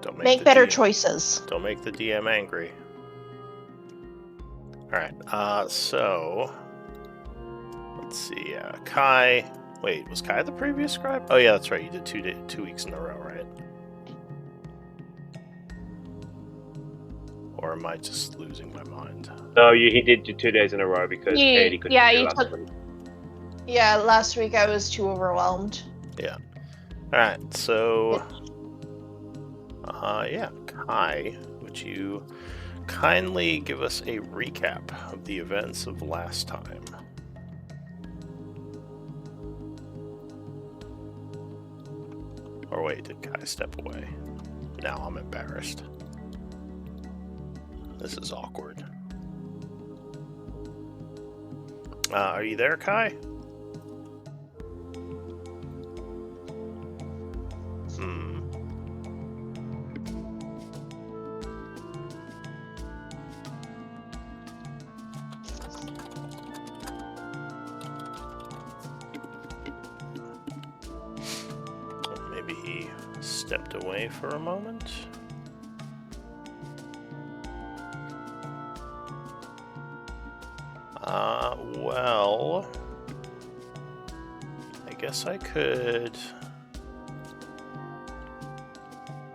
Don't Make the better DM, choices. Don't make the DM angry. Alright, so... Let's see, Kai... Wait, was Kai the previous scribe? Oh yeah, that's right, you did 2 weeks in a row, right? Or am I just losing my mind? No, he did 2 days in a row because Katie couldn't do last week. Yeah, last week I was too overwhelmed. Yeah. Alright, so... yeah, Kai, would you kindly give us a recap of the events of last time? Or wait, did Kai step away? Now I'm embarrassed. This is awkward. Are you there, Kai? Maybe he stepped away for a moment. Well, I guess I could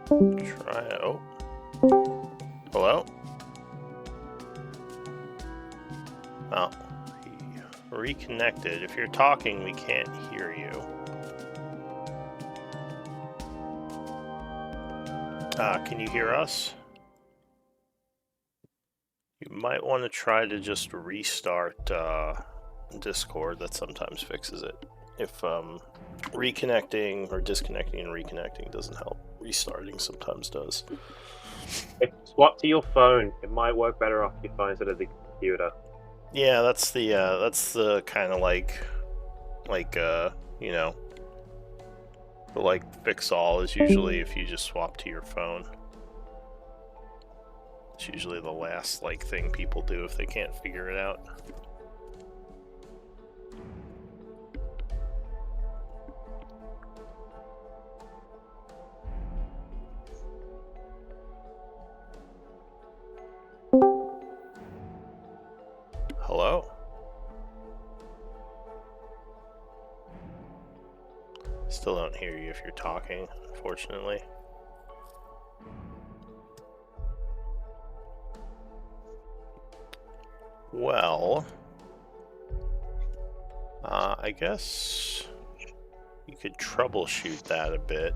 try. Oh, hello. Oh, he reconnected. If you're talking, we can't hear you. Can you hear us? You might want to try to just restart Discord. That sometimes fixes it. If reconnecting or disconnecting and reconnecting doesn't help, restarting sometimes does. Swap to your phone. It might work better off your phone instead of the computer. Yeah, that's the kind of like you know, the like fix all is usually if you just swap to your phone. It's usually the last like thing people do if they can't figure it out. Hello? Still don't hear you if you're talking, unfortunately. Well, I guess you could troubleshoot that a bit.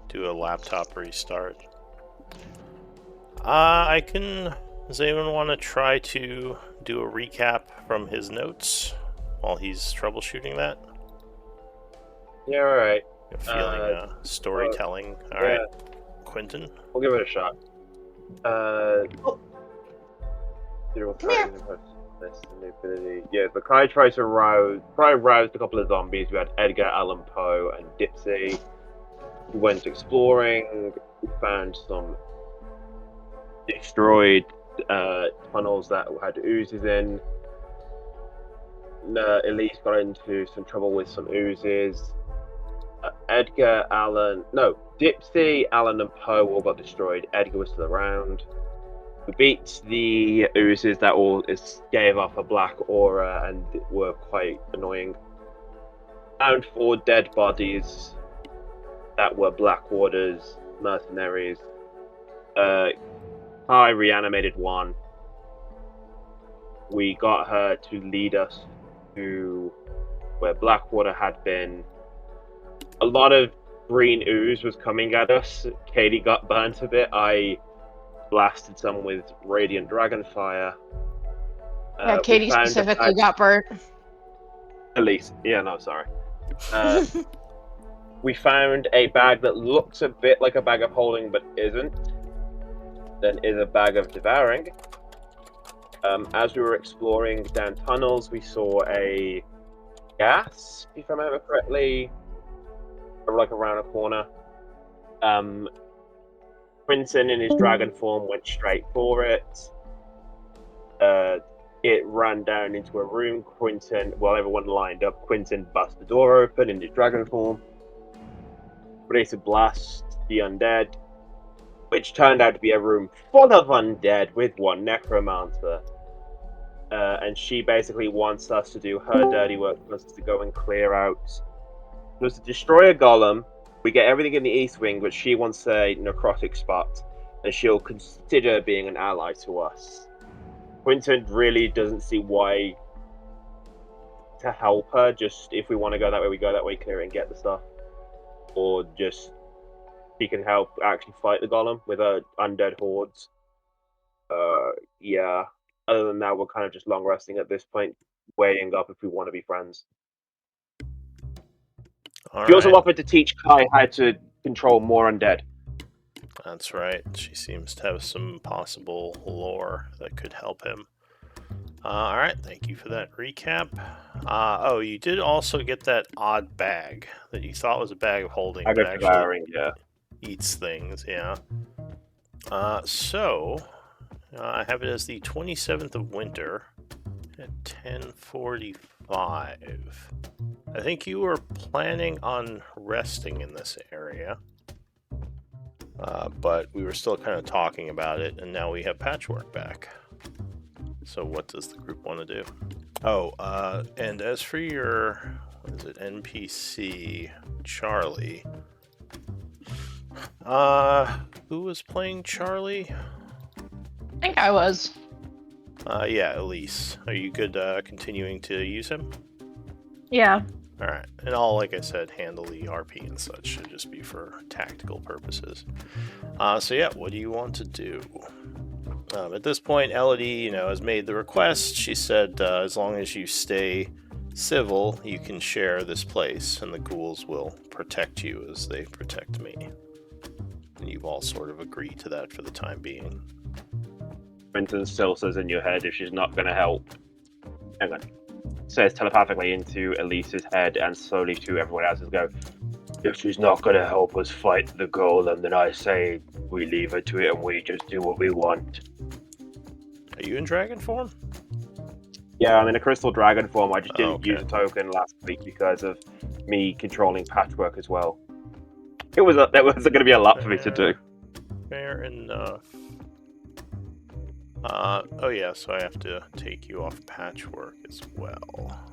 Do a laptop restart. I can... Does anyone want to try to do a recap from his notes while he's troubleshooting that? Yeah, alright. Feeling storytelling. Alright, Quentin? We'll give it a shot. Yeah, the Kai tries to rouse a couple of zombies. We had Edgar Allan Poe and Dipsy. We went exploring. We found some destroyed tunnels that had oozes in. Elise got into some trouble with some oozes. Dipsy, Alan, and Poe all got destroyed. Edgar was still around. We beat the oozes that all gave off a black aura and were quite annoying. Found 4 dead bodies that were Blackwater's mercenaries. I reanimated one. We got her to lead us to where Blackwater had been. A lot of green ooze was coming at us. Katie got burnt a bit. I blasted some with radiant dragonfire. Yeah, Katie specifically got burnt. At least, yeah, no, sorry. We found a bag that looks a bit like a bag of holding, but isn't. Then is a bag of devouring. As we were exploring down tunnels, we saw a gas, if I remember correctly, like around a corner. Quinton in his dragon form went straight for it. It ran down into a room. While everyone lined up, Quinton bust the door open in his dragon form. Released a blast. the undead, which turned out to be a room full of undead with one necromancer. And she basically wants us to do her dirty work, for us to go and clear out. It was to destroy a golem. We get everything in the east wing, but she wants a necrotic spot, and she'll consider being an ally to us. Quinton really doesn't see why to help her. Just if we want to go that way, we go that way, clear it and get the stuff, or just she can help actually fight the golem with her undead hordes. Yeah. Other than that, we're kind of just long resting at this point, weighing up if we want to be friends. She also offered to teach Kai how to control more undead. That's right. She seems to have some possible lore that could help him. Alright, thank you for that recap. Oh, you did also get that odd bag that you thought was a bag of holding, but actually eats things, yeah. I have it as the 27th of winter at 10:45. I think you were planning on resting in this area, but we were still kind of talking about it, and now we have Patchwork back. So what does the group want to do? Oh, and as for your, what is it, NPC, Charlie, who was playing Charlie? I think I was. Yeah, Elise. Are you good continuing to use him? Yeah. Alright, and I'll, like I said, handle the RP and such. Should just be for tactical purposes. So yeah, what do you want to do? At this point, Elodie, has made the request. She said, as long as you stay civil, you can share this place, and the ghouls will protect you as they protect me. And you've all sort of agreed to that for the time being. Quentin still says in your head if she's not going to help. Hang on. Says telepathically into Elise's head and slowly to everyone else's go, if she's not going to help us fight the golem, then I say we leave her to it and we just do what we want. Are you in dragon form? Yeah, I'm in a crystal dragon form. I just didn't use a token last week because of me controlling Patchwork as well. That was going to be a lot for me to do. Fair enough. Oh yeah, so I have to take you off Patchwork as well.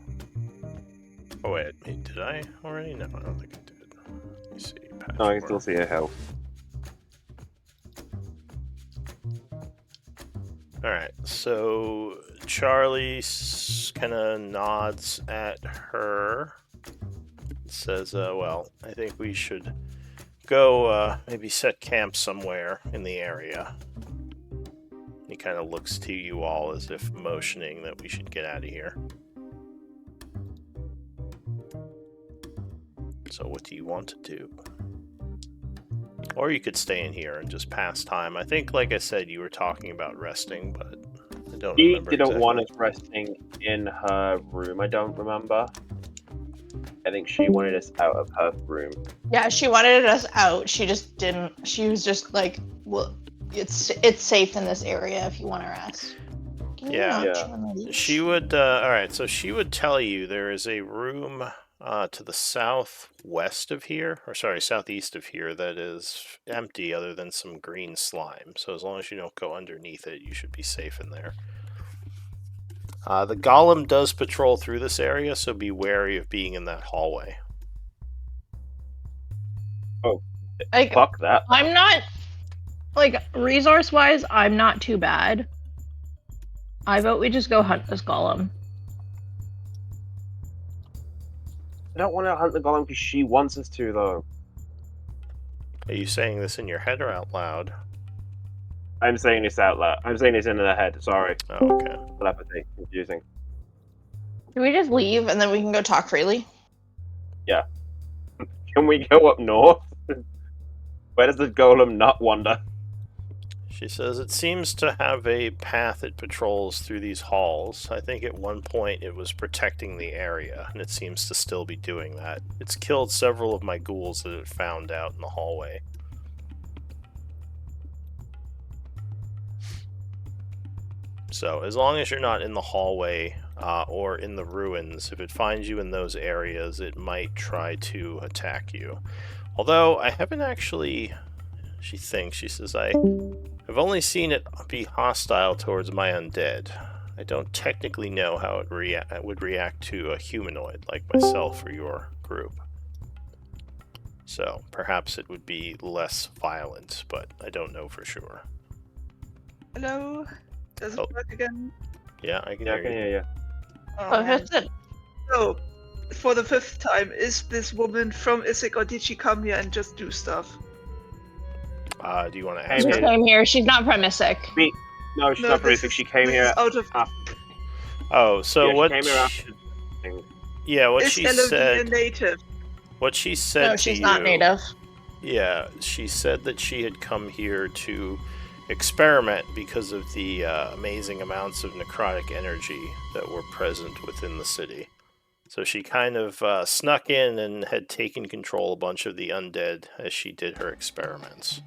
Oh wait, did I already? No, I don't think I did. Let me see. Patchwork. No, I can still see her health. Alright, so Charlie kind of nods at her. Says, well, I think we should go maybe set camp somewhere in the area. He kind of looks to you all as if motioning that we should get out of here. So what do you want to do? Or you could stay in here and just pass time. I think, like I said, you were talking about resting, but I don't remember. She didn't want us resting in her room, I don't remember. I think she wanted us out of her room. Yeah, she wanted us out. She just didn't. She was just like, well, it's safe in this area if you want to rest. Yeah. She would, alright, so she would tell you there is a room to the southwest of here, or sorry, southeast of here, that is empty other than some green slime. So as long as you don't go underneath it, you should be safe in there. The golem does patrol through this area, so be wary of being in that hallway. Oh, fuck that. I'm not, resource-wise, I'm not too bad. I vote we just go hunt this golem. I don't want to hunt the golem because she wants us to, though. Are you saying this in your head or out loud? I'm saying this out loud. I'm saying this in the head, sorry. Oh, okay. Telepathy, confusing. Can we just leave and then we can go talk freely? Yeah. Can we go up north? Where does the golem not wander? She says it seems to have a path it patrols through these halls. I think at one point it was protecting the area, and it seems to still be doing that. It's killed several of my ghouls that it found out in the hallway. So, as long as you're not in the hallway or in the ruins, if it finds you in those areas, it might try to attack you. Although I haven't actually. She thinks. She says, I've only seen it be hostile towards my undead. I don't technically know how it would react to a humanoid like myself or your group. So perhaps it would be less violent, but I don't know for sure. Hello? Does it Oh. work again? Yeah, I can Yeah, I hear can you. hear you. Oh, man. that's it. So, for the 5th time, is this woman from Isik or did she come here and just do stuff? Do you want to Hey, ask She man. her? came here. She's not from Isik. No, she's No, not very this sick. is- She came this here is out of- after. Oh, so Yeah, what? she came here after. Yeah, what Is she LOD a said. native? What she said No, to she's you. not native. Yeah, she said that she had come here to experiment because of the amazing amounts of necrotic energy that were present within the city. So she kind of snuck in and had taken control a bunch of the undead as she did her experiments.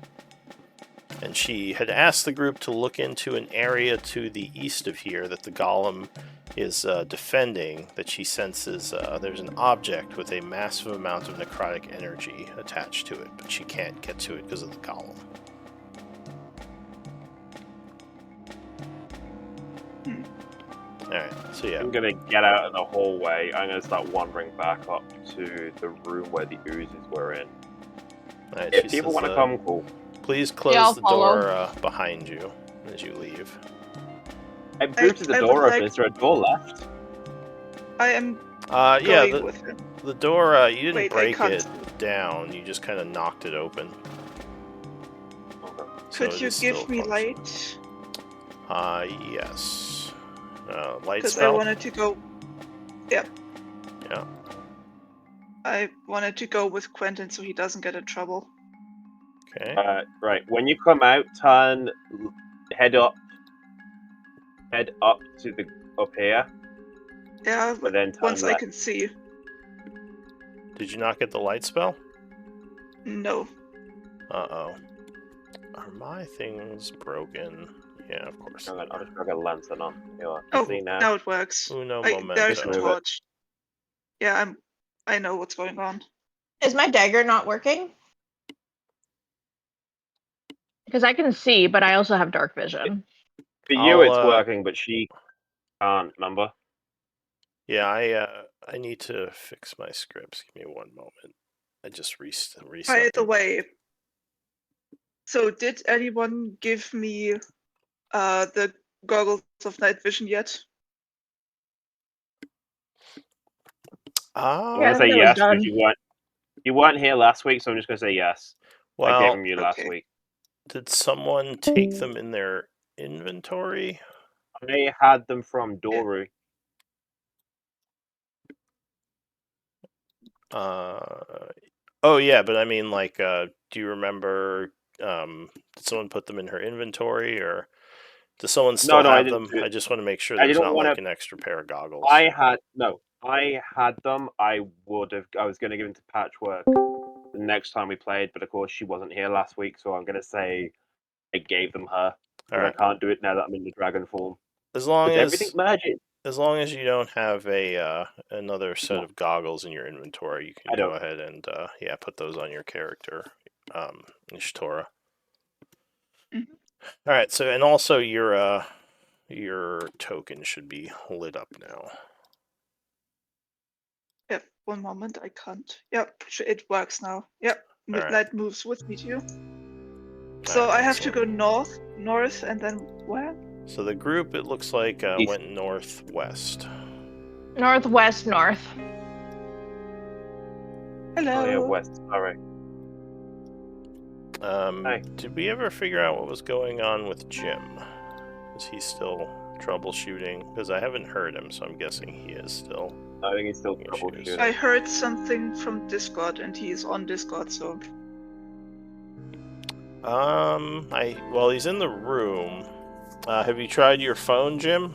And she had asked the group to look into an area to the east of here that the golem is defending, that she senses there's an object with a massive amount of necrotic energy attached to it, but she can't get to it because of the golem. Alright, so yeah. I'm gonna get out of the hallway. I'm gonna start wandering back up to the room where the oozes were in. Alright, If she people says, want to come, cool. please Yeah, close I'll the follow. door behind you as you leave. I boosted the I door would open. like- Is there a door left? I am Yeah, going with him. the door, you didn't Wait, I break can't it see. down, you just kind of knocked it open. Okay. So Could it you is give still me functioning. light? Yes. Light Because I spell? wanted to go. Yep. Yeah. I wanted to go with Quentin so he doesn't get in trouble. Okay. Right. When you come out, turn, head up to the up here, Yeah, but but then turn once I left. can see. Did you not get the light spell? No. Uh-oh. Are my things broken? Yeah, of course. I'm they just are. gonna get a lantern on. You know, Oh, see now. now it works. Uno There's momento. a Move it. torch. Yeah, I know what's going on. Is my dagger not working? Because I can see, but I also have dark vision. For you, it's I'll, working, but she can't. Remember? Yeah, I need to fix my scripts. Give me one moment. I just reset By the them. way, so did anyone give me the goggles of night vision yet? I'm Yeah, gonna I say think that was yes done. because you weren't here last week, so I'm just gonna say yes. I gave Well, them you last Okay. week. did someone take them in their inventory? I had them from Doru. Oh yeah, but I mean, like, do you remember? Did someone put them in her inventory, or does someone still No, I have didn't them? do it. I just want to make sure I there's didn't not wanna- like an extra pair of goggles. I had them. I was gonna give them to Patchwork the next time we played, but of course she wasn't here last week, so I'm gonna say I gave them her. All But right. I can't do it now that I'm in the dragon form. As long Is as everything magic? as long as you don't have a another set No. of goggles in your inventory, you can I go don't. ahead and yeah, put those on your character, Ishtora. Mhm. All right. So and also your token should be lit up now. Yep, one moment, I can't. Yep, it works now. Yep, Alright. light moves with me too. So Alright, I have to excellent. go north, and then where? So the group, it looks like, East. went northwest. Northwest, north. Hello. Oh yeah, west. Sorry. Hi. Did we ever figure out what was going on with Jim? Is he still troubleshooting? Because I haven't heard him, so I'm guessing he is still. I think he's still Issues. troubleshooting. I heard something from Discord, and he is on Discord, so. Well, he's in the room. Have you tried your phone, Jim?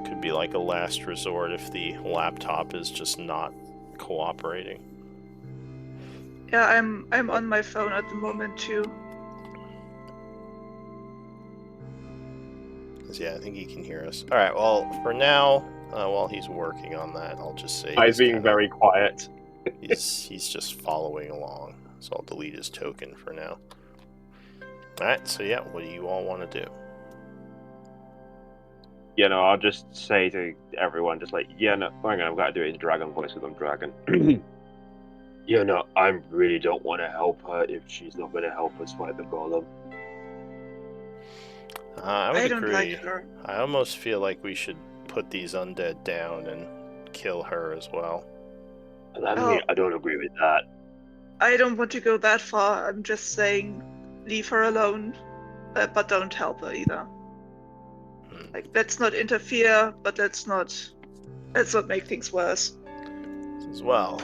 Could be like a last resort if the laptop is just not cooperating. Yeah, I'm on my phone at the moment too. 'Cause, yeah, I think he can hear us. Alright, well, for now, while he's working on that, I'll just say He's being very quiet. he's just following along. So I'll delete his token for now. Alright, so yeah, what do you all want to do? You know, I'll just say to everyone, just like, yeah, no, hang on, I've got to do it in dragon voice because I'm dragon. You know, I really don't want to help her if she's not going to help us fight the golem. I would I don't agree. like her. I almost feel like we should put these undead down and kill her as well. And I mean, I don't agree with that. I don't want to go that far. I'm just saying, leave her alone, but don't help her either. Like, let's not interfere, but let's not make things worse. As well,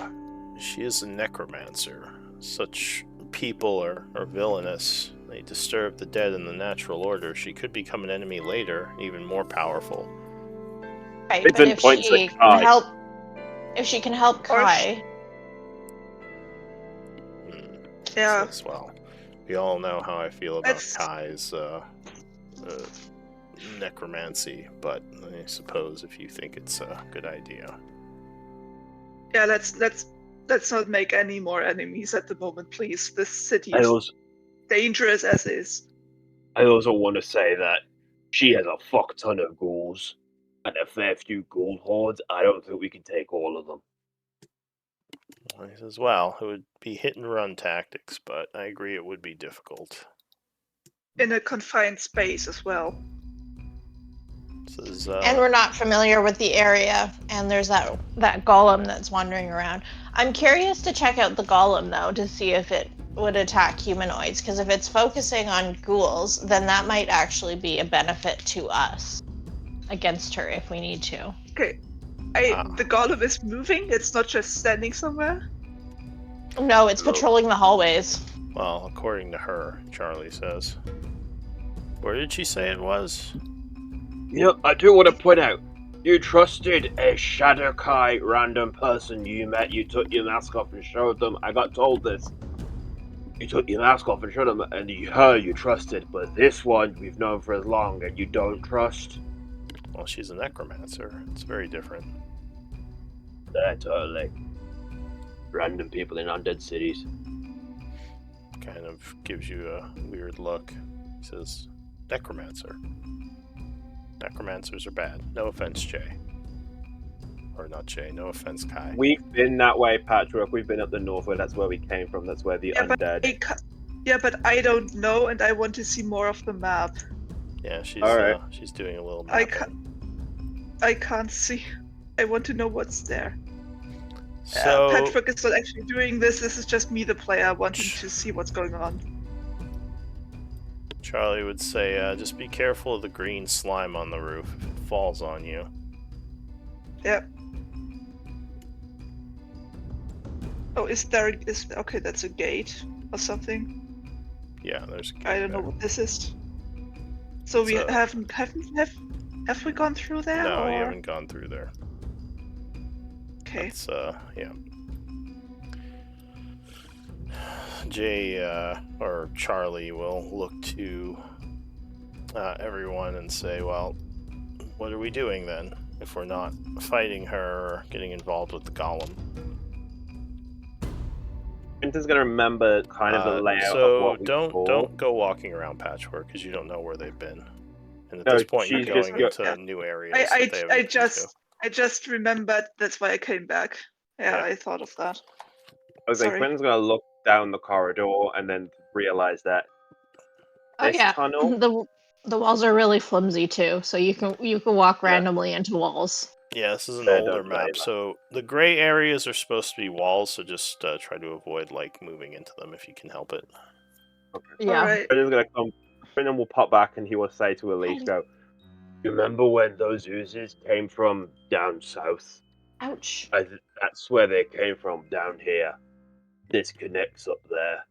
she is a necromancer. Such people are villainous. They disturb the dead in the natural order. She could become an enemy later, even more powerful. Right, It's but in points at if she can help Kai, Yeah. As well, we all know how I feel about Kai's necromancy, but I suppose if you think it's a good idea. Yeah, let's not make any more enemies at the moment, please. This city is dangerous as is. I also want to say that she has a fuck ton of ghouls and a fair few ghoul hordes. I don't think we can take all of them. As well, it would be hit and run tactics, but I agree it would be difficult. In a confined space as well. and we're not familiar with the area, and there's that golem that's wandering around. I'm curious to check out the golem though to see if it would attack humanoids, because if it's focusing on ghouls, then that might actually be a benefit to us against her if we need to. Okay. The golem is moving, it's not just standing somewhere? No, it's patrolling the hallways. Well, according to her, Charlie says. Where did she say it was? You know, I do want to point out, you trusted a Shadowkai random person you met, you took your mask off and showed them. I got told this. You took your mask off and showed them, and her you trusted, but this one we've known for as long and you don't trust. Well, she's a necromancer. It's very different. Yeah, totally. Random people in undead cities. Kind of gives you a weird look. He says, necromancer. Necromancers are bad. No offense, Jay. Or not Jay, no offense, Kai. We've been that way, Patrick. We've been up the north where that's where we came from. That's where the undead... But I don't know, and I want to see more of the map. Yeah, she's she's doing a little mapping. I can't see. I want to know what's there. So Patrick is not actually doing this. This is just me, the player, wanting to see what's going on. Charlie would say, just be careful of the green slime on the roof if it falls on you. Yep. Oh, okay, that's a gate or something. Yeah, there's a gate I don't know what this is. So we have we gone through there? No, you haven't gone through there. Okay. That's, yeah. Jay, or Charlie will look to everyone and say, well, what are we doing then, if we're not fighting her or getting involved with the golem? Quentin's gonna remember kind of the layout so of what we don't go walking around Patchwork, because you don't know where they've been. And at this point, you're going into new areas. I just remembered. That's why I came back. Yeah, I thought of that. I was like, Quentin's gonna look down the corridor and then realize that this tunnel. The walls are really flimsy too, so you can walk randomly into walls. Yeah, this is an older map, so the gray areas are supposed to be walls, so just try to avoid moving into them if you can help it. Okay. Yeah. Right. Quentin's gonna come. Quentin will pop back and he will say to Elise, "Go. You remember when those oozes came from down south? Ouch. That's where they came from, down here. This connects up there."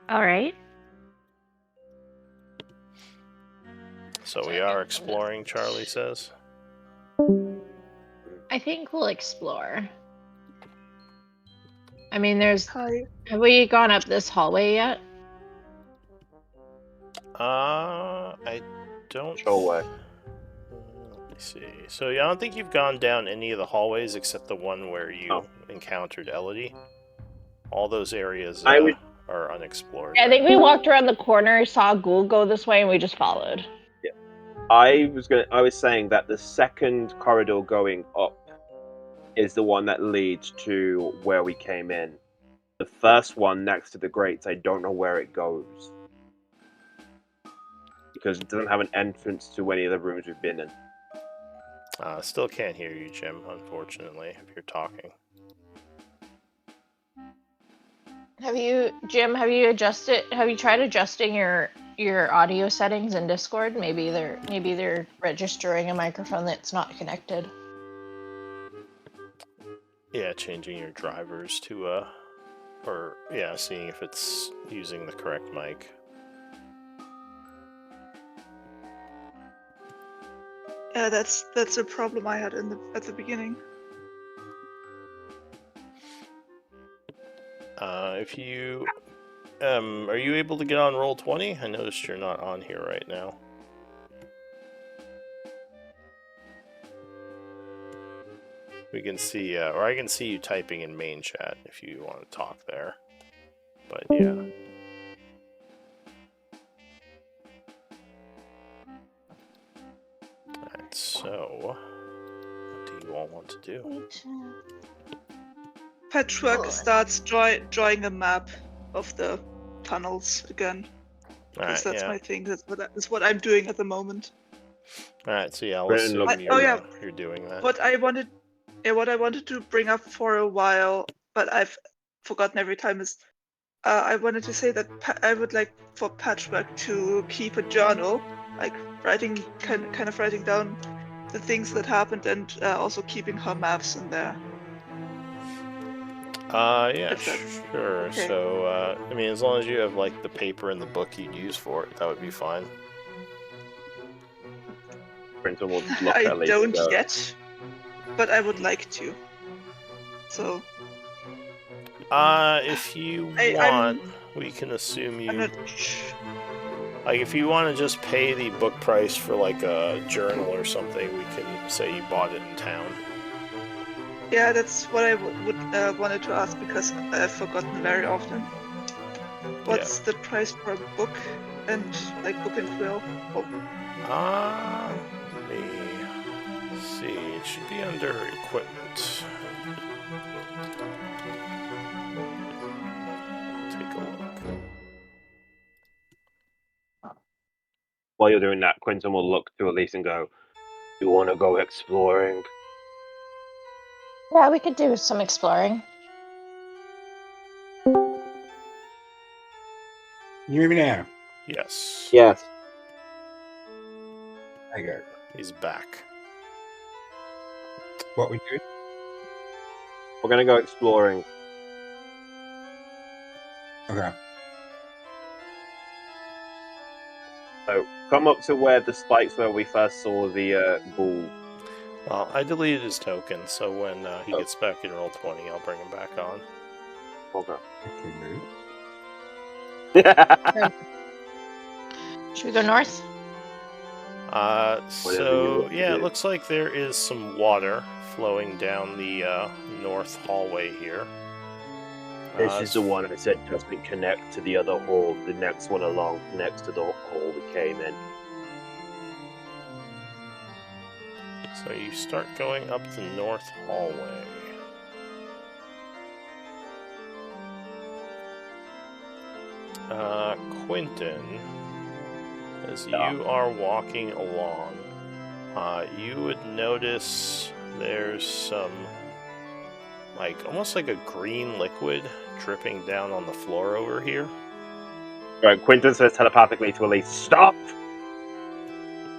All right. So we are exploring, Charlie says. I think we'll explore. I mean, have we gone up this hallway yet? I don't. Show away. Let me See. So yeah, I don't think you've gone down any of the hallways except the one where you encountered Elodie. All those areas I would- are unexplored. I think we walked around the corner, saw a ghoul go this way, and we just followed. I was saying that the second corridor going up is the one that leads to where we came in. The first one next to the grates, I don't know where it goes. Because it doesn't have an entrance to any of the rooms we've been in. Still can't hear you, Jim, unfortunately, if you're talking. Jim, have you tried adjusting your audio settings in Discord? Maybe they're registering a microphone that's not connected. Yeah, changing your drivers to seeing if it's using the correct mic. Yeah, that's a problem I had at the beginning. If you are you able to get on Roll20? I noticed you're not on here right now. We can see, or I can see you typing in main chat if you want to talk there. But yeah. Alright, so what do you all want to do? Patchwork starts drawing a map of the tunnels again. Because Alright, that's yeah. my thing. That's what I'm doing at the moment. Alright, so yeah, I'll Brennan, assume look- you're doing that. What I wanted to bring up for a while, but I've forgotten every time is I wanted to say that I would like for Patchwork to keep a journal, like writing kind of writing down the things that happened and also keeping her maps in there. Yeah, If that's sure. okay. So, I mean, as long as you have, like, the paper and the book you'd use for it, that would be fine. Brenton will look I at Elise don't and go, yet, but I would like to. So If you I'm want, we can assume I'm you... not. Like, if you want to just pay the book price for, like, a journal or something, we can say you bought it in town. Yeah, that's what I would wanted to ask because I've forgotten very often. What's the price for a book and like book and quill? Oh, Let me see. It should be under equipment. Take a look. while you're doing that, Quentin will look to Elise and go, "You want to go exploring?" Yeah, we could do some exploring. Can you hear me now? Yes. Yes. I go. He's back. What we doing? We're gonna go exploring. Okay. So come up to where the spikes where we first saw the ghoul. Well, I deleted his token, so when he Oh. gets back in Roll20, I'll bring him back on. Okay. Okay, move. Should we go north? So, want to yeah, it do. looks like there is some water flowing down the north hallway here. This is the one I said doesn't connect to the other hall. The next one along connects to the hall we came in. So you start going up the north hallway. Quentin, as you are walking along, you would notice there's some, like, almost like a green liquid dripping down on the floor over here. Right, Quentin says telepathically to Elise, "Stop!"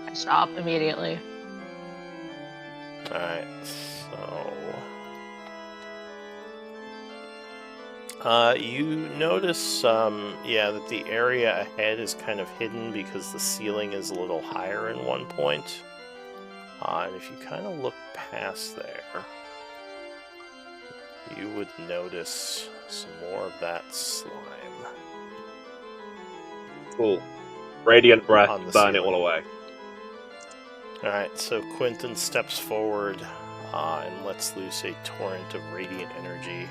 I stop immediately. Alright, so... you notice, that the area ahead is kind of hidden because the ceiling is a little higher in one point. And if you kind of look past there, you would notice some more of that slime. Cool. Radiant breath, On the burn it ceiling. all away. Alright, so Quentin steps forward and lets loose a torrent of radiant energy,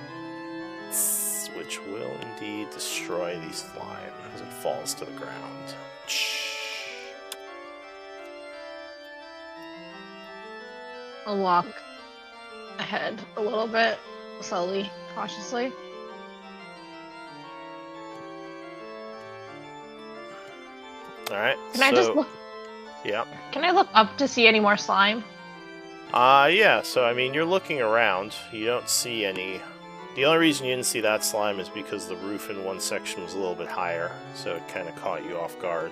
which will indeed destroy the slime as it falls to the ground. I'll walk ahead a little bit, slowly, cautiously. Alright, Can I just look? Yeah. Can I look up to see any more slime? Yeah, so I mean, you're looking around. You don't see any. The only reason you didn't see that slime is because the roof in one section was a little bit higher, so it kind of caught you off guard.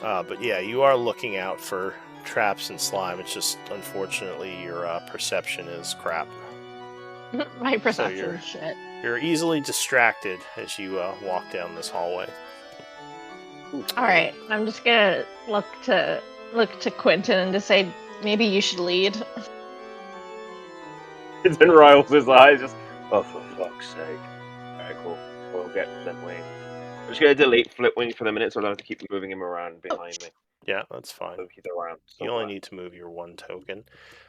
But yeah, you are looking out for traps and slime. It's just, unfortunately, your perception is crap. My perception is shit. You're easily distracted as you walk down this hallway. Alright, I'm just gonna look to Quentin and to say, maybe you should lead. Quentin rolls his eyes, just, oh, for fuck's sake. Alright, cool. We'll get Flipwing. I'm just gonna delete Flipwing for the minute so I don't have to keep moving him around behind me. Yeah, that's fine. So he's around you only need to move your one token.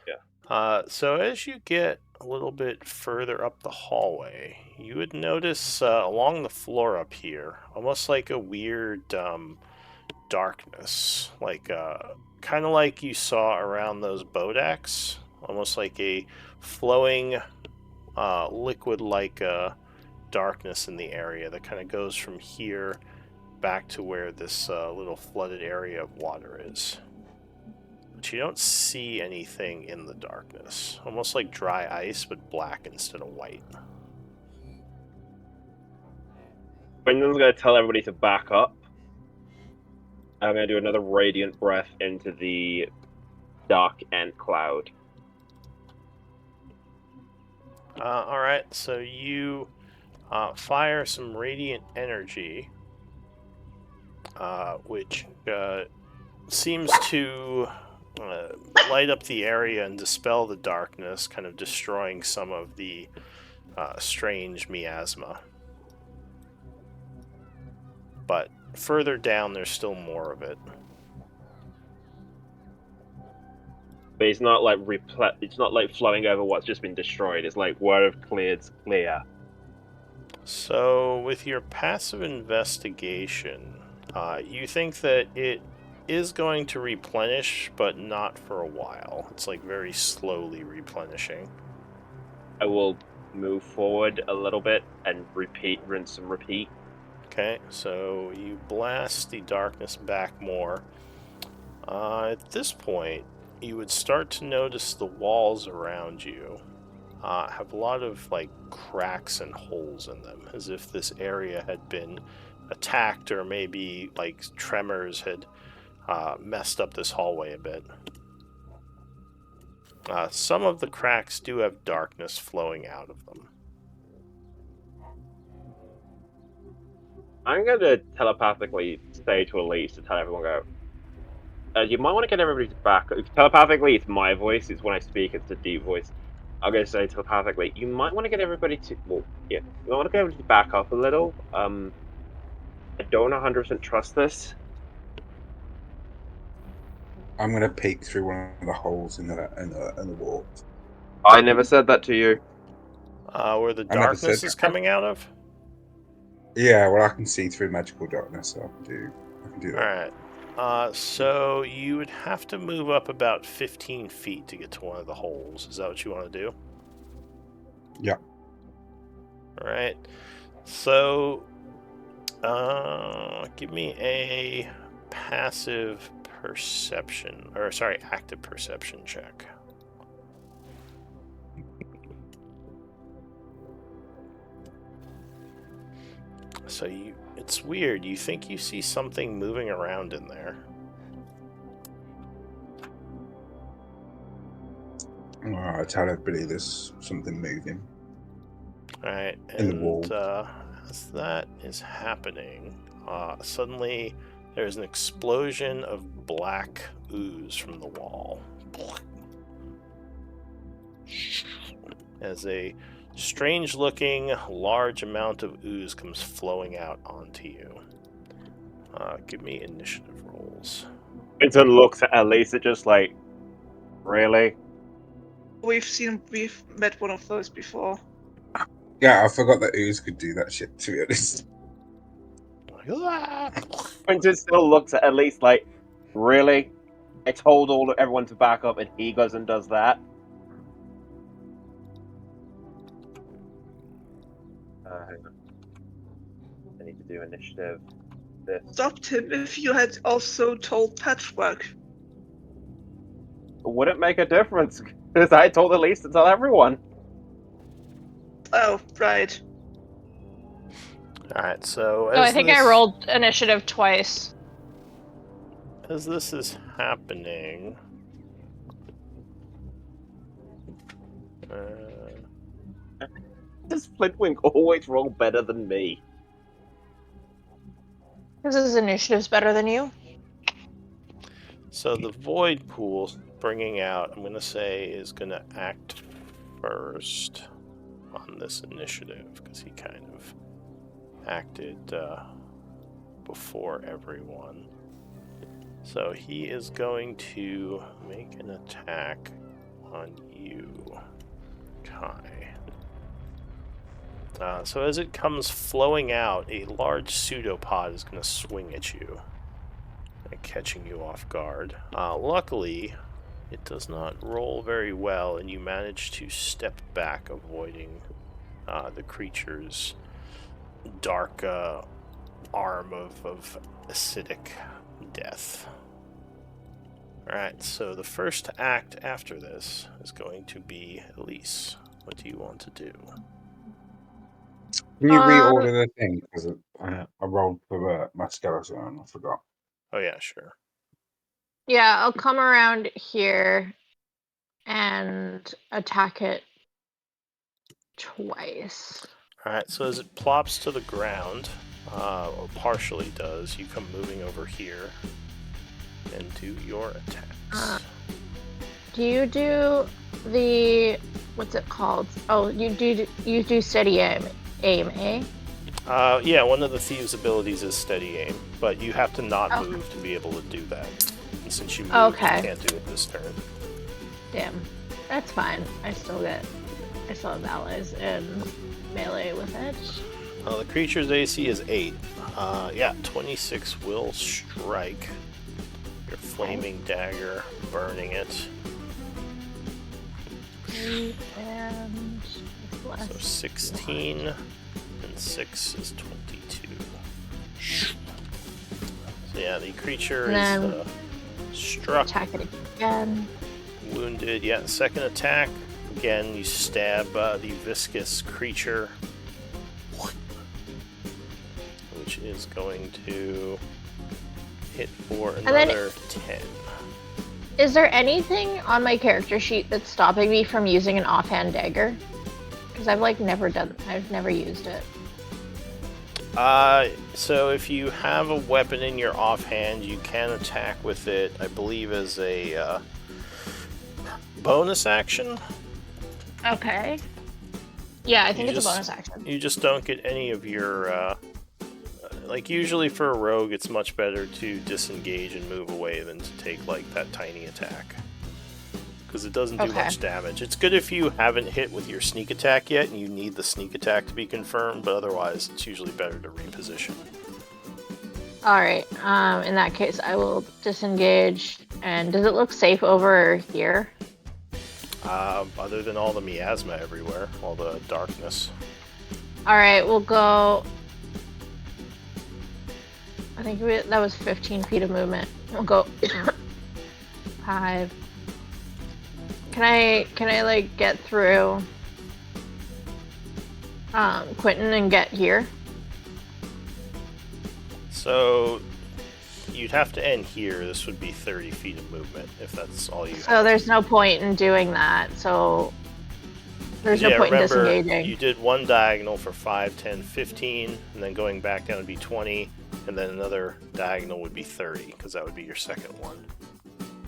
Yeah. So as you get a little bit further up the hallway, you would notice along the floor up here, almost like a weird darkness, like kind of like you saw around those bodaks, almost like a flowing liquid-like darkness in the area that kind of goes from here back to where this little flooded area of water is. But you don't see anything in the darkness. Almost like dry ice, but black instead of white. Brendan's going to tell everybody to back up. I'm going to do another radiant breath into the dark ant cloud. Alright, so you fire some radiant energy, which seems to light up the area and dispel the darkness, kind of destroying some of the strange miasma. But further down, there's still more of it. But it's not like it's not like flowing over what's just been destroyed. It's like what have cleared's clear. So, with your passive investigation, you think that it is going to replenish, but not for a while. It's like very slowly replenishing. I will move forward a little bit and rinse and repeat. Okay, so you blast the darkness back more. At this point, you would start to notice the walls around you have a lot of like cracks and holes in them, as if this area had been attacked, or maybe like tremors had messed up this hallway a bit. Some of the cracks do have darkness flowing out of them. I'm going to telepathically say to Elise to tell everyone, you might want to get everybody back. Telepathically, it's my voice. It's when I speak, it's the deep voice. I'm going to say telepathically, you might want to get everybody to... Well, yeah. You might want to get everybody to back up a little. I don't 100% trust this. I'm gonna peek through one of the holes in the wall. I never said that to you. Where the darkness is coming out of? Yeah, well, I can see through magical darkness, so I can do that. Alright. So you would have to move up about 15 feet to get to one of the holes. Is that what you want to do? Yeah. Alright. So, give me a passive perception, or sorry, active perception check. So it's weird. You think you see something moving around in there. I tell everybody there's something moving. Alright, in the wall. As that is happening, suddenly there's an explosion of black ooze from the wall. As a strange-looking, large amount of ooze comes flowing out onto you. Give me initiative rolls. Quentin looks at Elisa just like, really? We've met one of those before. Yeah, I forgot that ooze could do that shit, to be honest. Quentin still looks at Elise like, really? I told everyone to back up, and he goes and does that. Hang on. I need to do initiative. This Stopped him if you had also told Patchwork. wouldn't make a difference because I told Elise to tell everyone. Oh, right. Alright, so So I think I rolled initiative twice. as this is happening, Does Flintwink always roll better than me? Because his initiative's better than you. so the void pool bringing out, I'm going to say, is going to act first on this initiative because he kind of acted before everyone. So he is going to make an attack on you, Kai. So as it comes flowing out, a large pseudopod is going to swing at you, catching you off guard. Luckily, it does not roll very well, and you manage to step back, avoiding the creature's dark arm of acidic death. Alright, so the first act after this is going to be Elise. What do you want to do? Can you reorder the thing? Because I rolled for my skeleton and I forgot. Oh yeah, sure. Yeah, I'll come around here and attack it twice. Alright, so as it plops to the ground, or partially does, you come moving over here and do your attacks. Do you do the what's it called? Oh, you do steady aim, eh? Yeah, one of the thieves' abilities is steady aim, but you have to not move to be able to do that. And since you moved, you can't do it this turn. Damn, that's fine. I still have allies in melee with it. The creature's AC is 8. Yeah, 26 will strike. Your flaming dagger, burning it. And So 16 and 6 is 22. So yeah, the creature is struck. Attack it again. Wounded. Yeah, second attack. Again, you stab the viscous creature, which is going to hit for another 10. Is there anything on my character sheet that's stopping me from using an offhand dagger? Because I've never used it. So if you have a weapon in your offhand, you can attack with it, I believe, as a bonus action. Okay. Yeah, I think it's a bonus action. You just don't get any of your, like, usually for a rogue, it's much better to disengage and move away than to take, like, that tiny attack. Because it doesn't do much damage. It's good if you haven't hit with your sneak attack yet, and you need the sneak attack to be confirmed, but otherwise, it's usually better to reposition. Alright, in that case, I will disengage. And does it look safe over here? Other than all the miasma everywhere, all the darkness. Alright, we'll go... I think that was 15 feet of movement. We'll go 5. Can I like get through Quentin and get here? So you'd have to end here. This would be 30 feet of movement if that's all you have. So there's no point in doing that. So there's no point in disengaging. You did one diagonal for 5, 10, 15, and then going back down would be 20, and then another diagonal would be 30, because that would be your second one.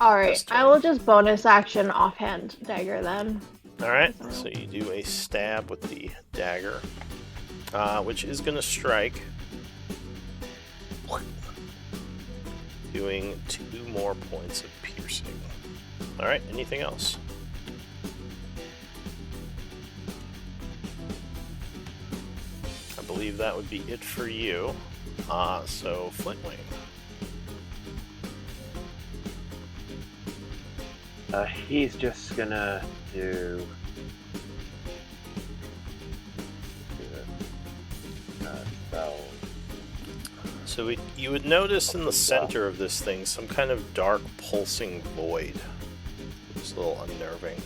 Alright, I will just bonus action offhand dagger then. Alright, so you do a stab with the dagger, which is going to strike. doing 2 more points of piercing. All right, anything else? I believe that would be it for you. So Flintwing. He's just gonna do spell. So you would notice in the center of this thing some kind of dark pulsing void. It's a little unnerving.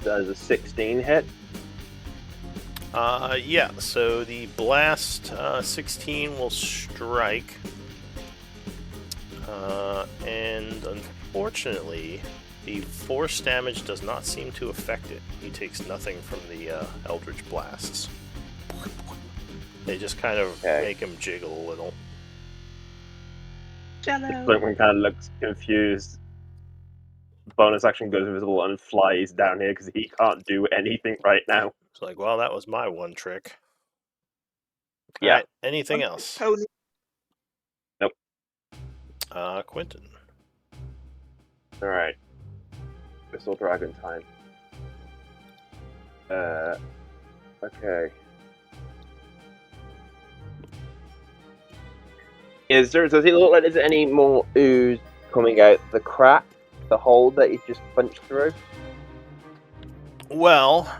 Does a 16 hit? Yeah, so the blast 16 will strike. And unfortunately, the force damage does not seem to affect it. He takes nothing from the Eldritch Blasts. They just kind of make him jiggle a little. Jello. Flintwing kind of looks confused. Bonus action goes invisible and flies down here because he can't do anything right now. It's like, well, that was my one trick. Yeah. Alright, anything else? Pony. Nope. Quentin. Alright. Crystal Dragon time. Okay. Does it look like there's any more ooze coming out the crack? The hole that he just punched through? Well,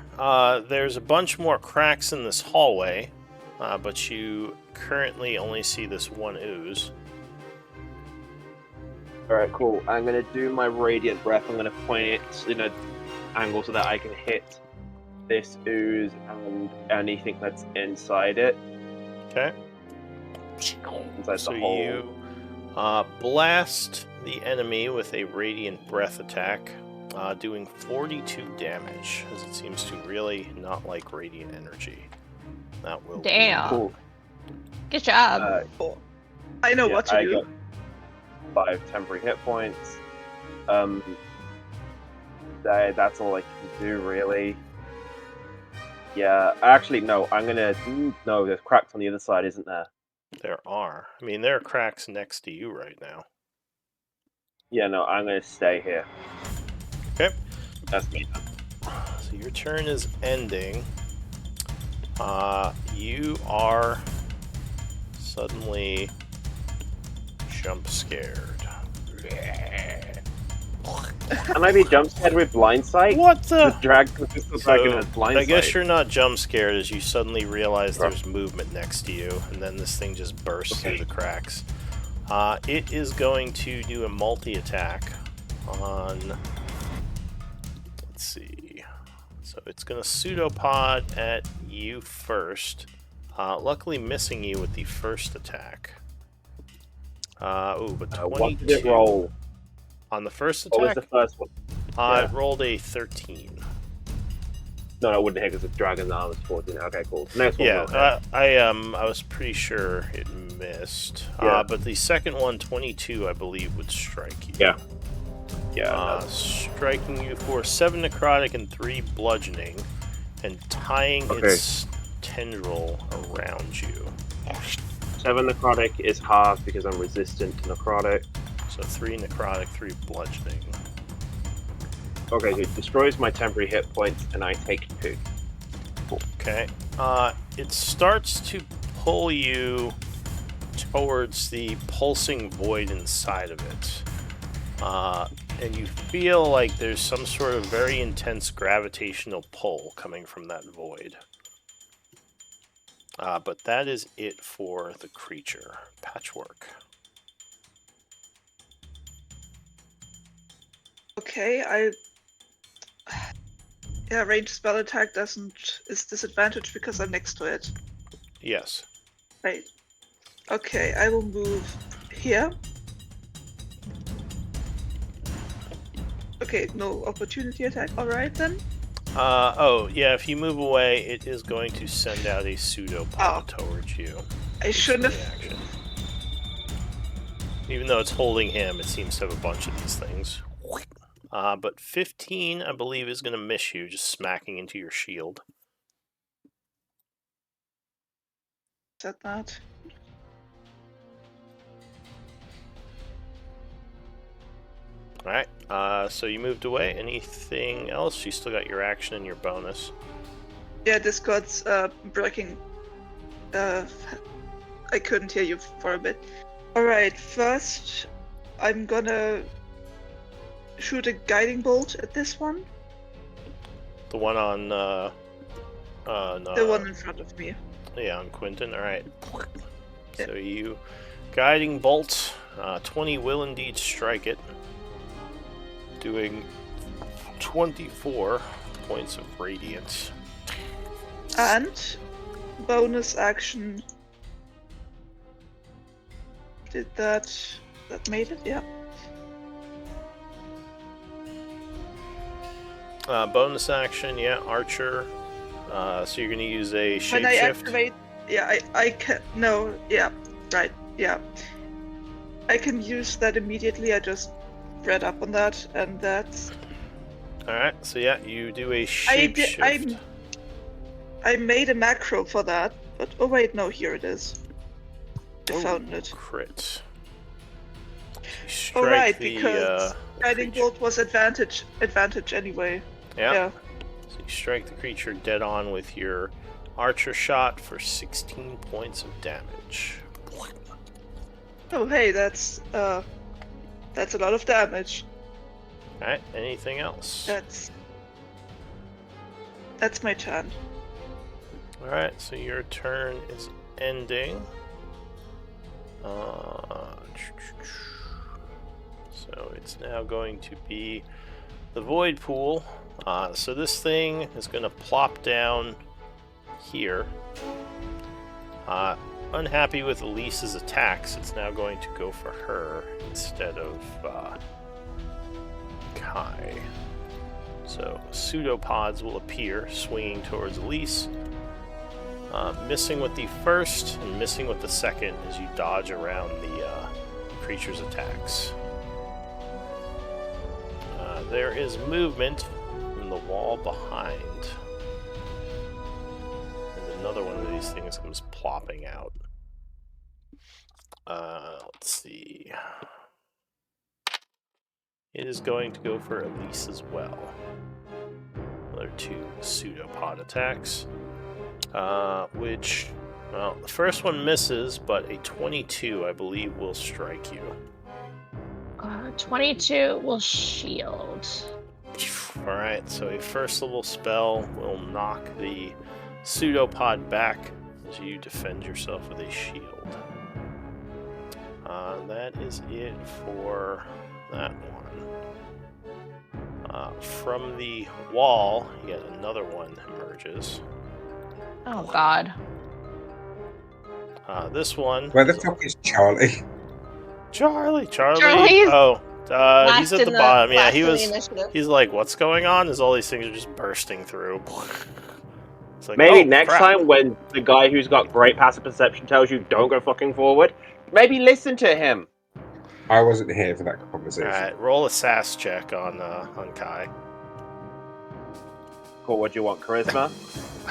there's a bunch more cracks in this hallway, but you currently only see this one ooze. Alright, cool. I'm gonna do my Radiant Breath. I'm gonna point it in an angle so that I can hit this ooze and anything that's inside it. Okay. Inside So the hole. you blast the enemy with a Radiant Breath attack, doing 42 damage, as it seems to really not like radiant energy. That will Damn. Cool. Good job. I know what to I do. got 5 temporary hit points. That's all I can do, really. Yeah, actually, no. I'm gonna. No, there's cracks on the other side, isn't there? There are. I mean, there are cracks next to you right now. Yeah, no. I'm gonna stay here. Okay. That's me. So your turn is ending. You are suddenly jump scared. Can I be jump scared with blind sight? What the? The dragon has blind I guess sight. you're not jump scared as you suddenly realize there's movement next to you, and then this thing just bursts through the cracks. It is going to do a multi-attack on... Let's see. So it's going to pseudopod at you first. Luckily missing you with the first attack. But 22. What did it roll? On the first What was attack, the first one? it rolled a 13. No, I wouldn't hit because the dragon's arm is 14. Okay, cool. Next one. Yeah, I was pretty sure it missed. Yeah. But the second one, 22, I believe, would strike you. Yeah. Yeah. Striking you for 7 necrotic and 3 bludgeoning, and tying its tendril around you. 7 necrotic is half because I'm resistant to necrotic. So 3 necrotic, 3 bludgeoning. Okay, so it destroys my temporary hit points, and I take 2. Cool. Okay. It starts to pull you towards the pulsing void inside of it. And you feel like there's some sort of very intense gravitational pull coming from that void. But that is it for the creature. Patchwork. Okay, yeah, ranged spell attack is disadvantaged because I'm next to it. Yes. Right. Okay, I will move here. Okay, no opportunity attack. Alright then. Yeah, if you move away, it is going to send out a pseudopod towards you. I shouldn't have. Reaction. Even though it's holding him, it seems to have a bunch of these things. But 15, I believe, is going to miss you, just smacking into your shield. Said that. Alright, so you moved away. Anything else? You still got your action and your bonus. Yeah, Discord's breaking. I couldn't hear you for a bit. Alright, first I'm gonna shoot a guiding bolt at this one. The one on, The one in front of me. Yeah, on Quentin. Alright. Yeah. So you... Guiding bolt. 20 will indeed strike it. Doing 24 points of radiance. And bonus action. Did that made it? Yeah. Bonus action, yeah, Archer. So you're going to use a When I shapeshift. activate, yeah, I can. No, yeah, right, yeah. I can use that immediately. I just read up on that, and that's. Alright, so yeah, you do a shapeshift. I made a macro for that, but oh wait, no, here it is. I found it. Crit. Oh right, the, because guiding creature. bolt was advantage anyway. Yeah. Yeah. So you strike the creature dead on with your archer shot for 16 points of damage. Oh hey, that's a lot of damage. Alright, anything else? That's my turn. Alright, so your turn is ending. So it's now going to be the void pool. So this thing is going to plop down here. Unhappy with Elise's attacks, it's now going to go for her instead of Kai. So pseudopods will appear, swinging towards Elise. Missing with the first and missing with the second as you dodge around the creature's attacks. There is movement from the wall behind. And another one of these things comes plopping out. Let's see. It is going to go for Elise as well. Another 2 pseudopod attacks. Which, well, the first one misses, but a 22, I believe, will strike you. 22 will shield. Alright, so a first level spell will knock the pseudopod back as you defend yourself with a shield. That is it for that one. From the wall, yet another one emerges. Oh god. This one. Where the fuck is Charlie? Charlie. Charlie's Oh, he's at the bottom. Yeah, last he in the was. initiative. He's like, "What's going on?" As all these things are just bursting through. It's like, Maybe oh, next crap. time when the guy who's got great passive perception tells you don't go fucking forward, maybe listen to him. I wasn't here for that conversation. All right, roll a sass check on Kai. Cool. What do you want, charisma?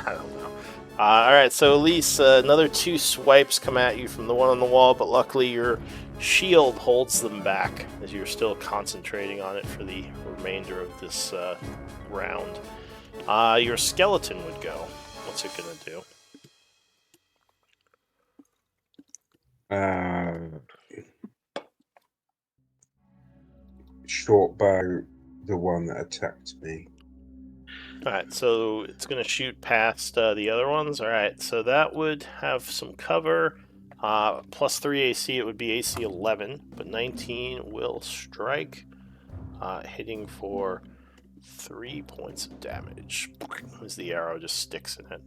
I don't know. All right, so Elise, another 2 swipes come at you from the one on the wall, but luckily your shield holds them back as you're still concentrating on it for the remainder of this round. Your skeleton would go. What's it gonna do? Short bow, the one that attacked me. Alright, so it's going to shoot past the other ones. Alright, so that would have some cover. Plus 3 AC, it would be AC 11, but 19 will strike, hitting for 3 points of damage as the arrow just sticks in it.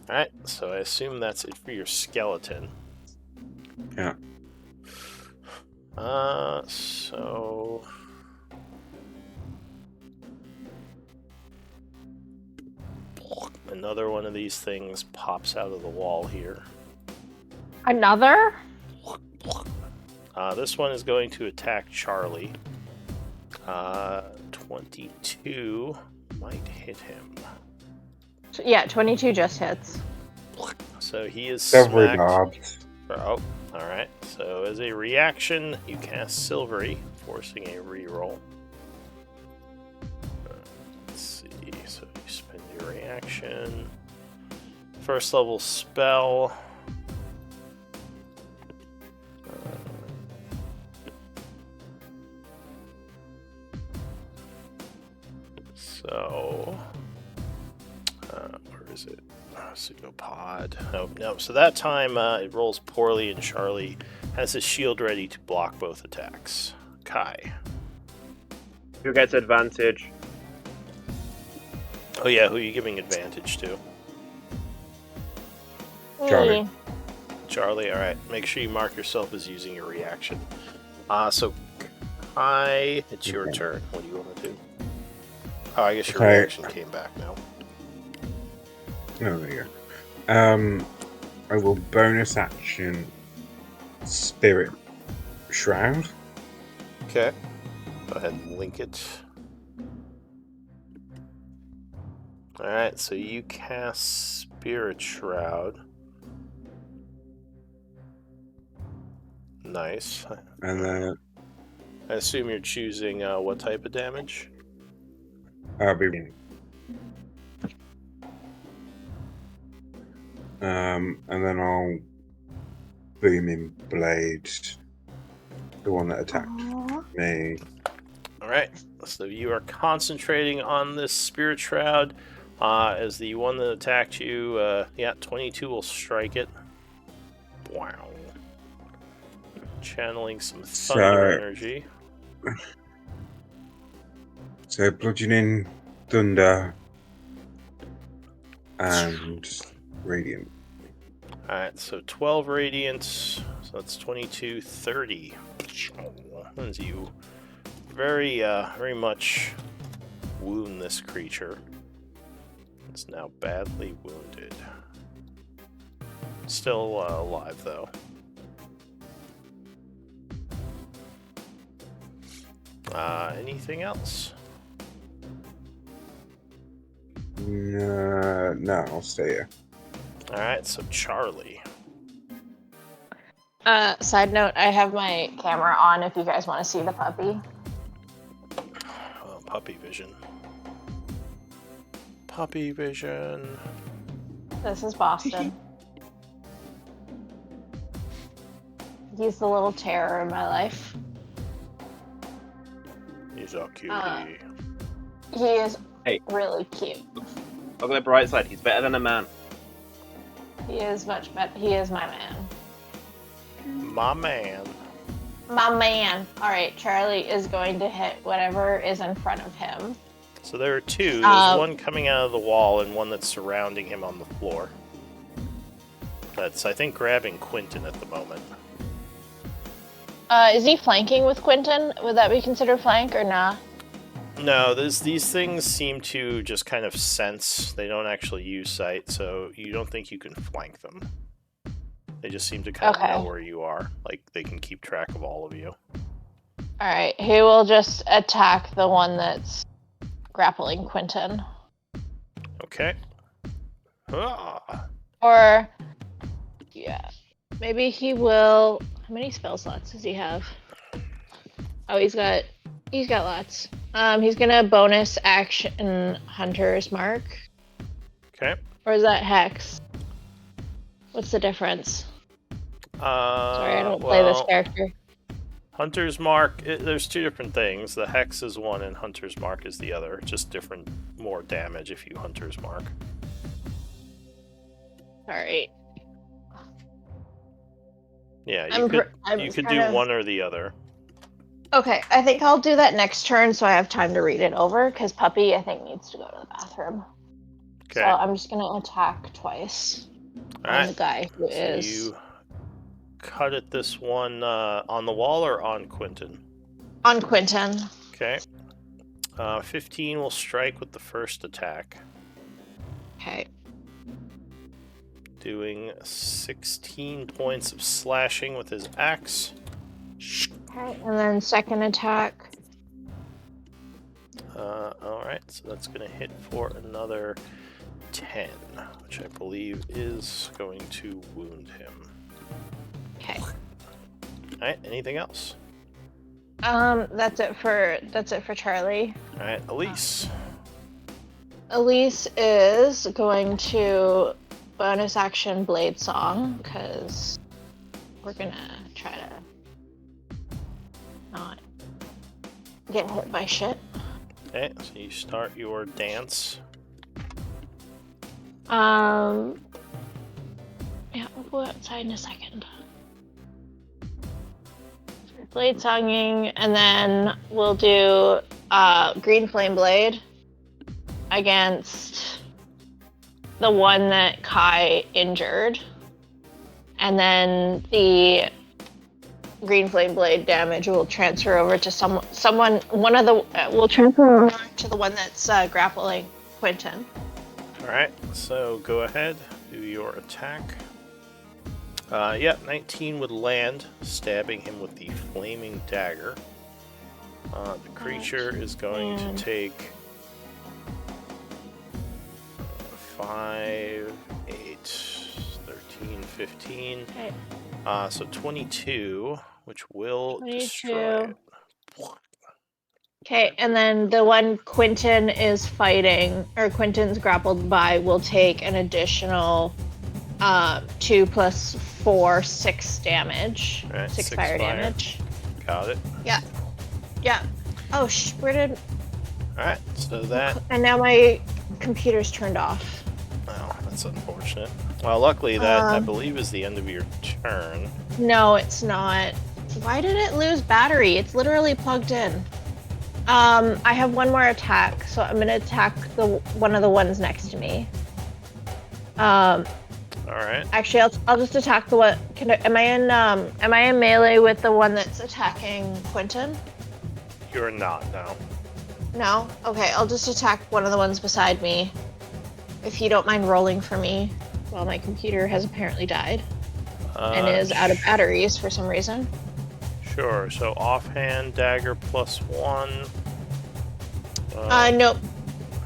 Alright, so I assume that's it for your skeleton. Yeah. So... Another one of these things pops out of the wall here. Another? This one is going to attack Charlie. 22 might hit him. Yeah, 22 just hits. So he is Silvery smacked. Bob. Oh, alright. So as a reaction, you cast Silvery forcing a reroll. Let's see. So you spend your reaction. First level spell. So, where is it? Pseudopod. Oh, no. So that time it rolls poorly, and Charlie has his shield ready to block both attacks. Kai. Who gets advantage? Oh yeah, who are you giving advantage to? Charlie. Charlie, alright. Make sure you mark yourself as using your reaction. So, Kai, it's your Okay. turn. What do you want to do? Oh, I guess your Okay. reaction came back now. Oh, there you go. I will bonus action Spirit Shroud. Okay. Go ahead and link it. Alright, so you cast Spirit Shroud. Nice. And then I assume you're choosing what type of damage? I'll be. And then I'll Booming Blade, the one that attacked me. Alright, so you are concentrating on this Spirit Shroud. As the one that attacked you, 22 will strike it. Wow. Channeling some thunder energy. So bludgeoning, thunder, and radiant. Alright, so 12 radiant, so that's 22, 30. As you very much wound this creature. It's now badly wounded. Still alive, though. Anything else? No, I'll stay here. Alright, so Charlie. Side note, I have my camera on if you guys want to see the puppy. Puppy vision. Puppy vision. This is Boston. He's the little terror in my life. He's a cutie. He is Hey. really cute. Look at the bright side. He's better than a man. He is much better. He is my man. My man. My man. Alright, Charlie is going to hit whatever is in front of him. So there are two. There's one coming out of the wall and one that's surrounding him on the floor. That's, I think, grabbing Quentin at the moment. Is he flanking with Quentin? Would that be considered flank or nah? No, these things seem to just kind of sense. They don't actually use sight, so you don't think you can flank them. They just seem to kind of know where you are. Like, they can keep track of all of you. Alright, he will just attack the one that's grappling Quentin. Okay. Ah. Or, yeah, maybe he will... How many spell slots does he have? Oh, he's got lots. He's gonna bonus action Hunter's Mark. Okay. Or is that Hex? What's the difference? Sorry, I don't play this character. Hunter's Mark, there's two different things. The Hex is one and Hunter's Mark is the other. Just different, more damage if you Hunter's Mark. Alright. Yeah, you could do one or the other. Okay, I think I'll do that next turn so I have time to read it over, because Puppy, I think, needs to go to the bathroom. Okay. So I'm just going to attack twice on the guy who is... You cut at this one on the wall or on Quentin? On Quentin. Okay. 15 will strike with the first attack. Okay. Doing 16 points of slashing with his axe. Okay, and then second attack. Alright, so that's going to hit for another 10, which I believe is going to wound him. Okay. Alright, anything else? That's it for Charlie. All right, Elise. Elise is going to bonus action Blade Song because we're gonna try to not get hit by shit. Okay, so you start your dance. Yeah, we'll go outside in a second. Blade songing, and then we'll do Green Flame Blade against the one that Kai injured, and then the Green Flame Blade damage will transfer over to we'll transfer over to the one that's grappling Quentin. All right, so go ahead, do your attack. Yep, 19 would land, stabbing him with the flaming dagger. The creature is going to take 5, 8, 13, 15. Okay. So 22, which will 22. destroy it. Okay, and then the one Quentin is fighting, or Quentin's grappled by, will take an additional 2 + 4, 6 damage. All right, 6 fire damage. Got it. Yeah. Oh, where did... Alright, so that... And now my computer's turned off. Well, that's unfortunate. Well, luckily that, I believe, is the end of your turn. No, it's not. Why did it lose battery? It's literally plugged in. I have one more attack, so I'm gonna attack one of the ones next to me. Alright. Actually, I'll just attack the one. Am I in melee with the one that's attacking Quentin? You're not now. No? Okay, I'll just attack one of the ones beside me. If you don't mind rolling for me, while my computer has apparently died and is out of batteries for some reason. Sure. So offhand dagger +1. Nope.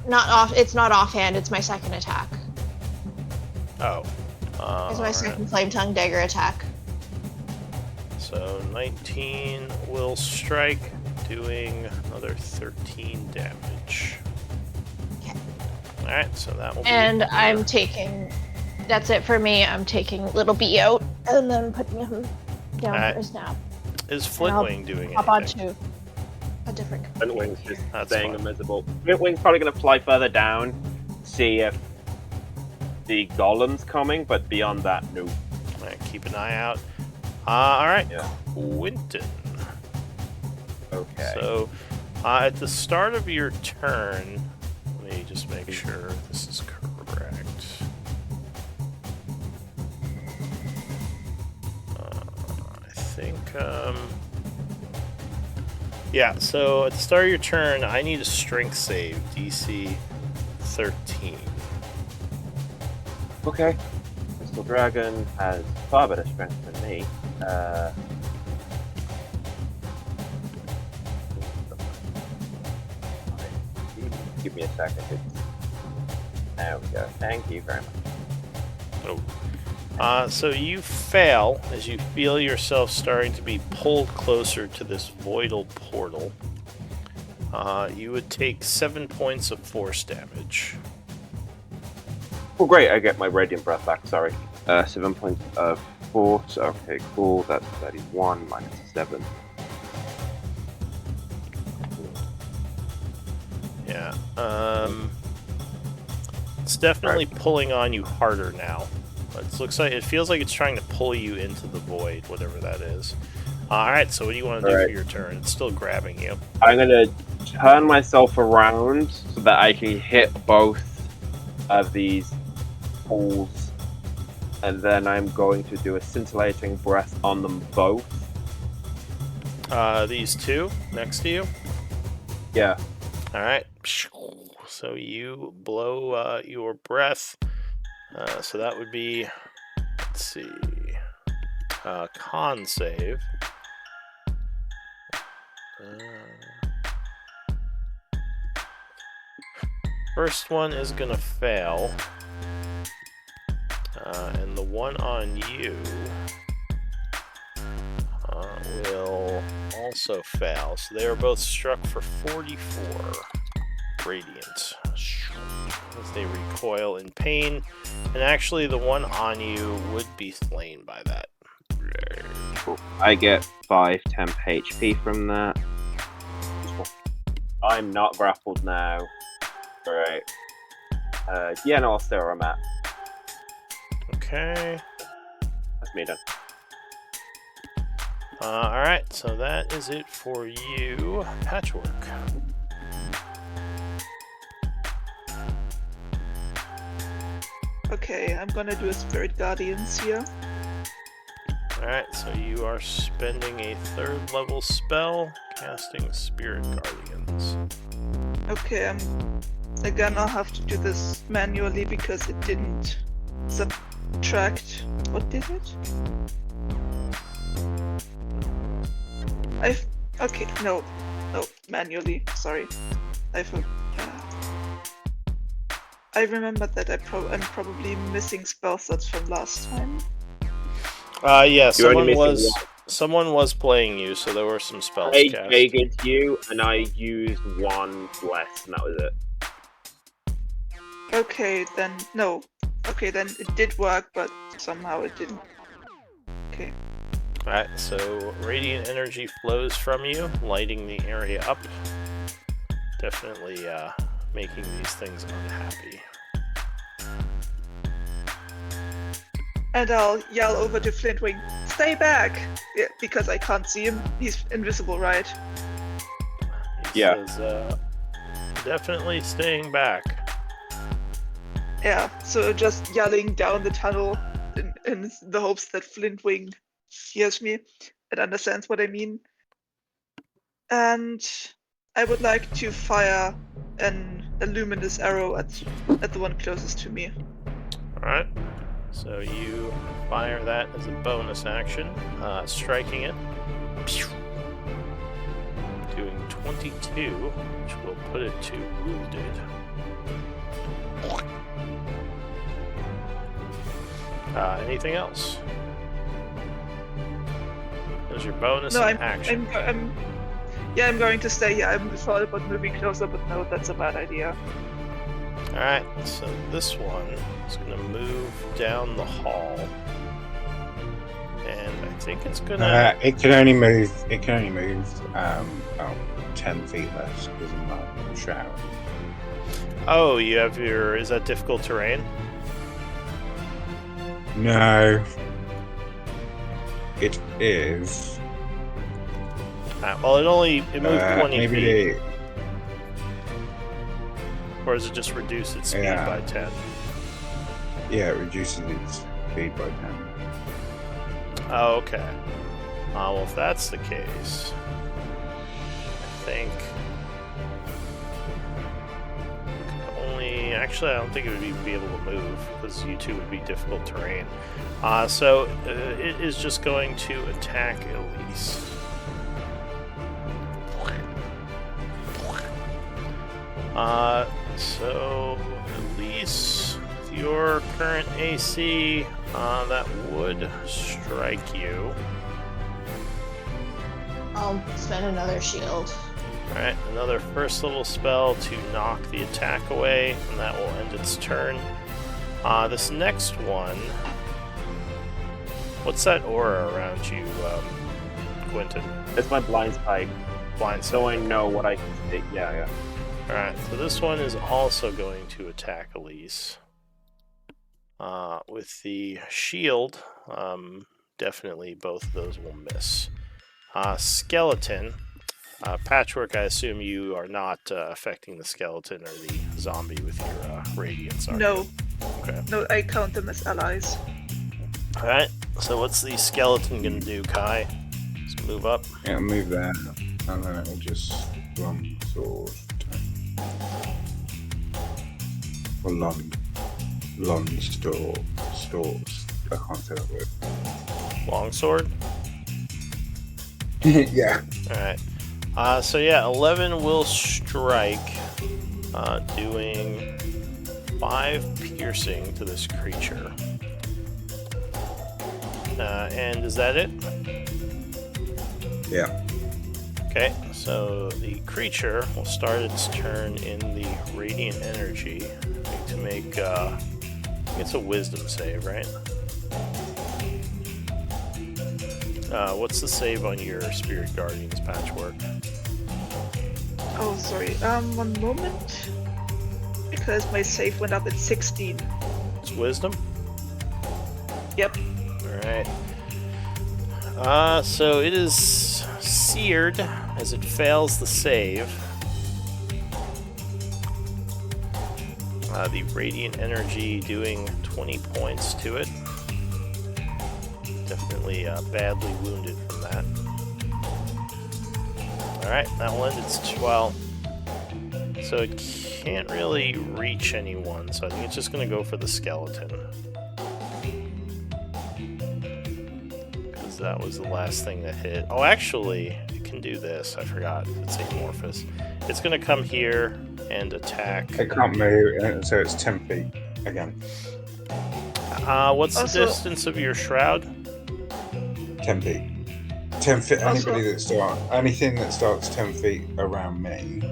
Not off. It's not offhand. It's my second attack. Oh. It's my second flame tongue dagger attack. So 19 will strike, doing another 13 damage. Okay. Alright, so that will be... And I'm taking... That's it for me. I'm taking Little B out and then putting him down for his nap. Is Flintwing doing hop anything? onto a different Flintwing's just That's staying fine. invisible. Flintwing's probably going to fly further down, see if the golem's coming, but beyond that, no. Alright, keep an eye out. Alright, Yeah. Quentin. Okay. So, at the start of your turn, let me just make sure this is correct. I think, yeah, so at the start of your turn, I need a strength save, DC 13. Okay. Crystal Dragon has far better strength than me. Give me a second. There we go. Thank you very much. So you fail as you feel yourself starting to be pulled closer to this voidal portal. You would take 7 points of force damage. Oh, great. I get my Radiant Breath back. Sorry. 7 points of force. Okay, cool. That's 31 minus 7. Yeah. It's definitely pulling on you harder now. It feels like it's trying to pull you into the void, whatever that is. Alright, so what do you want to do for your turn? It's still grabbing you. I'm going to turn myself around so that I can hit both of these pools. And then I'm going to do a scintillating breath on them both. These two next to you? Yeah. Alright. So you blow your breath. So that would be, let's see, con save. First one is gonna fail. And the one on you will also fail. So they are both struck for 44 radiant as they recoil in pain. And actually, the one on you would be slain by that. Cool. I get 5 temp HP from that. I'm not grappled now. Alright. Yeah, no, I'll stay where I'm at. Okay. That's me done. Alright, so that is it for you, Patchwork. Okay, I'm gonna do a Spirit Guardians here. Alright, so you are spending a 3rd level spell, casting Spirit Guardians. Okay, again, I'll have to do this manually because it didn't subtract. What did it? Okay, no, manually. Sorry, I remembered that I'm probably missing spell slots from last time. Yeah, You're only someone missing someone was playing you, so there were some spells I cast. Jagged you, and I used 1 less, and that was it. Okay, then no. Okay, then it did work, but somehow it didn't. Okay. Alright, so radiant energy flows from you, lighting the area up. Definitely making these things unhappy. And I'll yell over to Flintwing, "Stay back!" Yeah, because I can't see him. He's invisible, right? He Yeah. says, definitely staying back. Yeah, so just yelling down the tunnel in the hopes that Flintwing hears me and understands what I mean. And I would like to fire a luminous arrow at the one closest to me. Alright, so you fire that as a bonus action, striking it. Doing 22, which will put it to wounded. Anything else? There's your bonus and action. I'm going to stay here. I thought about moving closer, but no, that's a bad idea. Alright, so this one is going to move down the hall. And I think it's going to... It can only move about 10 feet less because I'm not shroud. Oh, you have your... Is that difficult terrain? No. It is. Well, it moved 20 maybe feet. Or does it just reduce its speed by 10? Yeah, it reduces its speed by 10. Oh, okay. Well, if that's the case, I think... Actually, I don't think it would even be able to move, because you two would be difficult terrain. So, it is just going to attack Elise. So, Elise, with your current AC, that would strike you. I'll spend another shield. Alright, another first level spell to knock the attack away, and that will end its turn. This next one... What's that aura around you, Quentin? It's my blind spike. Blind So I spike. know what I can see. Yeah. Alright, so this one is also going to attack Elise. With the shield, definitely both of those will miss. Skeleton. Patchwork, I assume you are not affecting the skeleton or the zombie with your radiance, are you? No. Okay. No, I count them as allies. Alright, so what's the skeleton gonna do, Kai? Just move up. It'll move there, and then it'll just run sword. Or long stores. I can't say that word. Longsword? Yeah. Alright. So yeah, 11 will strike, doing 5 piercing to this creature. And is that it? Yeah. Okay, so the creature will start its turn in the radiant energy to make, it's a wisdom save, right? What's the save on your Spirit Guardians Patchwork? Oh, sorry. 1 moment. Because my save went up at 16. It's wisdom? Yep. Alright. So it is seared as it fails the save. The radiant energy doing 20 points to it. Definitely badly wounded from that. Alright, that will end its 12. So it can't really reach anyone, so I think it's just going to go for the skeleton. Because that was the last thing that hit. Oh, actually, it can do this. I forgot. It's amorphous. It's going to come here and attack. It can't move, so it's 10 feet again. What's Also- the distance of your shroud? 10 feet. 10 feet. Also- Anything that starts 10 feet around me,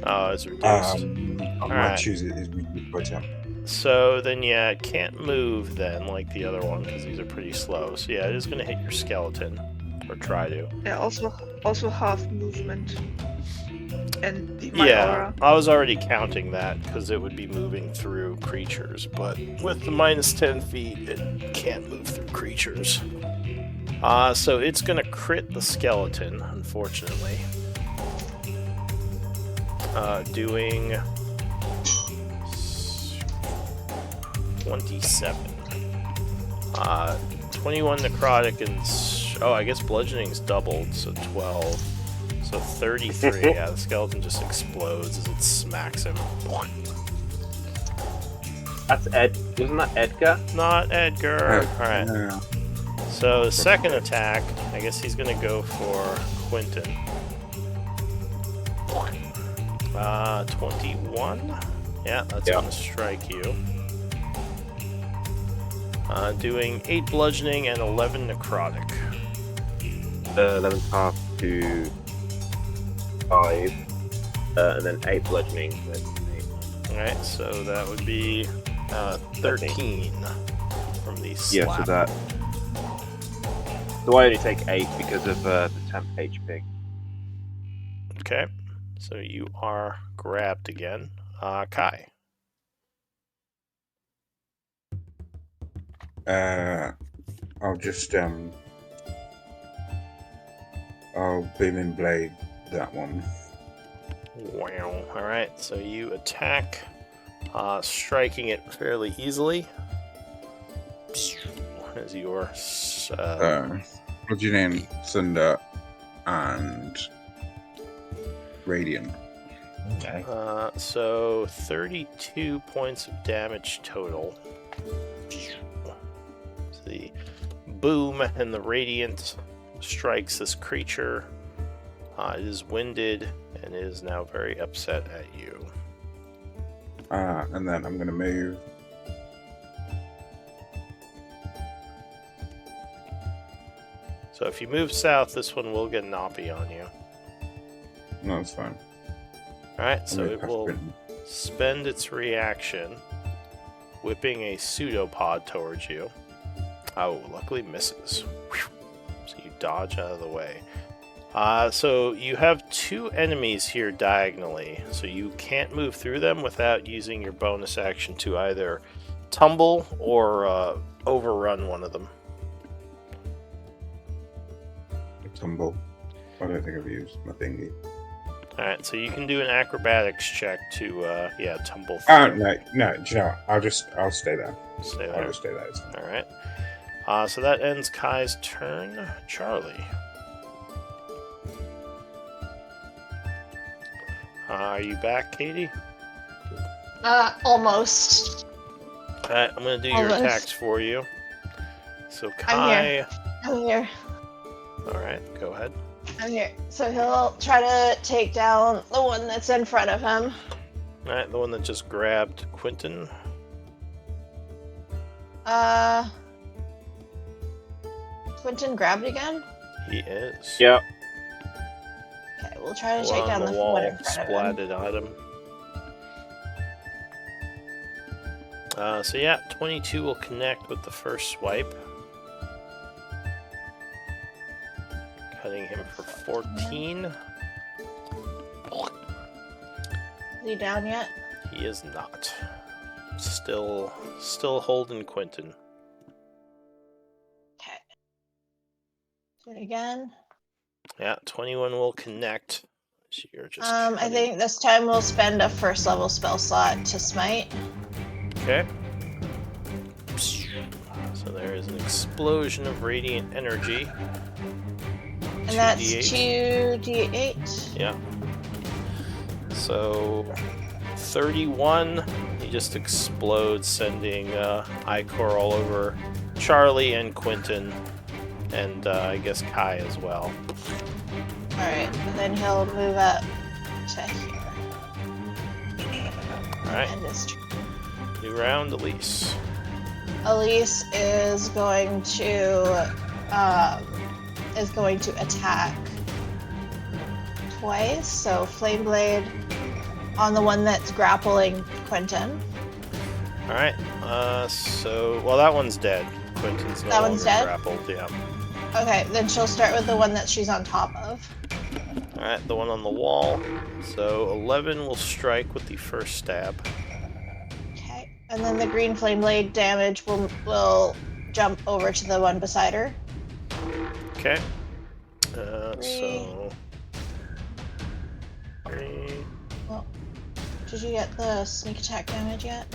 Oh, it's reduced. I might Alright. choose it as reduced by 10. So then, yeah, it can't move then like the other one because these are pretty slow. So yeah, it is going to hit your skeleton, or try to. Yeah, also half movement. And my Yeah, aura. I was already counting that because it would be moving through creatures, but with the minus 10 feet, it can't move through creatures. So it's going to crit the skeleton, unfortunately. Doing 27. 21 necrotic and... Oh, I guess bludgeoning's doubled, so 12. So 33, yeah, the skeleton just explodes as it smacks him. That's Ed. Wasn't that Edgar? Not Edgar! Alright, Yeah. so the second attack, I guess he's gonna go for Quentin. 21? Yeah, that's gonna strike you. Doing 8 bludgeoning and 11 necrotic. 11 half to 5, and then 8 bludgeoning. Alright, so that would be 13 from the slap. Yeah, so that. So I only take 8 because of the temp HP. Okay, so you are grabbed again. Kai. I'll just I'll beaming blade that one. Wow. Alright, so you attack, striking it fairly easily. As your Bludgeoning, Thunder, and Radiant. Okay. so 32 points of damage total. The boom and the radiant strikes this creature. It is winded and is now very upset at you. And then I'm going to move. So if you move south, this one will get knoppy on you. No, it's fine. Alright, so I'm it gonna will pass it. spend its reaction, whipping a pseudopod towards you. Oh, luckily misses. Whew. So you dodge out of the way. So you have 2 enemies here diagonally, so you can't move through them without using your bonus action to either tumble or overrun one of them. Tumble. I don't think I've used my thingy. Alright, so you can do an acrobatics check to, tumble through. Oh, no. Do you know what? I'll stay there. Stay I'll there. just stay there. It's fine. Alright. So that ends Kai's turn. Charlie. Are you back, Katie? Almost. Alright, I'm gonna do your Almost. attacks for you. So I'm Kai... here. I'm here. Alright, go ahead. I'm here. So he'll try to take down the one that's in front of him. Alright, the one that just grabbed Quentin. Quentin grabbed again? He is. Yeah. we'll try to One take on down the the wall, one in front of him. splatted item. So yeah, 22 will connect with the first swipe. Cutting him for 14. Is he down yet? He is not. Still holding Quentin. Okay. Do it again. Yeah, 21 will connect. So you're just I cutting. think this time we'll spend a first level spell slot to smite. Okay. So there is an explosion of radiant energy. And that's 2d8. Yeah. So 31, he just explodes, sending Icor all over Charlie and Quentin, and I guess Kai as well. Alright, and then he'll move up to here. Alright. And his turn. New round, Elise. Elise is going to attack twice. So Flame Blade on the one that's grappling Quentin. Alright, well, that one's dead. Quentin's no longer grappled, yeah. Okay, then she'll start with the one that she's on top of. Alright, the one on the wall. So 11 will strike with the first stab. Okay, and then the green Flame Blade damage will jump over to the one beside her. Okay. So... 3... Well, did you get the sneak attack damage yet?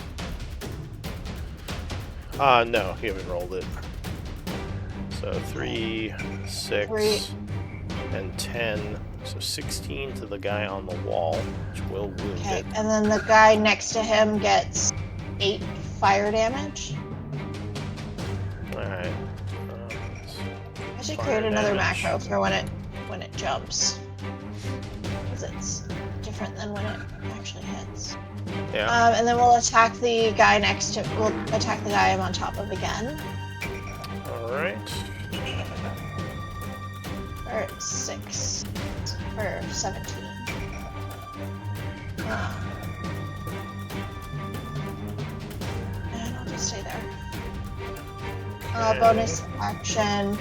No, you haven't rolled it. So 3, 6, 3. and 10. So 16 to the guy on the wall, which will wound Okay, it. and then the guy next to him gets 8 fire damage. Alright. I should Fire create another damage. macro for when it jumps. Because it's different than when it actually hits. Yeah. And then we'll attack the guy next to we'll attack the guy I'm on top of again. Alright. Or 6. Or 17. And I'll just stay there. Okay. Bonus action.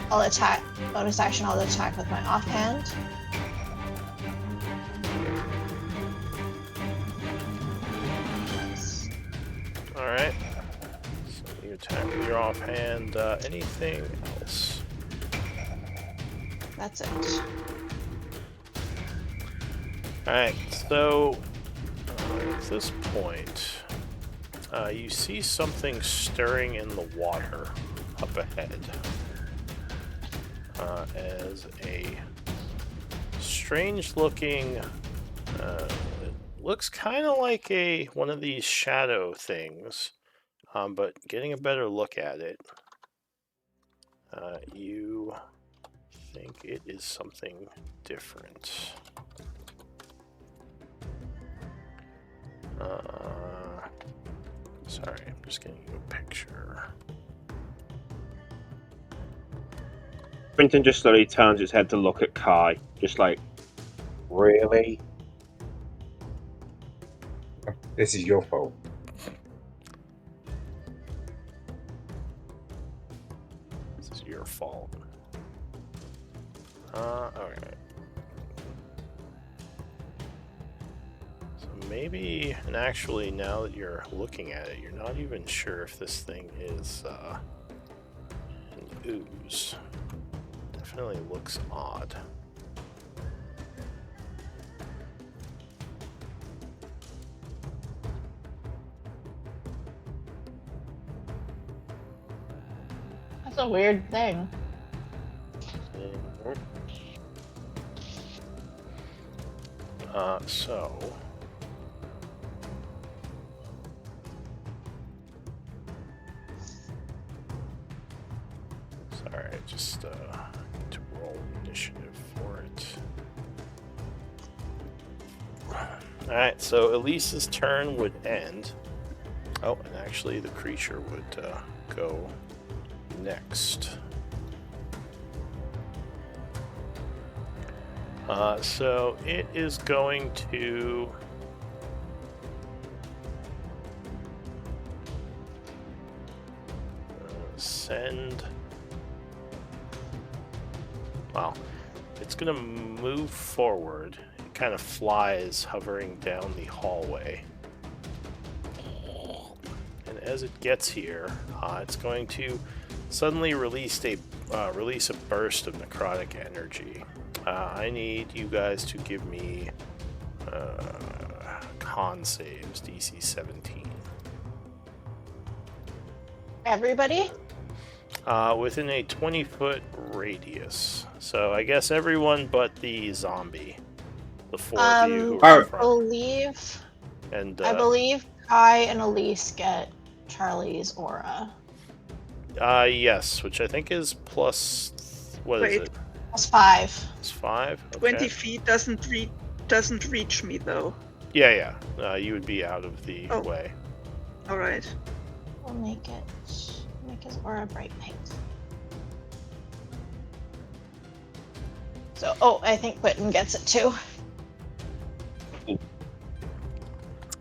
Bonus action, I'll attack with my offhand. Alright. So you attack with your offhand. Anything else? That's it. Alright, so at this point, you see something stirring in the water up ahead. As a strange-looking, it looks kind of like one of these shadow things, but getting a better look at it, you think it is something different. Sorry, I'm just getting you a picture. Quentin just slowly turns his head to look at Kai, just like, really? This is your fault. This is your fault. Alright. So maybe, and actually now that you're looking at it, you're not even sure if this thing is an ooze. Definitely looks odd. That's a weird thing. So sorry, I just need to roll initiative for it. Alright, so Elise's turn would end. Oh, and actually the creature would go next. So it is going to send. Well, it's going to move forward. It kind of flies, hovering down the hallway. And as it gets here, it's going to suddenly release a burst of necrotic energy. I need you guys to give me con saves, DC 17. Everybody? Within a 20-foot radius. So I guess everyone but the zombie. The four of you who are in front. I believe Kai and Elise get Charlie's aura. Yes, which I think is plus. What is it? Plus 5. Plus 5. Okay. 20 feet doesn't reach me though. Yeah. You would be out of the way. All right. We'll make his aura bright pink. So, I think Quentin gets it too.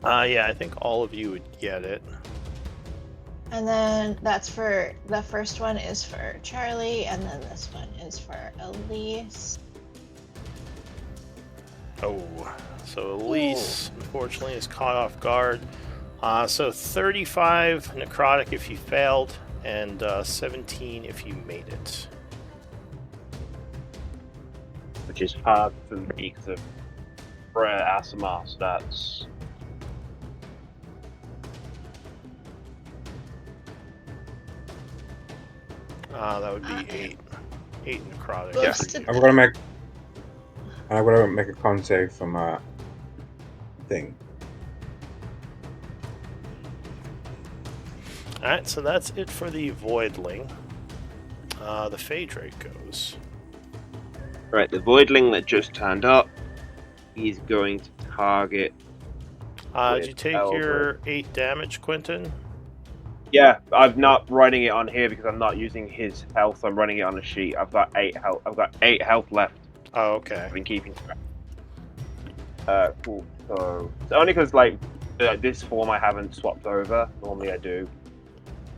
Yeah, I think all of you would get it. And then that's for the first one is for Charlie, and then this one is for Elise. Oh, so Elise unfortunately is caught off guard. So 35 necrotic if you failed, and 17 if you made it. Which is hard for me because of rare ASMR stats. That would be 8. 8 necrotic. Yes. I'm gonna make a con save from my thing. Alright, so that's it for the Voidling. The Phaedrake goes. Right, the Voidling that just turned up, he's going to target. Did you take your 8 damage, Quentin? Yeah, I'm not writing it on here because I'm not using his health. I'm running it on a sheet. I've got 8 health. I've got 8 health left. Oh, okay. I've been keeping track. Cool. So it's only because this form I haven't swapped over. Normally I do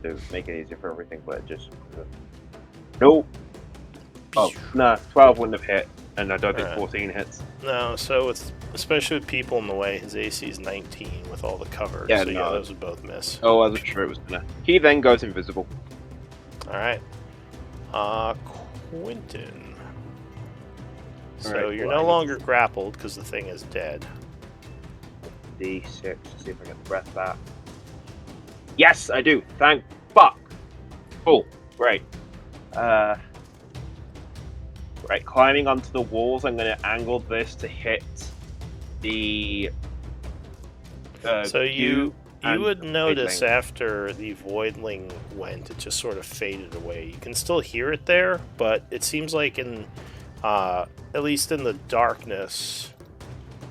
to make it easier for everything, but just nope. Oh no, 12 wouldn't have hit, and I don't think 14 hits. No, so especially with people in the way, his AC is 19 with all the cover. Yeah, so no. yeah, those would both miss. Oh, I was sure it was gonna. He then goes invisible. Alright. Quentin. So Alright, you're well, no longer grappled because the thing is dead. D6 to see if I get the breath back. Yes, I do. Thank fuck. Cool. Great. Right, climbing onto the walls, I'm going to angle this to hit the. So you would notice Voidling. after the Voidling went, it just sort of faded away. You can still hear it there, but it seems like at least in the darkness,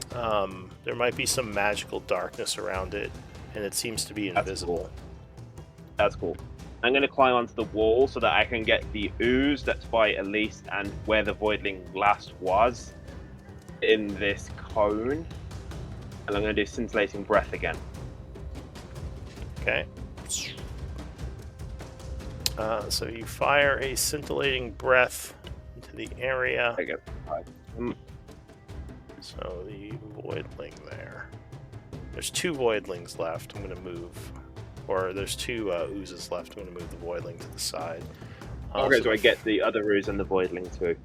there might be some magical darkness around it, and it seems to be invisible. That's cool. I'm going to climb onto the wall so that I can get the ooze that's by Elise and where the Voidling last was in this cone. And I'm going to do scintillating breath again. Okay. So you fire a scintillating breath into the area. I get So the Voidling there. There's 2 Voidlings left. I'm going to move. Or there's 2 oozes left. I'm going to move the Voidling to the side. Okay, so I get the other ooze and the Voidling too.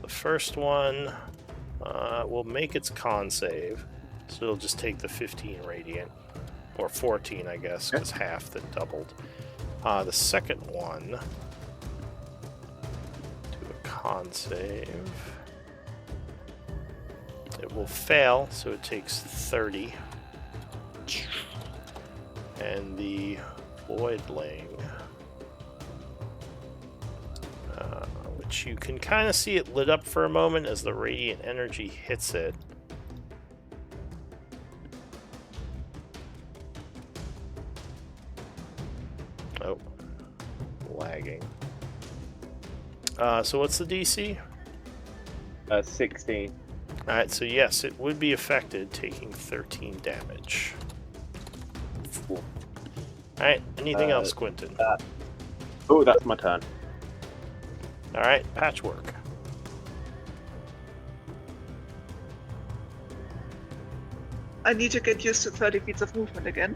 The first one will make its con save. So it'll just take the 15 radiant. Or 14, I guess, because half that doubled. The second one, do a con save. It will fail, so it takes 30. And the Voidling, which you can kind of see it lit up for a moment as the radiant energy hits it. Oh, lagging. So what's the DC? 16. Alright, so yes, it would be affected, taking 13 damage. Cool. Alright, anything else, Quentin? Oh, that's my turn. Alright, Patchwork. I need to get used to 30 feet of movement again.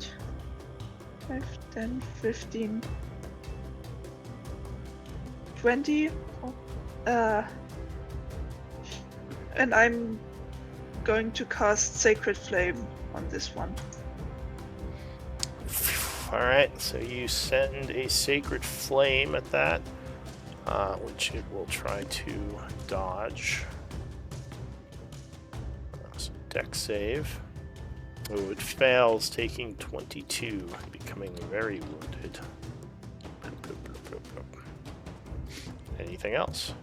5, 10, 15, 20. And I'm going to cast Sacred Flame on this one. Alright, so you send a Sacred Flame at that, which it will try to dodge. So dex save. Oh, it fails, taking 22, becoming very wounded. Anything else?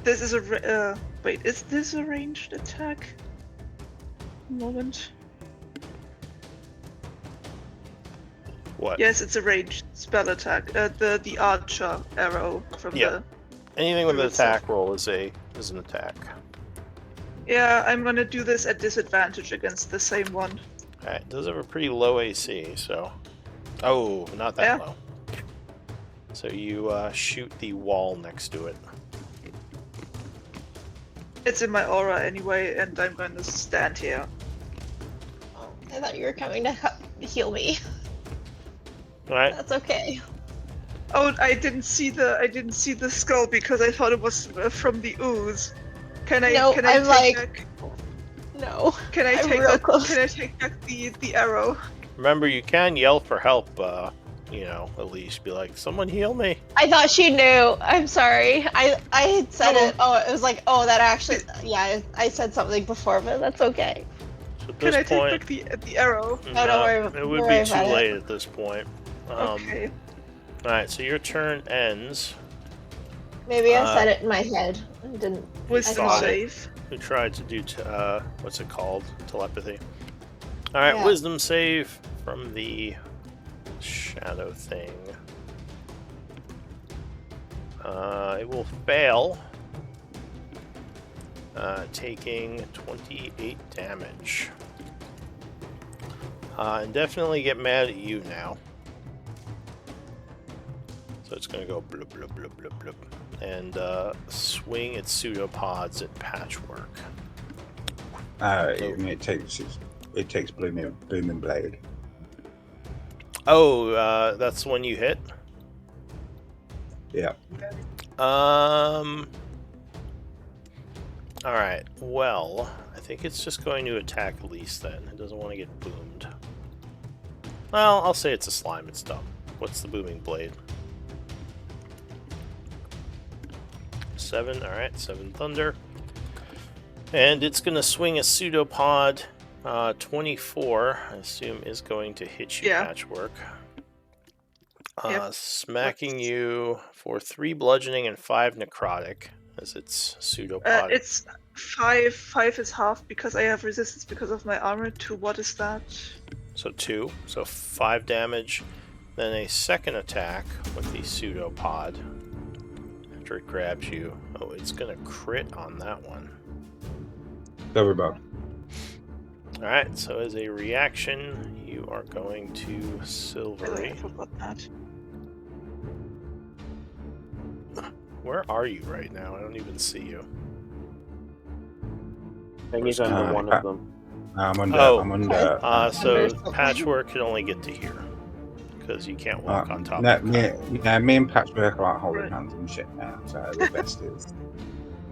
This is a wait. Is this a ranged attack? Moment. What? Yes, it's a ranged spell attack. The archer arrow from Yeah. Anything with an Druid stuff. attack roll is an attack. Yeah, I'm gonna do this at disadvantage against the same one. Alright, it does have a pretty low AC, so... Oh, not that Yeah. low. So you shoot the wall next to it. It's in my aura anyway, and I'm going to stand here. Oh, I thought you were coming to heal me. Alright, That's okay. Oh, I didn't see the skull because I thought it was from the ooze. Can I? No, can I I'm take like- back? No. Can I I'm take real back? close. Can I take back the arrow? remember you can yell for help, at least be like, someone heal me. I thought she knew. I'm sorry. I had said No. it. Oh, it was like, oh, that actually. Yeah, I said something before, but that's okay. So at Can I this take point, back the arrow? No, don't worry- it don't would worry be too about it. late at this point. Okay. Alright, so your turn ends. Maybe I said it in my head. I didn't. Wisdom thought it. save. Who tried to do, what's it called? Telepathy. Alright, Yeah. wisdom save from the shadow thing. It will fail, taking 28 damage. And definitely get mad at you now. So it's going to go blub blub blub blub blub and swing its pseudopods at Patchwork. It takes booming blade. Oh, that's the one you hit? Yeah. Alright, well, I think it's just going to attack Elise then. It doesn't want to get boomed. Well, I'll say it's a slime, it's dumb. What's the booming blade? 7, alright, 7 thunder. And it's going to swing a pseudopod. 24, I assume, is going to hit you, Yeah. Patchwork. Yep. Smacking you for 3 bludgeoning and 5 necrotic, as it's pseudopod. It's 5. 5 is half because I have resistance because of my armor. 2. What is that? So 2, so 5 damage. Then a second attack with the pseudopod. After it grabs you. Oh, it's going to crit on that one. Don't worry about it. Alright, so as a reaction, you are going to Oh, I Silvery. forgot that. Where are you right now? I don't even see you. I think he's under one of them. I'm under. Oh. I'm under. So Under something. Patchwork can only get to here. Because you can't walk on top no, of it. me and Patchwork are like holding hands and shit now. So the best is.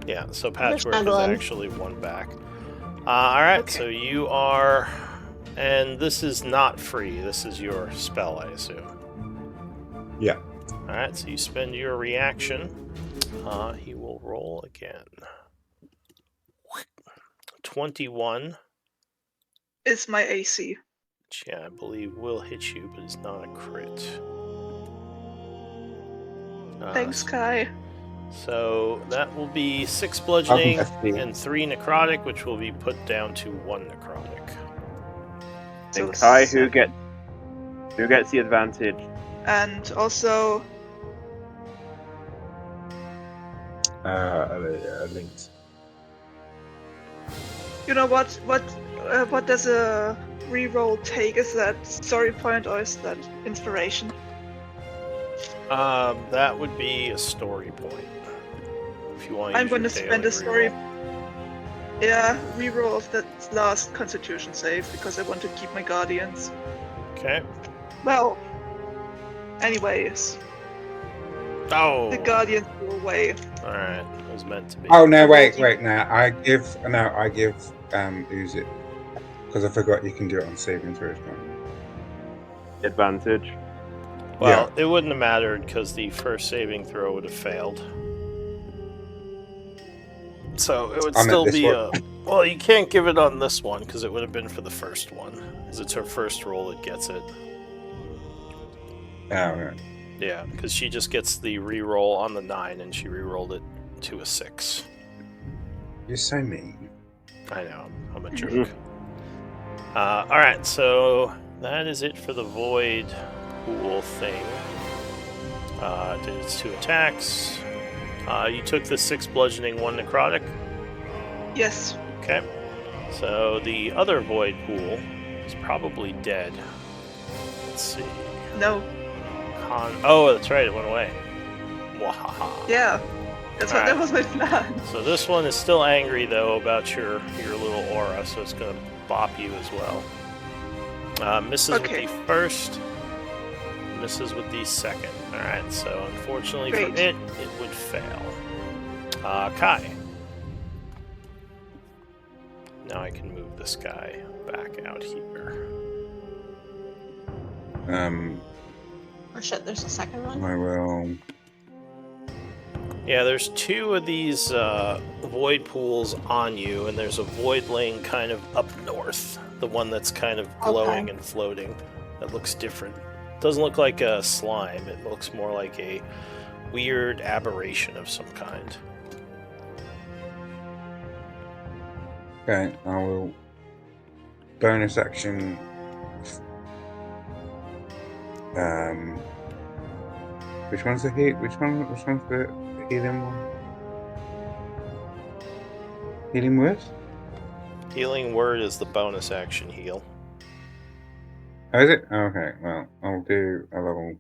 Yeah, so Patchwork is snuggling. actually one back. Alright, Okay. so you are... And this is not free. This is your spell, I assume. Yeah. Alright, so you spend your reaction. He will roll again. 21. Is my AC. Which, yeah, I believe will hit you, but it's not a crit. Thanks, Kai. So that will be 6 bludgeoning Welcome, and 3 necrotic, which will be put down to 1 necrotic. So And Kai, who 7. gets the advantage? And also, Linked. You know what? What does a reroll take? Is that story point or is that inspiration? That would be a story point. If you want to I'm use your going to spend daily a story. reroll. Yeah, reroll of that last Constitution save because I want to keep my guardians. Okay. Well, anyways, Oh. the guardians go away. All right. It was meant to be. Oh no! Wait. Roll Now I give Isik because I forgot you can do it on saving throws. Can't you? Advantage. Well, it wouldn't have mattered because the first saving throw would have failed. So it would I meant still this be one. a. Well, you can't give it on this one because it would have been for the first one. Because it's her first roll that gets it. Oh, right. Yeah, because she just gets the reroll on the 9 and she rerolled it to a 6. You're so mean. I know, I'm a jerk. Alright, so that is it for the Void Pool thing. Did its 2 attacks. You took the 6 bludgeoning, 1 necrotic. Yes. Okay. So the other Void Pool is probably dead. Let's see. No. Oh, that's right, it went away. Wahaha. Yeah. That was my plan. So this one is still angry though about your little aura, so it's gonna bop you as well. Misses with the first, misses with the second. Alright, so unfortunately for it would fail. Kai. Now I can move this guy back out here. Oh shit, there's a second one? I will. Yeah, there's 2 of these void pools on you, and there's a void lane kind of up north. The one that's kind of glowing and floating. That looks different. Doesn't look like a slime. It looks more like a weird aberration of some kind. Okay, I will. Bonus action. Which one's the heat? Which one's the healing one? Healing word? Healing word is the bonus action heal. Oh, is it? Okay, well, I'll do a level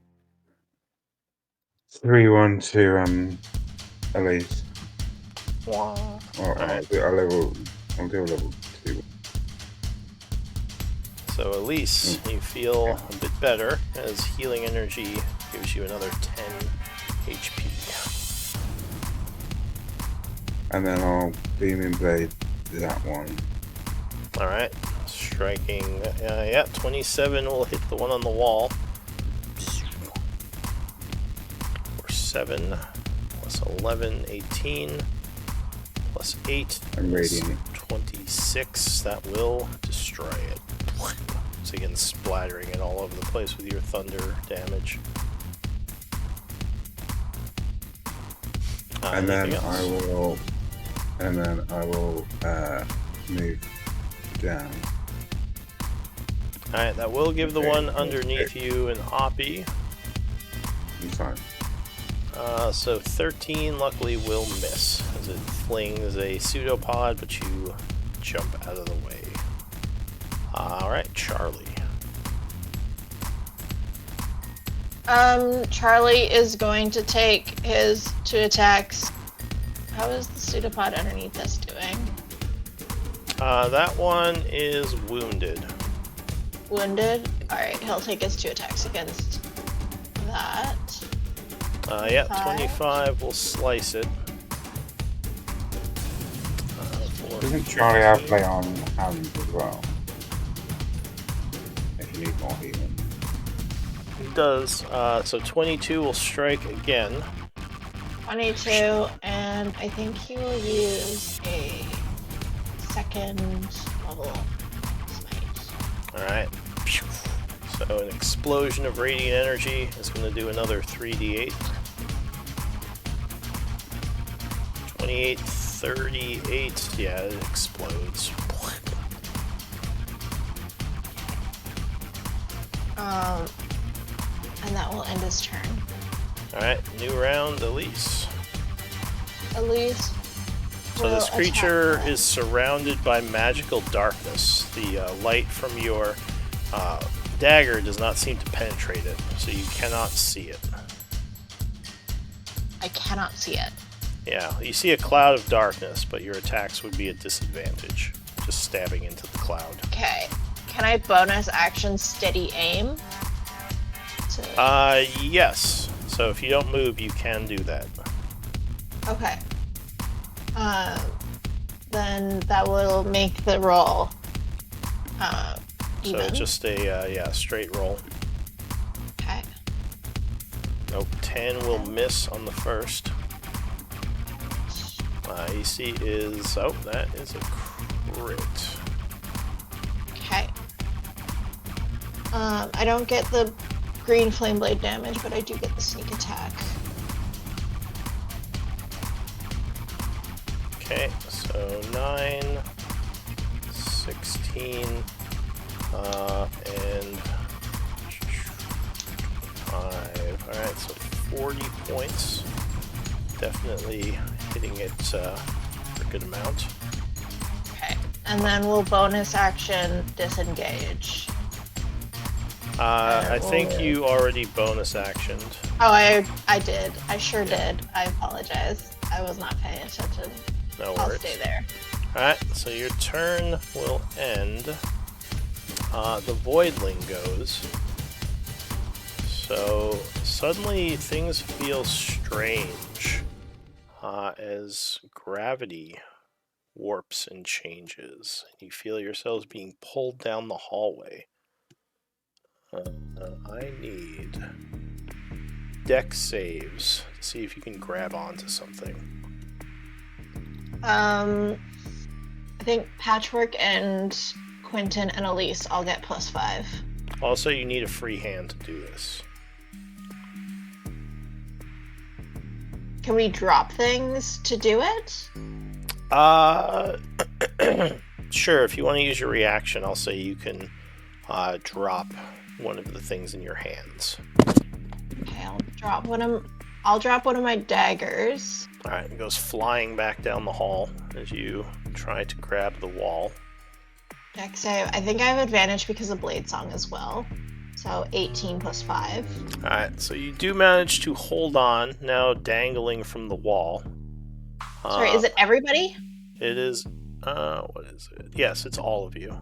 3-1 to Elise. Wow. Or I'll do a level 2. So Elise, you feel a bit better as healing energy gives you another 10 HP. And then I'll Beaming Blade that one. Alright, striking, 27 will hit the one on the wall. For 7, plus 11, 18, plus 8, I'm radiant. 26, that will destroy it. So again, splattering it all over the place with your thunder damage. And then I will move down. Alright, that will give the one underneath you an Oppie. I'm fine. So 13 luckily will miss as it flings a pseudopod, but you jump out of the way. Alright, Charlie. Charlie is going to take his 2 attacks. How is the pseudopod underneath us doing? That one is wounded. Wounded? Alright, he'll take his 2 attacks against that. 25 will slice it. Doesn't Charlie have play on hands as well? If you need more healing. It does. So 22 will strike again. 22, and I think he will use a 2nd level smite. Alright. So an explosion of radiant energy is going to do another 3d8. 28, 38, yeah, it explodes. And that will end his turn. Alright, new round, Elise. Elise So this will creature attack is surrounded by magical darkness. The light from your dagger does not seem to penetrate it, so you cannot see it. I cannot see it. Yeah, you see a cloud of darkness, but your attacks would be at disadvantage, just stabbing into the cloud. Okay. Can I bonus action steady aim? Yes. So if you don't move, you can do that. Okay. Then that will make the roll even. So just a straight roll. Okay. Nope, 10 will miss on the first. AC is... Oh, that is a crit. Okay. I don't get the green flame blade damage, but I do get the sneak attack. Okay, so 9, 16, and 5. Alright, so 40 points. Definitely hitting it a good amount. Okay. And then we'll bonus action disengage. I think you already bonus actioned. Oh, I did. I sure did. I apologize. I was not paying attention. No I'll worries. stay there. Alright, so your turn will end. The Voidling goes. So suddenly things feel strange as gravity warps and changes. You feel yourselves being pulled down the hallway. I need dex saves to see if you can grab onto something. I think Patchwork and Quentin and Elise all get +5. Also, you need a free hand to do this. Can we drop things to do it? Sure, if you want to use your reaction, I'll say you can drop one of the things in your hands. Okay, I'll drop one of my daggers. Alright, it goes flying back down the hall as you try to grab the wall. Dex save. I think I have advantage because of Blade Song as well. So 18 +5. Alright, so you do manage to hold on, now dangling from the wall. Sorry, is it everybody? It is, what is it? Yes, it's all of you.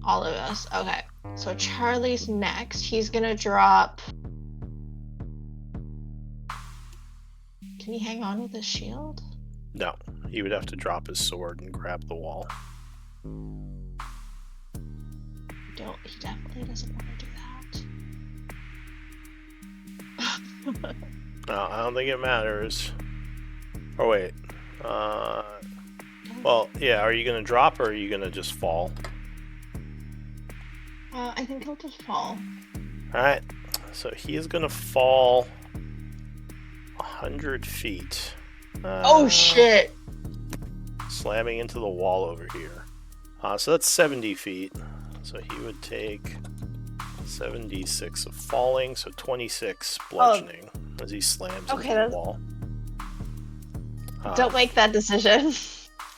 All of us. Okay. So Charlie's next. He's gonna drop... Can he hang on with his shield? No, he would have to drop his sword and grab the wall. He definitely doesn't want to do that. No, I don't think it matters. Oh, wait. Well, yeah, are you going to drop or are you going to just fall? I think he'll just fall. Alright, so he is going to fall 100 feet. Oh, shit! Slamming into the wall over here. So that's 70 feet. So he would take 7d6 of falling, so 26 bludgeoning as he slams into the wall. Don't make that decision.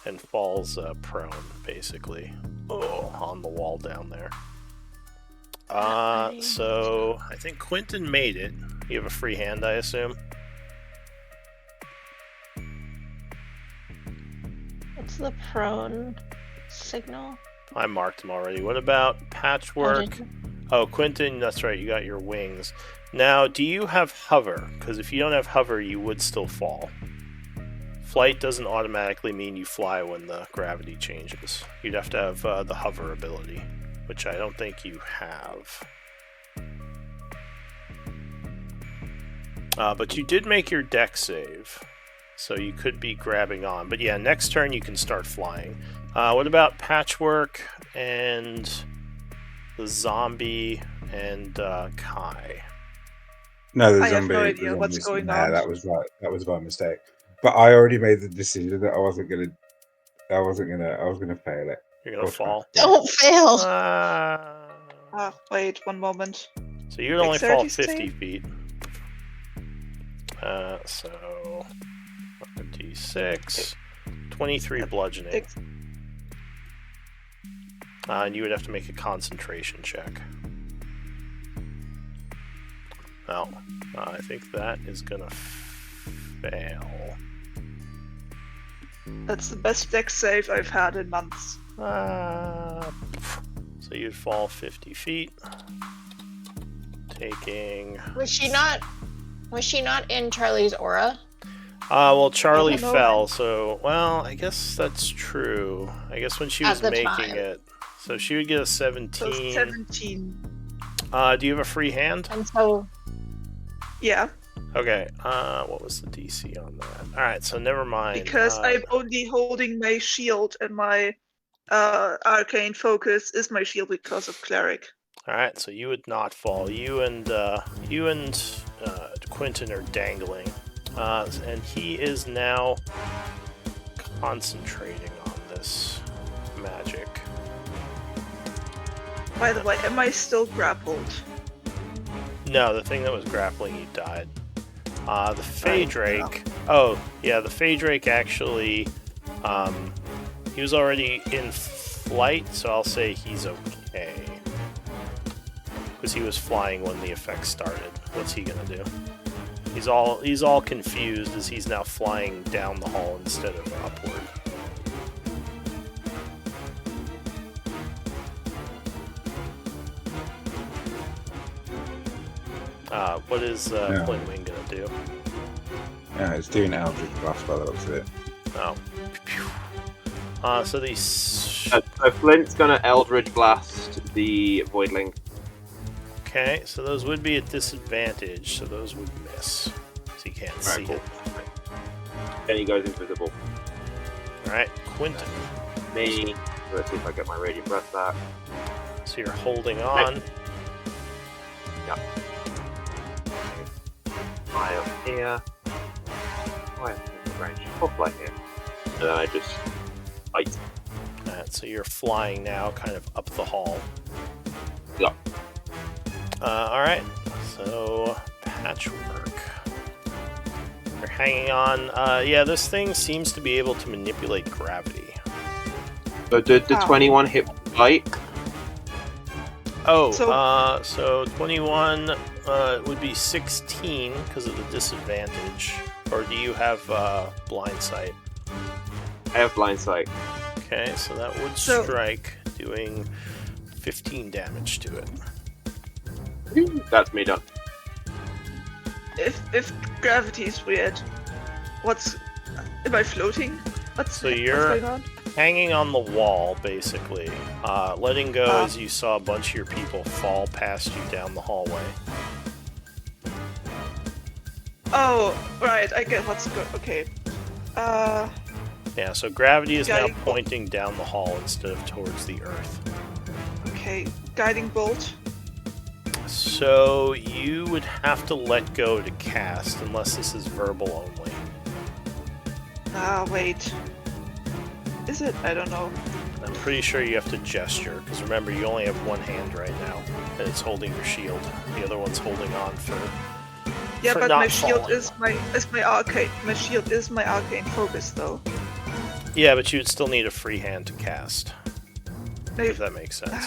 And falls prone, basically, on the wall down there. So I think Quentin made it. You have a free hand, I assume? What's the prone signal? I marked him already. What about Patchwork? Oh, Quentin, that's right, you got your wings. Now, do you have hover? Because if you don't have hover, you would still fall. Flight doesn't automatically mean you fly when the gravity changes. You'd have to have the hover ability, which I don't think you have. But you did make your dex save, so you could be grabbing on. But yeah, next turn you can start flying. What about Patchwork and the zombie and Kai? No, the I have zombie. no idea the what's zombies- going nah, on. That was right. That was my mistake. But I already made the decision that I was gonna fail it. You're gonna fall. Don't fail! Wait, one moment. So you'd only fall Dexterity 50 feet. So 56, 23 bludgeoning. Ex- And you would have to make a concentration check. Oh, I think that is gonna fail. That's the best dex save I've had in months. So you'd fall 50 feet, taking. Was she not in Charlie's aura? Well, Charlie I don't know. fell, so well, I guess that's true. I guess when she At was the making time. it, so she would get a So 17. 17. Do you have a free hand? And so Yeah, Okay. What was the DC on that? All right, so never mind. because I'm only holding my shield, and my arcane focus is my shield because of cleric. All right, so you would not fall. You and Quentin are dangling, and he is now concentrating on this magic. By the way, am I still grappled? No, the thing that was grappling you died. The Fey Right, Drake. Oh, yeah, the Fey Drake actually. He was already in flight, so I'll say he's okay. Because he was flying when the effect started. What's he gonna do? He's all confused as he's now flying down the hall instead of upward. What is Flintwing gonna do? Yeah, it's doing Eldritch Blast by the looks of it. Oh. So these. So Flint's gonna Eldritch Blast the Voidling. Okay, so those would be at disadvantage, so those would miss. So you can't see cool. it. Then he goes invisible. Alright, Quentin. Me. Let's see if I get my Radiant Breath back. So you're holding on. Yep. Fly up here. Fly up in the range. I'll fly here. And then I just fight. Alright, so you're flying now, kind of up the hall. Yeah. Alright, so Patchwork. You're hanging on. Yeah, this thing seems to be able to manipulate gravity. So did the 21 hit fight? Oh, So- so 21 would be 16 because of the disadvantage. Or do you have blind sight? I have blind sight. Okay, so that would So- strike, doing 15 damage to it. That's me done. If gravity is weird, am I floating? What's you're- going on? Hanging on the wall, basically. Letting go Ah. as you saw a bunch of your people fall past you down the hallway. Oh, right, I get what's good. Okay. Yeah, so gravity is now Guiding bolt. pointing down the hall instead of towards the earth. Okay. Guiding bolt. So you would have to let go to cast, unless this is verbal only. Wait. Is it? I don't know. I'm pretty sure you have to gesture, because remember, you only have one hand right now, and it's holding your shield. The other one's holding on for... Yeah, for but not my shield falling. is my arcane. My shield is my arcane focus, though. Yeah, but you would still need a free hand to cast, if Maybe. that makes sense.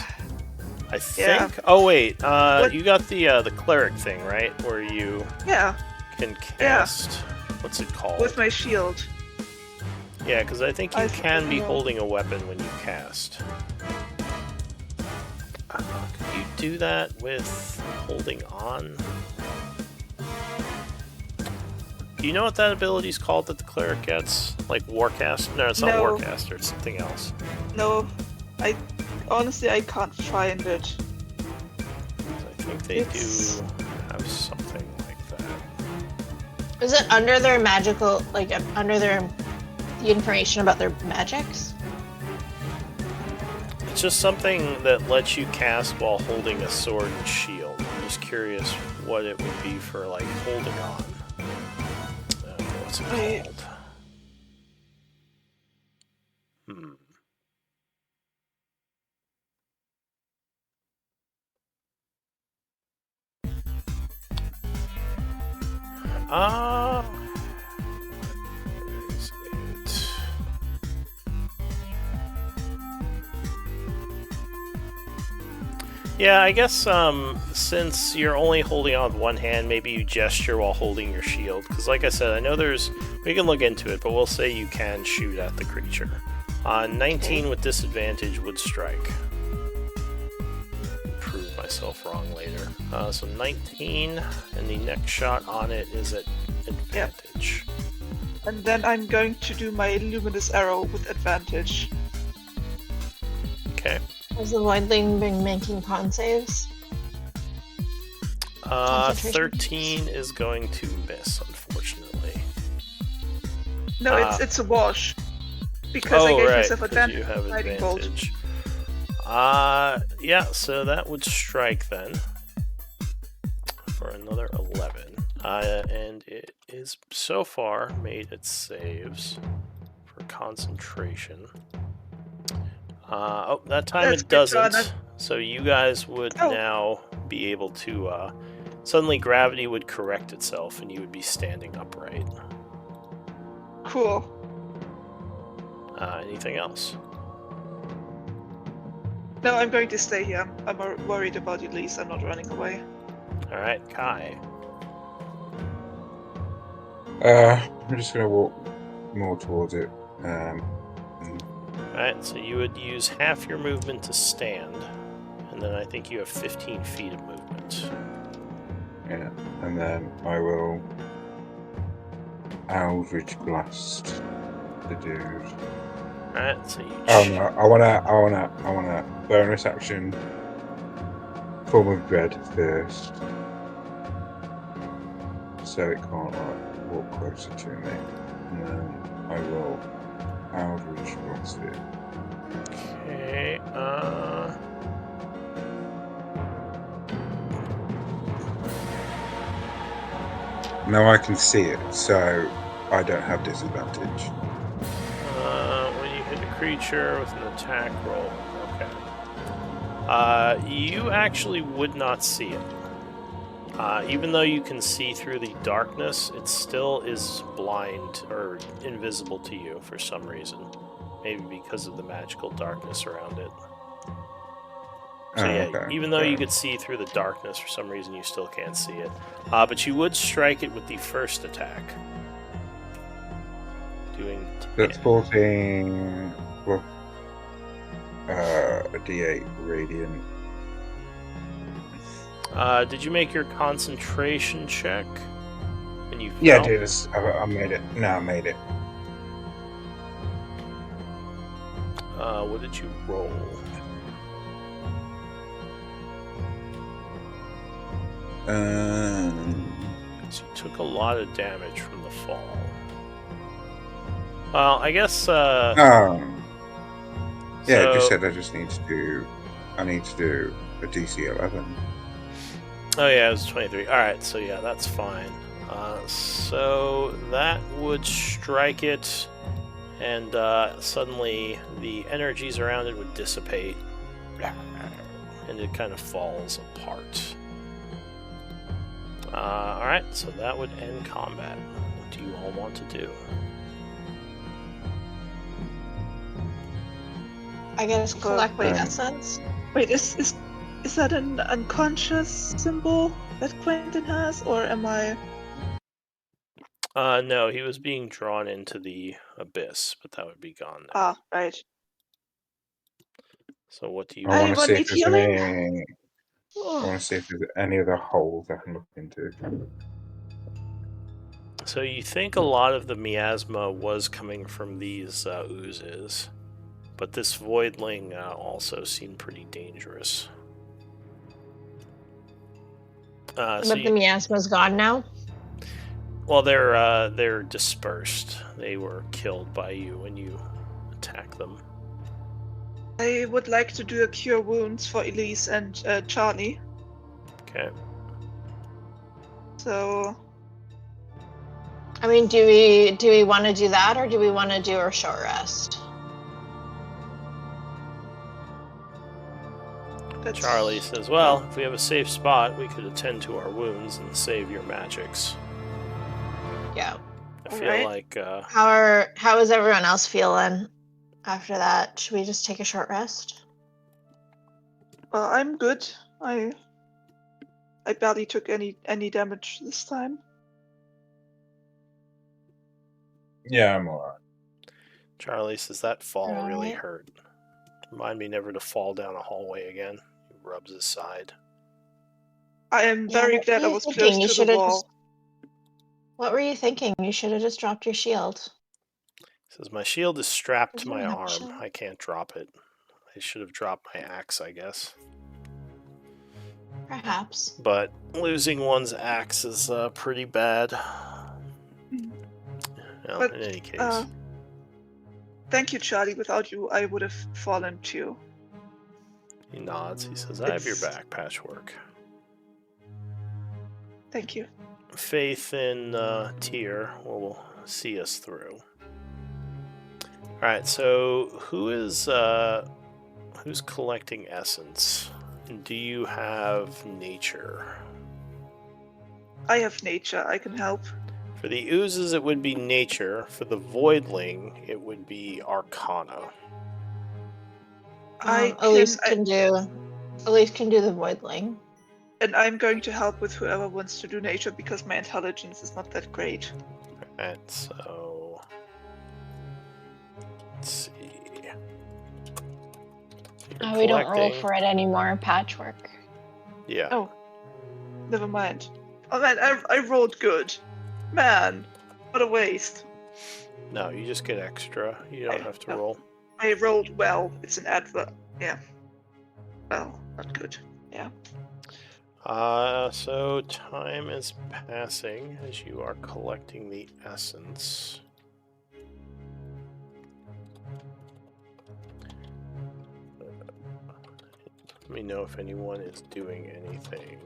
I think... Yeah. Oh, wait, What- you got the cleric thing, right? Where you Yeah, can cast... What's it called? with my shield. Yeah, because I think you I can be know. holding a weapon when you cast. Could you do that with holding on? Do you know what that ability's called that the cleric gets? Like Warcast? No, it's not No. Warcaster, it's something else. No, honestly I can't find it. I think they It's- do have something like that. Is it under their magical, like under the information about their magics? It's just something that lets you cast while holding a sword and shield. I'm just curious what it would be for, like, holding on. What's it Wait. called? Hmm. Where is it? Yeah, I guess since you're only holding on with one hand, maybe you gesture while holding your shield. Because like I said, I know we can look into it, but we'll say you can shoot at the creature. 19 with disadvantage would strike. Prove myself wrong later. So 19, and the next shot on it is at advantage. And then I'm going to do my luminous arrow with advantage. Okay. Has the Voidling been making con saves? Concentration 13 is going to miss, unfortunately. No, it's a wash. Because I gave myself 'cause advantage. you have Lightning bolt. advantage. Yeah, so that would strike then for another 11. And it is so far made its saves for concentration. That time That's it good, John. doesn't. So you guys would Oh. now be able to. Suddenly, gravity would correct itself, and you would be standing upright. Cool. Anything else? No, I'm going to stay here. I'm worried about Elise. I'm not running away. All right, Kai. I'm just going to walk more towards it. Alright, so you would use half your movement to stand, and then I think you have 15 feet of movement. Yeah, and then I will Eldritch Blast the dude. Alright, so you. Oh no, I wanna bonus action form of dread first, so it can't like walk closer to me, and then I will Eldritch Blast it. Okay, Now I can see it, so I don't have disadvantage. when you hit a creature with an attack roll. Okay. You actually would not see it. Even though you can see through the darkness, it still is blind or invisible to you for some reason. Maybe because of the magical darkness around it. So okay, even though you could see through the darkness, for some reason you still can't see it. But you would strike it with the first attack. Doing 10. That's 14 plus a D8 radiant. Did you make your concentration check? When you Yeah, fell? dude, I made it. No, I made it. What did you roll? So you took a lot of damage from the fall. Well, I guess. Yeah, it just so- said I need to do a DC 11. Oh yeah, it was 23. Alright, so yeah, that's fine. So that would strike it, and suddenly the energies around it would dissipate, and it kind of falls apart. Alright, so that would end combat. What do you all want to do? I guess collect my essence. Wait, is that an unconscious symbol that Quentin has, or am I? No, he was being drawn into the abyss, but that would be gone now. Ah, right. So what do you I want to Anyone see if need there's healing? any. I want to see if there's any other holes I can look into. So you think a lot of the miasma was coming from these oozes, but this voidling also seemed pretty dangerous. But the miasma's gone now? Well, they're dispersed. They were killed by you when you attack them. I would like to do a cure wounds for Elise and Charlie. Okay. So I mean, do we want to do that, or do we want to do a short rest? Charlie says, well, if we have a safe spot, we could attend to our wounds and save your magics. Yeah. I feel like... How is everyone else feeling after that? Should we just take a short rest? I'm good. I barely took any damage this time. Yeah, I'm alright. Charlie says that fall really Alright. hurt. Remind me never to fall down a hallway again. He rubs his side. I am Yeah, very what glad were I you was thinking? close You to the should have wall. just. What were you thinking? You should have just dropped your shield. He says my shield is strapped You to don't my have a arm. shield. I can't drop it. I should have dropped my axe, I guess. Perhaps. But losing one's axe is pretty bad. Well, But, in any case. Thank you, Charlie. Without you, I would have fallen too. He nods. He says, I have your It's- back, Patchwork. Thank you. Faith in Tyr will see us through. Alright, so who's collecting essence? And do you have nature? I have nature. I can help. For the oozes, it would be nature. For the voidling, it would be arcana. Elise can do the voidling. And I'm going to help with whoever wants to do nature because my intelligence is not that great. Alright, so let's see. You're We don't roll collecting- for it anymore. Patchwork. Yeah. Oh, never mind. Oh man, I rolled good. Man, what a waste. No, you just get extra. You don't have to no. roll. I rolled well. It's an advert. Yeah. Well, not good. Yeah. So time is passing as you are collecting the essence. Let me know if anyone is doing anything.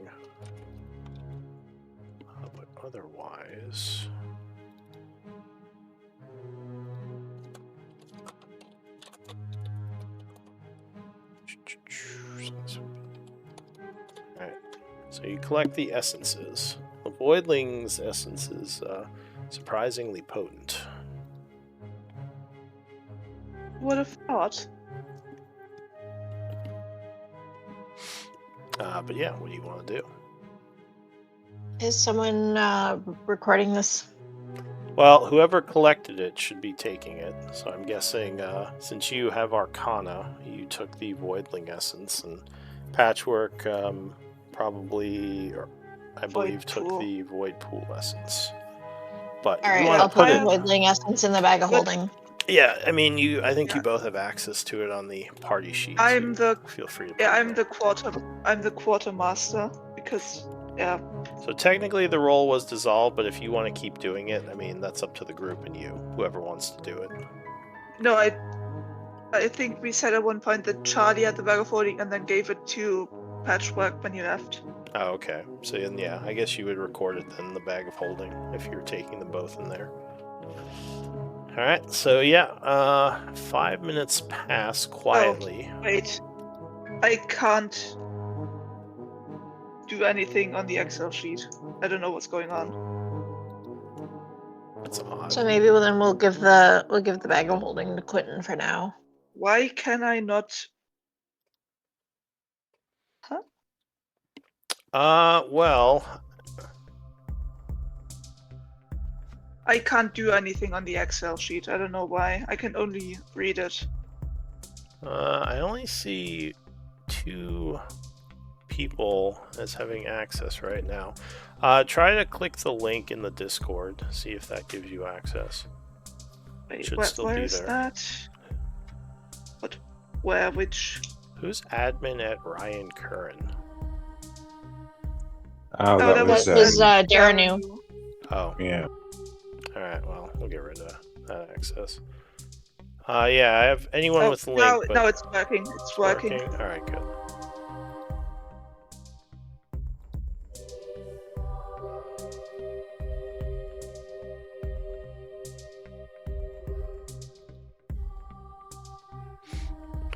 But otherwise... Alright, so you collect the essences. The Voidling's essence is surprisingly potent. Would have thought. But yeah, what do you want to do? Is someone recording this? Well, whoever collected it should be taking it. So I'm guessing since you have Arcana, you took the Voidling essence, and Patchwork probably, or I believe, took Pool. the Void Pool essence. But All if you right, want I'll to put put the it, voidling essence in the bag of But- holding. yeah, I mean, I think Yeah. you both have access to it on the party sheet. I'm so the feel free to. yeah. put it I'm there. the quartermaster because yeah. So technically the roll was dissolved, but if you want to keep doing it, I mean, that's up to the group and you, whoever wants to do it. No, I think we said at one point that Charlie had the bag of holding and then gave it to Patchwork when you left. Oh, okay. So then, yeah, I guess you would record it then, the bag of holding, if you're taking them both in there. Alright, so yeah, 5 minutes pass quietly. Wait, I can't do anything on the Excel sheet. I don't know what's going on. That's odd. So maybe we'll give the bag of holding to Quentin for now. Why can I not? Well, I can't do anything on the Excel sheet. I don't know why. I can only read it. I only see 2 people as having access right now. Try to click the link in the Discord, see if that gives you access. Wait, Should where, still where be is there. that? What? Where? Which? Who's admin at Ryan Curran? Oh, Oh, that was, Daranu. Oh, yeah. alright, well, we'll get rid of that access. Yeah, I have anyone Oh, with the link, now, but now it's working. It's working. Alright, good.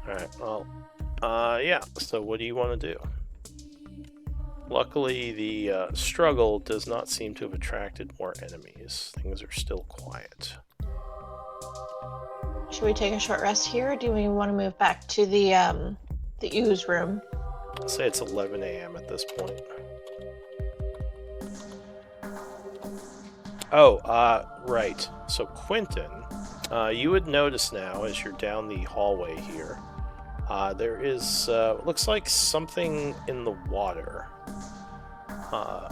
Alright, well, yeah, so what do you want to do? Luckily, the struggle does not seem to have attracted more enemies. Things are still quiet. Should we take a short rest here, or do we want to move back to the ooze room? I'll say it's 11 a.m. at this point. Oh, right. So Quentin, you would notice now as you're down the hallway here, there is, looks like something in the water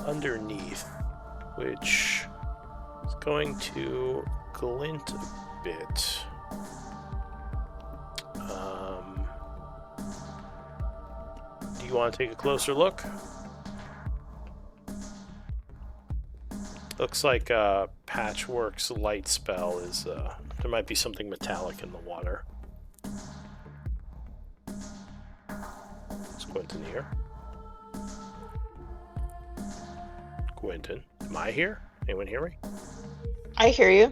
underneath, which is going to glint a bit. Do you want to take a closer look? Looks like Patchwork's light spell is, there might be something metallic in the water. Is Quentin here? Quentin, am I here? Anyone hear me? I hear you.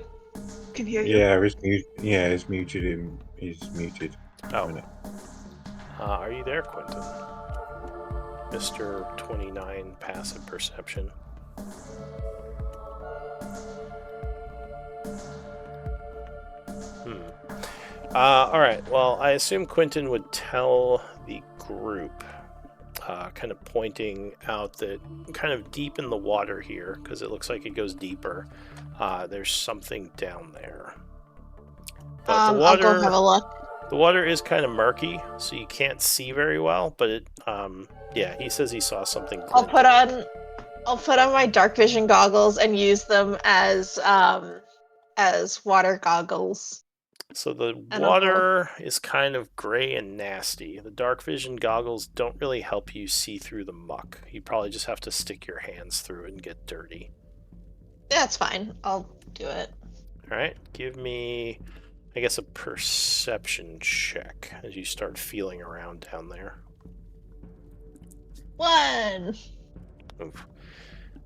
Can hear you. Yeah, he's muted. He's muted. Oh. Are you there, Quentin? Mr. 29 passive perception. Alright, well, I assume Quentin would tell the group, kind of pointing out that kind of deep in the water here, because it looks like it goes deeper, there's something down there. But the water, I'll go have a look. The water is kind of murky, so you can't see very well, but it, yeah, he says he saw something I'll glinting. put on my dark vision goggles and use them as water goggles. So the water is kind of gray and nasty. The dark vision goggles don't really help you see through the muck. You probably just have to stick your hands through it and get dirty. That's fine. I'll do it. Alright, give me, I guess, a perception check as you start feeling around down there. 1. Oof.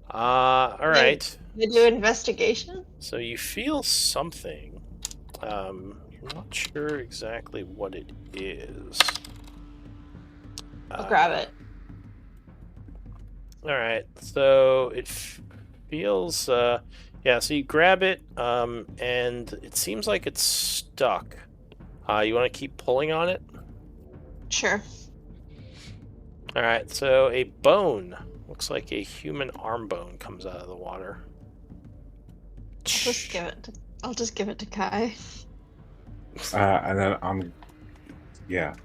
Alright. You do investigation? So you feel something. You're not sure exactly what it is. I'll grab it. Alright, so it feels, yeah, so you grab it, and it seems like it's stuck. You want to keep pulling on it? Sure. Alright, so a bone, looks like a human arm bone, comes out of the water. I'll just give it to Kai. And then yeah.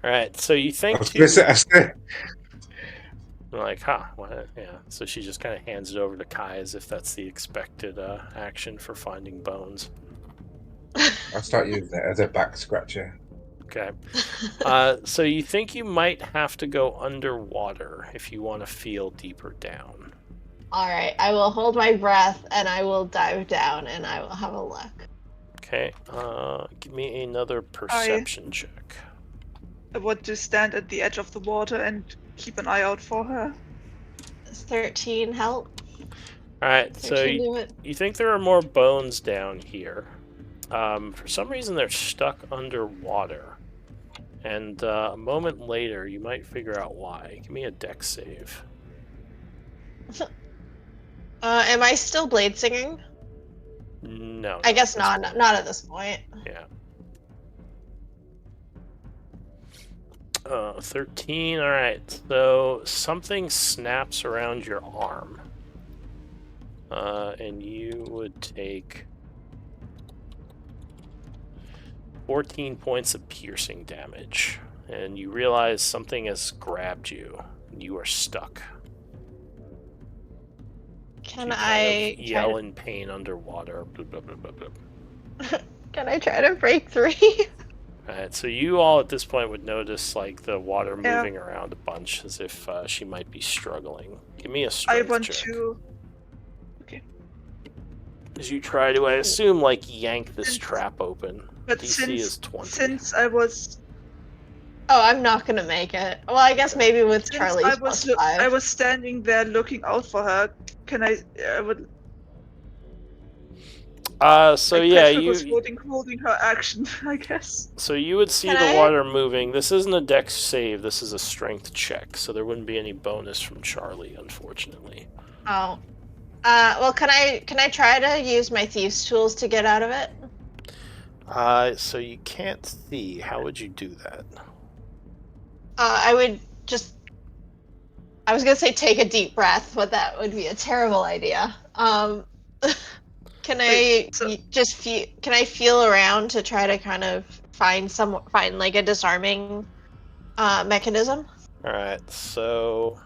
Alright, so you think like, huh, what? Yeah, so she just kind of hands it over to Kai as if that's the expected action for finding bones. I'll start using it as a back scratcher. Okay. So you think you might have to go underwater if you want to feel deeper down. Alright, I will hold my breath and I will dive down and I will have a look. Okay, give me another perception check. I want to stand at the edge of the water and keep an eye out for her. Does 13 help? Alright, so you think there are more bones down here. For some reason they're stuck underwater. And a moment later you might figure out why. Give me a dex save. Am I still blade singing? No. I guess not. Not at this point. Yeah. 13. All right. So something snaps around your arm, and you would take 14 points of piercing damage, and you realize something has grabbed you. You are stuck. Can I yell in pain underwater? Blah, blah, blah, blah, blah. Can I try to break free? Alright, so you all at this point would notice like the water moving around a bunch as if she might be struggling. Give me a strength I want check. to. Okay. As you try to, I assume, like yank this trap open. But DC is 20. Since I was. Oh, I'm not gonna make it. Well, I guess maybe with Charlie. I was standing there looking out for her. Can I would. So yeah, you was holding her action, I guess. So you would see the water moving. This isn't a dex save. This is a strength check. So there wouldn't be any bonus from Charlie, unfortunately. Oh. Well, can I try to use my thieves' tools to get out of it? So you can't see. How would you do that? I would just. I was gonna say take a deep breath, but that would be a terrible idea. Can I Wait, so just feel? Can I feel around to try to kind of find like a disarming mechanism? Alright, so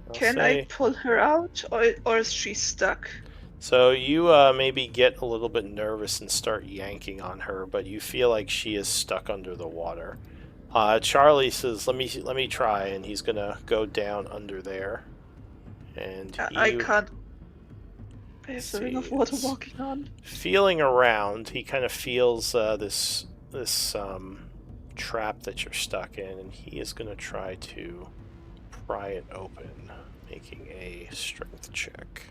I'll can I say pull her out, or is she stuck? so you maybe get a little bit nervous and start yanking on her, but you feel like she is stuck under the water. Charlie says, "Let me try," and he's gonna go down under there, and I you can't. I have the see ring of water it's walking on. feeling around. He kind of feels this trap that you're stuck in, and he is gonna try to pry it open, making a strength check.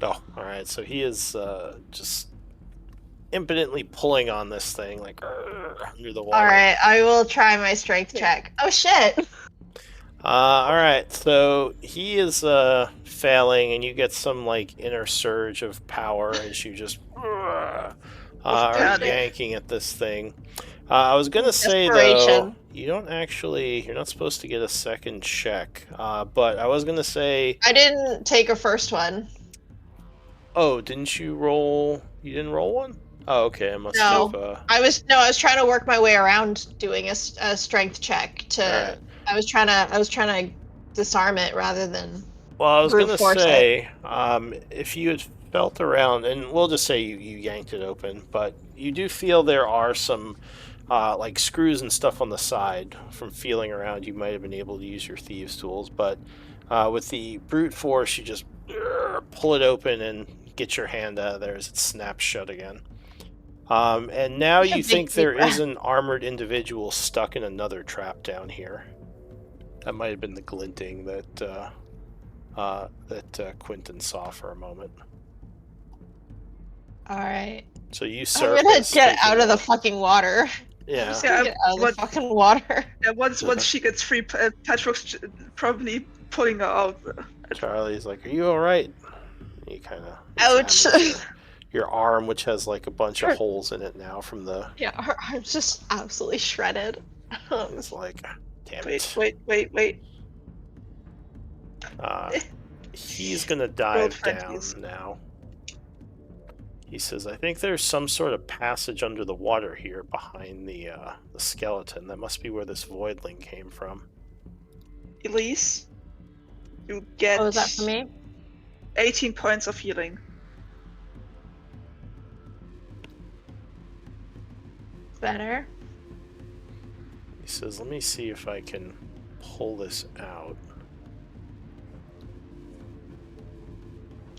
Oh, alright, so he is just impotently pulling on this thing, like under the water. Alright, I will try my strength check. Oh shit! Alright, so he is failing, and you get some like inner surge of power as you just are panic. yanking at this thing. I was gonna say though, you're not supposed to get a second check, but I was gonna say, I didn't take a first one. oh, didn't you roll? You didn't roll one? Oh, okay. I must No, have. I was trying to work my way around doing a strength check to. Alright. I was trying to disarm it rather than. Well, I was brute gonna force say, if you had felt around, and we'll just say you yanked it open, but you do feel there are some like screws and stuff on the side. From feeling around, you might have been able to use your thieves' tools, but with the brute force, you just pull it open and get your hand out of there as it snaps shut again. And now you think there is an armored individual stuck in another trap down here. That might have been the glinting that Quentin saw for a moment. All right. So you I'm gonna get out of the fucking water. Yeah. Get out of the fucking water. Yeah, once she gets free, Patrick's probably pulling her out. Charlie's like, "Are you all right?" He kind of Ouch. your arm, which has like a bunch of holes in it now from the. Yeah, her arm's just absolutely shredded. It's like, damn it. Wait. He's gonna dive down now. He says, "I think there's some sort of passage under the water here behind the skeleton. That must be where this voidling came from." Elise, you get. Oh, is that for me? 18 points of healing. Better. He says, "Let me see if I can pull this out."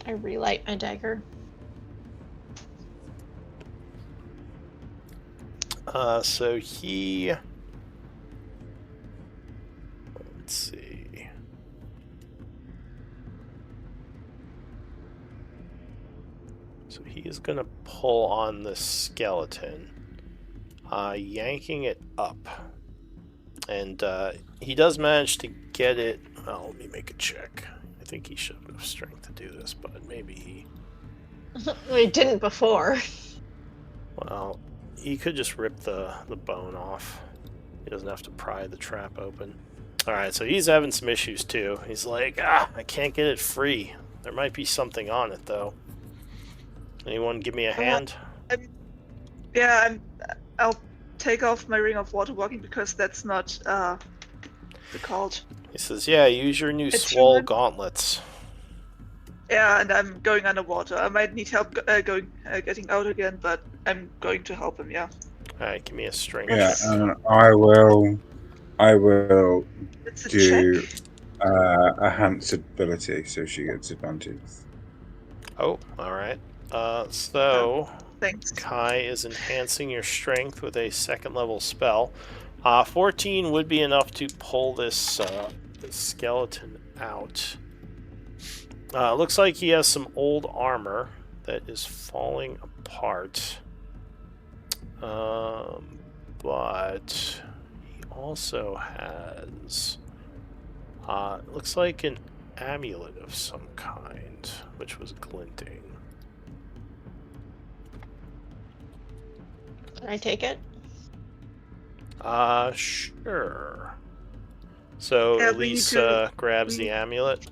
I relight my dagger. So he... Let's see. So he is going to pull on the skeleton, yanking it up. And he does manage to get it... Well, let me make a check. I think he should have strength to do this, but maybe he... We didn't before. Well, he could just rip the bone off. He doesn't have to pry the trap open. Alright, so he's having some issues too. He's like, I can't get it free. There might be something on it, though. Anyone give me a hand? I'll take off my ring of water walking because that's not the cult. He says, yeah, use your new swole gauntlets. Yeah, and I'm going underwater. I might need help getting out again, but I'm going to help him, yeah. Alright, give me a strength. Yeah, I will It's a do check. a Hans ability, so she gets advantage. Oh, alright. So, Thanks. Kai is enhancing your strength with a second level spell. 14 would be enough to pull this skeleton out. Looks like he has some old armor that is falling apart. But he also has, looks like an amulet of some kind, which was glinting. Can I take it? Sure. So Yeah, Elise grabs the amulet.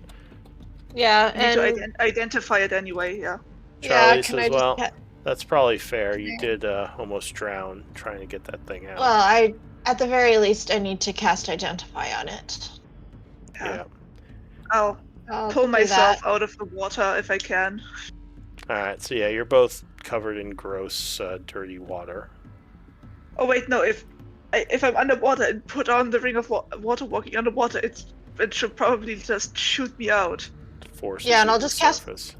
Yeah, we need to and identify it anyway. Yeah. yeah, Charlie can says, I just well, that's probably fair. You did almost drown trying to get that thing out. well, at the very least I need to cast identify on it. Yeah. I'll I'll pull do myself that. out of the water if I can. Alright, so yeah, you're both covered in gross, dirty water. Oh wait, no. If I'm underwater and put on the ring of water walking underwater, it should probably just shoot me out. Forces Yeah, and you I'll to the just cast surface.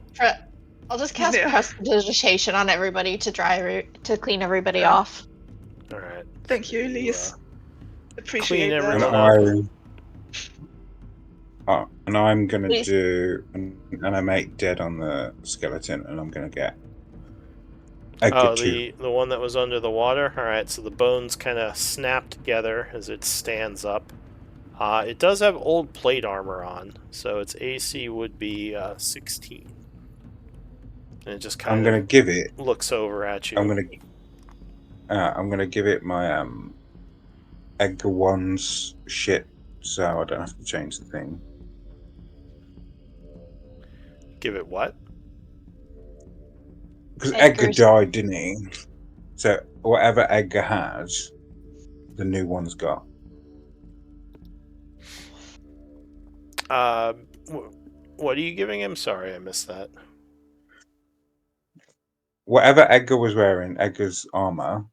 I'll just cast Yeah. prestidigitation on everybody to to clean everybody Yeah. off. Alright. Thank so you, Elise. clean Appreciate that. everyone up. And I'm gonna Please. do an animate dead on the skeleton, and I'm gonna get Edgar Oh, too. the one that was under the water? Alright, so the bones kind of snap together as it stands up. It does have old plate armor on, so its AC would be 16. And it just kind I'm gonna of give it. looks over at you. I'm gonna give it my Edgar one's shit, so I don't have to change the thing. Give it what? Because Edgar Edgar's- died, didn't he? So whatever Edgar has, the new one's got. What are you giving him? Sorry, I missed that. Whatever Edgar was wearing, Edgar's armor,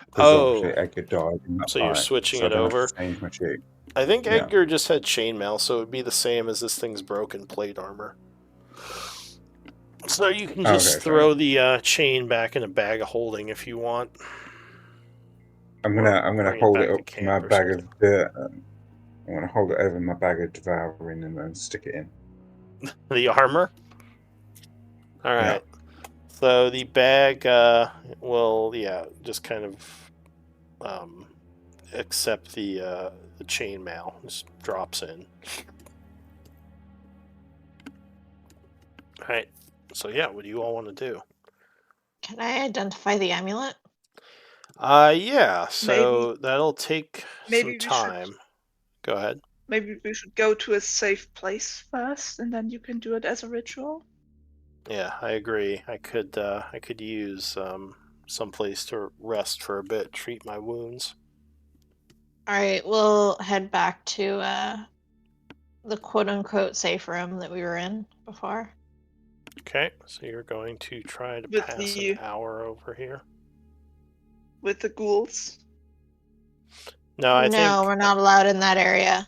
because obviously Edgar died in that so you're fight, switching so I it don't over? have to change my shit. I think Yeah. Edgar just had chainmail, so it would be the same as this thing's broken plate armor. So you can just throw the chain back in a bag of holding if you want. I'm gonna bring hold back it to up to camp my or bag something. of dirt. I'm gonna hold it over my bag of devouring and then stick it in. The armor? Alright. Yeah. So the bag will, just kind of accept the chainmail. Just drops in. Alright. So yeah, what do you all want to do? Can I identify the amulet? Yeah, so that'll take some maybe we time. Go ahead. Maybe we should go to a safe place first, and then you can do it as a ritual. Yeah, I agree. I could use some place to rest for a bit, treat my wounds. Alright, we'll head back to the quote-unquote safe room that we were in before. Okay, so you're going to try to With pass an hour over here? With the ghouls? No, I think we're not allowed in that area.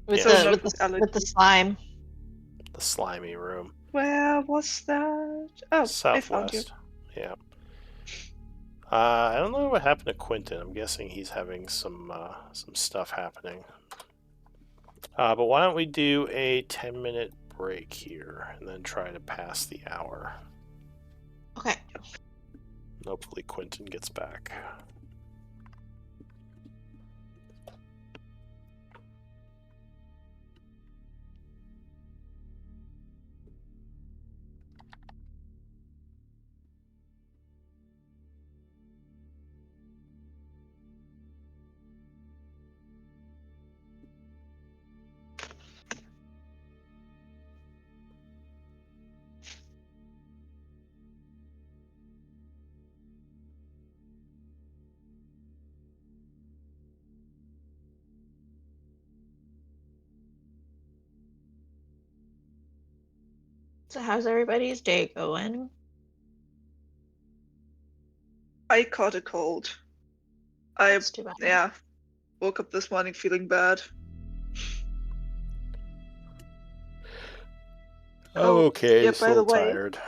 With Yeah, the slime. the slimy room. Where was that? Oh, I found you. Southwest. Yeah. I don't know what happened to Quentin. I'm guessing he's having some stuff happening. But why don't we do a 10-minute break here and then try to pass the hour. Okay. Hopefully Quentin gets back. So how's everybody's day going? I caught a cold. That's too bad. Yeah, woke up this morning feeling bad. Oh, okay, yeah, just by a the little way, tired.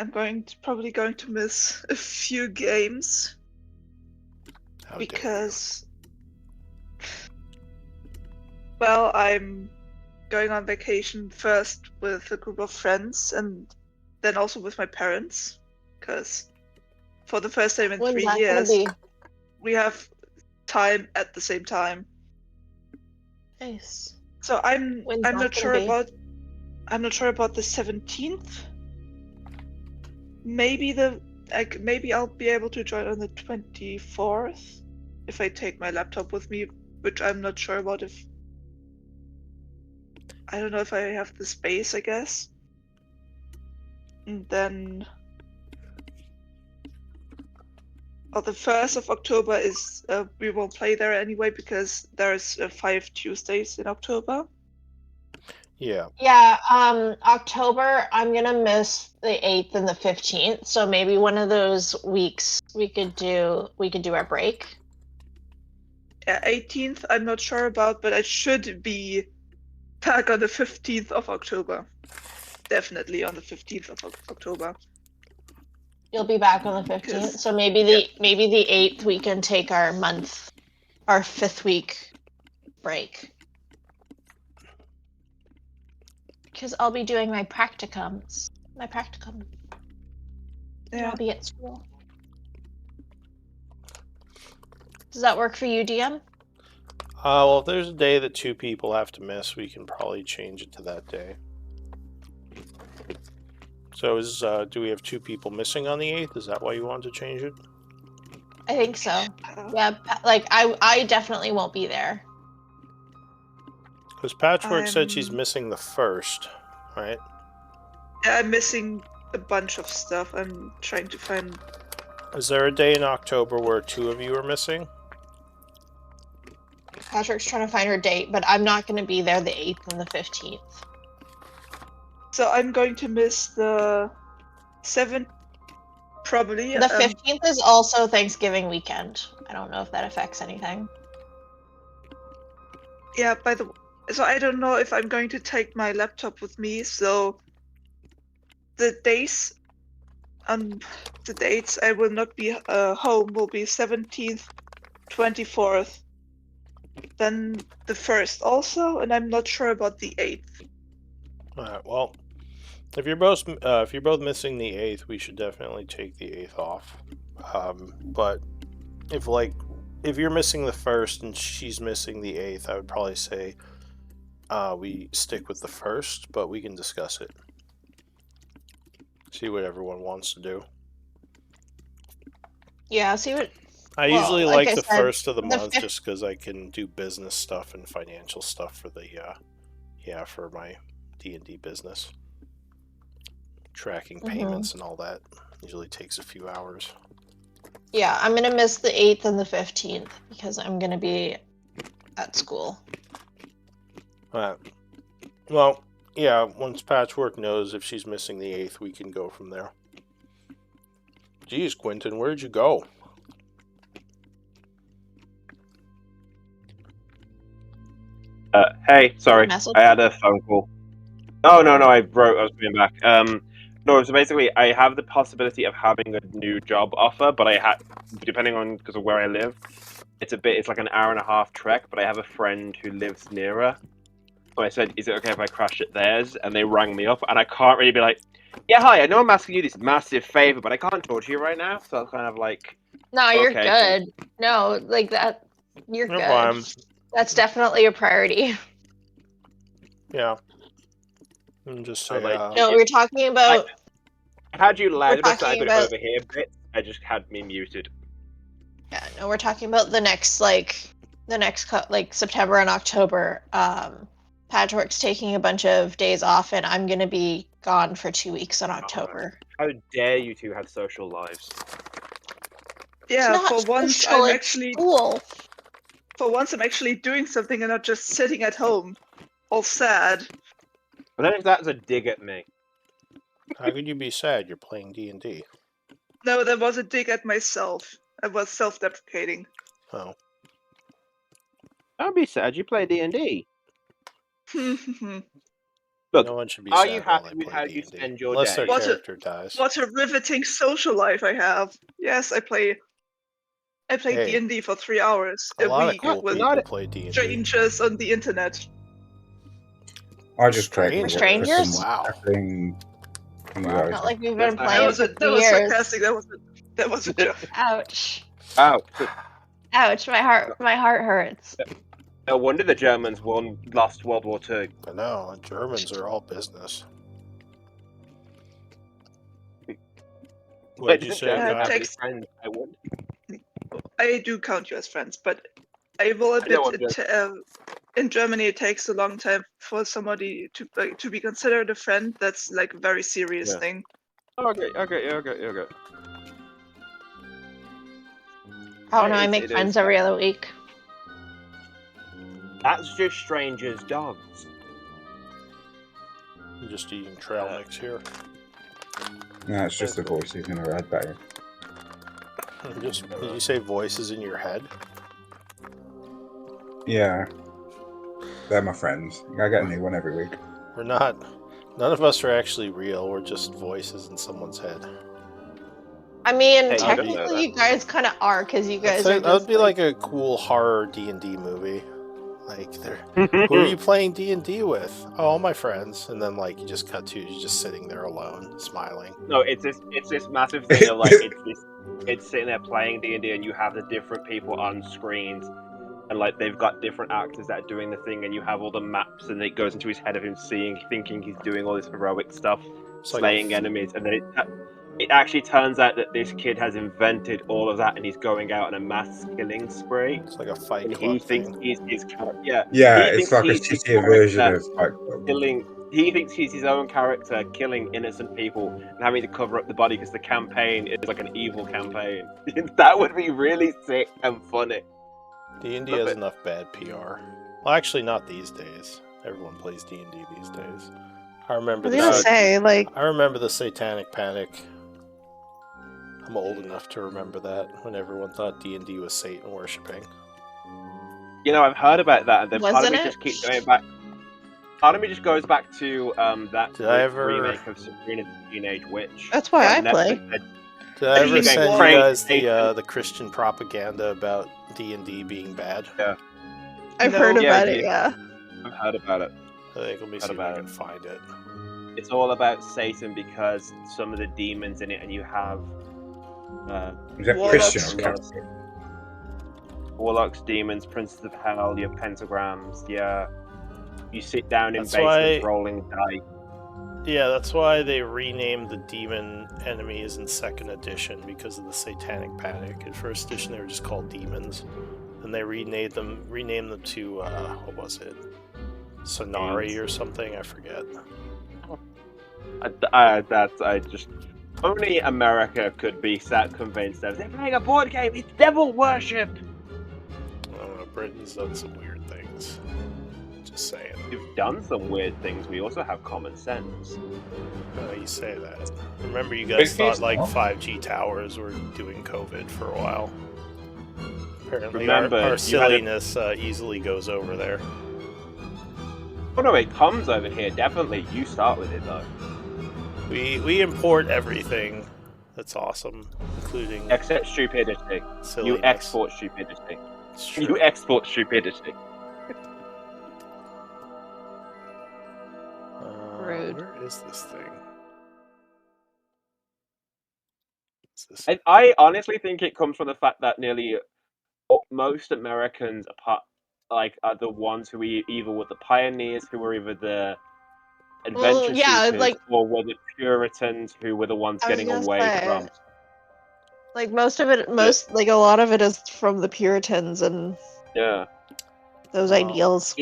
I'm probably going to miss a few games How because, well, I'm going on vacation first with a group of friends and then also with my parents, because for the first time in When's 3 that years, gonna be? we have time at the same time. Nice. So I'm When's not that sure gonna be? about the 17th. Maybe the maybe I'll be able to join on the 24th if I take my laptop with me, which I'm not sure about. If I don't know if I have the space, I guess. And then, the 1st of October is we won't play there anyway because there's 5 Tuesdays in October. Yeah. Yeah, October, I'm gonna miss the 8th and the 15th, so maybe one of those weeks we could do our break. 18th, I'm not sure about, but I should be back on the 15th of October. Definitely on the 15th of October. You'll be back on the 15th, 'Cause- so maybe the 8th we can take our 5th week break. Because I'll be doing my practicum. And Yeah. I'll be at school. Does that work for you, DM? Well, if there's a day that 2 people have to miss, we can probably change it to that day. So do we have 2 people missing on the 8th? Is that why you wanted to change it? I think so. Uh, Yeah, like I definitely won't be there. Because Patchwork said she's I'm- missing the 1st, right? I'm missing a bunch of stuff. I'm trying to find. Is there a day in October where 2 of you are missing? Patrick's trying to find her date, but I'm not going to be there the 8th and the 15th. So I'm going to miss the 7th, probably. The 15th is also Thanksgiving weekend. I don't know if that affects anything. Yeah, so I don't know if I'm going to take my laptop with me. So the dates I will not be home will be 17th, 24th, then the 1st also, and I'm not sure about the 8th. All right. Well, if you're both missing the 8th, we should definitely take the 8th off. But if you're missing the 1st and she's missing the 8th, I would probably say we stick with the 1st, but we can discuss it. See what everyone wants to do. Yeah, see what. I Well, usually like like I the said, 1st of the the month fif- just because I can do business stuff and financial stuff for for my D&D business. Tracking payments and all that usually takes a few hours. Yeah, I'm going to miss the 8th and the 15th because I'm going to be at school. Alright. Well, yeah, once Patchwork knows if she's missing the 8th, we can go from there. Geez, Quentin, where'd you go? Hey, sorry, Message? I had a phone call. No, I was coming back. No, so basically, I have the possibility of having a new job offer, but depending on, because of where I live, it's like an hour and a half trek, but I have a friend who lives nearer. So I said, is it okay if I crash at theirs? And they rang me up, and I can't really be like, yeah, hi, I know I'm asking you this massive favor, but I can't talk to you right now, so I'm kind of like... No, you're Okay, good. No, like that, you're No good. problem. That's definitely a priority. Yeah. And just say, No, we're talking about. I had you loud, but I talking could about- overhear bits. I just had me muted. Yeah, no, we're talking about the next September and October. Patchwork's taking a bunch of days off, and I'm gonna be gone for 2 weeks in October. How dare you two have social lives? Yeah, It's not for once social, I'm it's actually school. doing something and not just sitting at home, all sad. But then if that's a dig at me. how could you be sad? You're playing D&D. No, that was a dig at myself. I was self-deprecating. Oh. Don't be sad, you play D&D. Look, No one should be are sad you while happy they with play how you D&D. spend your Unless their day? character dies. What a riveting social life I have. Yes, I play Hey, D&D for 3 hours A a lot of week cool with people play D&D. strangers on the internet. I just created Strangers? Strangers? Wow. You guys. Not like we've That's been not playing how- for That was 2 years. sarcastic. That was a joke. Ouch! Wow. Ouch! My heart hurts. No wonder the Germans lost World War II. I know, Germans are all business. What did you say, Germany Kyle? have any Takes- friends? I would. I do count you as friends, but I will I know admit in Germany it takes a long time for somebody to be considered a friend. That's like a very serious Yeah. thing. Okay. Oh no, I It make is, friends but every other week. That's just strangers' dogs. I'm just eating trail mix here. No, it's just the voices in her head, that is. Did you say voices in your head? Yeah. They're my friends. I get a new one every week. We're not. None of us are actually real. We're just voices in someone's head. I mean, Hey, you don't know technically that. you guys kind of are, because you guys are That would just be like a cool horror D&D movie. Like, who are you playing D&D with? Oh, all my friends. And then, like, you just cut to you just sitting there alone, smiling. No, it's this massive thing of like it's sitting there playing D&D and you have the different people on screens and like they've got different actors that are doing the thing and you have all the maps and it goes into his head of him thinking he's doing all this heroic stuff, slaying enemies, and then it actually turns out that this kid has invented all of that and he's going out on a mass killing spree. It's like a Fight And Club he thinks thing. he's his character. Yeah, Yeah, he it's thinks like a he's his shittier version character of Fight Club. killing. He thinks he's his own character, killing innocent people and having to cover up the body because the campaign is like an evil campaign. That would be really sick and funny. D&D Love has it. enough bad PR. Well, actually, not these days. Everyone plays D&D these days. I remember I was gonna say, like, I remember the Satanic Panic. I'm old enough to remember that, when everyone thought D&D was Satan worshipping. You know, I've heard about that, and then part of Wasn't me it? just keeps going back. Part of me just goes back to that Did I ever- remake of Sabrina the Teenage Witch. that's why I On play. Netflix. Did I ever Even send you Craig guys Satan. the Christian propaganda about D&D being bad? I've No. heard Yeah, about you it, did. yeah. I've heard about it. I think let me see if I can find it. It's all about Satan because some of the demons in it, and you have Is that Warlocks. Christian or Catholic? warlocks, demons, princes of hell, you have pentagrams. Yeah, you sit down in That's basements why- rolling dice. Yeah, that's why they renamed the demon enemies in 2nd edition, because of the Satanic Panic. In 1st edition, they were just called demons, and they renamed them to what was it, Sonari or something? I forget. I just only America could be sat convinced that they're playing a board game. It's devil worship. I don't know. Britain's done some weird things. Just saying. We've done some weird things. We also have common sense. You say that. Remember, you guys British thought like not. 5G towers were doing COVID for a while. Apparently, Remember, our you had a- silliness easily goes over there. Oh no, it comes over here. Definitely, you start with it though. We import everything. That's awesome, including Except stupidity. silliness. You export stupidity. It's true. You export stupidity. Rude. Where is this thing? Is this... I honestly think it comes from the fact that nearly most Americans, apart are the ones who either were the pioneers, who were either the adventure yeah, seekers, like- or were the Puritans, who were the ones I was getting gonna away say, from. like, like, a lot of it is from the Puritans and Yeah, those Well, ideals.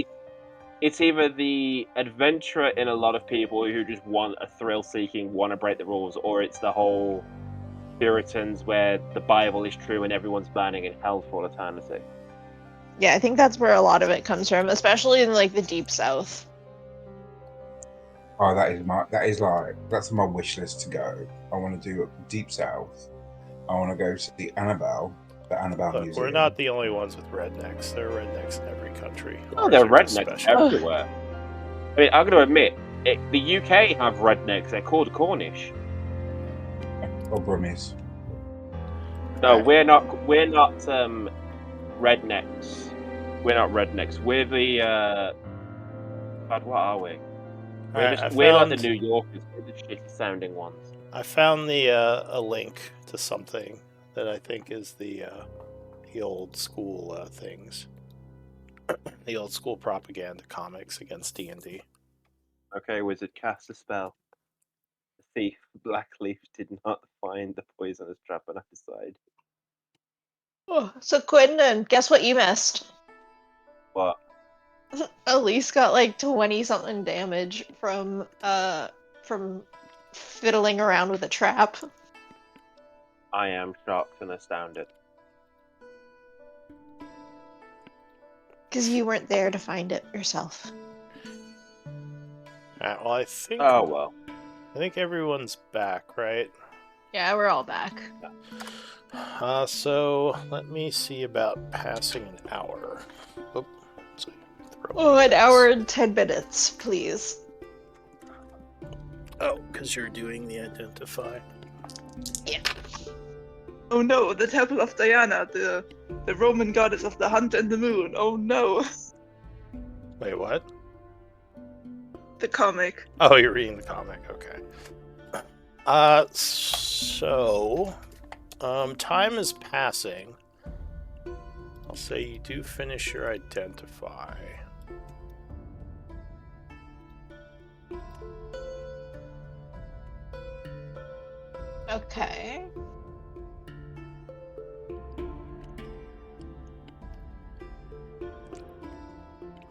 it's either the adventurer in a lot of people who just want a thrill-seeking, want to break the rules, or it's the whole Puritans where the Bible is true and everyone's burning in hell for all eternity. Yeah, I think that's where a lot of it comes from, especially in, like, the Deep South. Oh, that's my wish list to go. I want to do Deep South. I want to go to the Annabelle Look, Museum. we're not the only ones with rednecks. There are rednecks in every country. Oh, Ours they're are just rednecks special. everywhere. I mean, I'm going to admit, the UK have rednecks. They're called Cornish. Or Burmese. No, Right. we're not rednecks. We're not rednecks. We're the God, what are we? We're like the New Yorkers. We're the shitty sounding ones. I found a link to something that I think is the old school things, the old school propaganda comics against D&D. Okay, wizard, cast a spell. thief Blackleaf did not find the poisonous trap on his side. Oh, so Quinn, guess what you missed? But Elise got like 20 something damage from fiddling around with a trap. I am shocked and astounded. Because you weren't there to find it yourself. Well, I think Oh well. everyone's back, right? Yeah, we're all back. So let me see about passing an hour. Oop, so Oh, an hour and 10 minutes, please. Oh, because you're doing the identify. Oh no, the Temple of Diana, the Roman goddess of the hunt and the moon. Oh no. Wait, what? The comic. Oh, you're reading the comic. Okay. So, time is passing. I'll say you do finish your identify. Okay.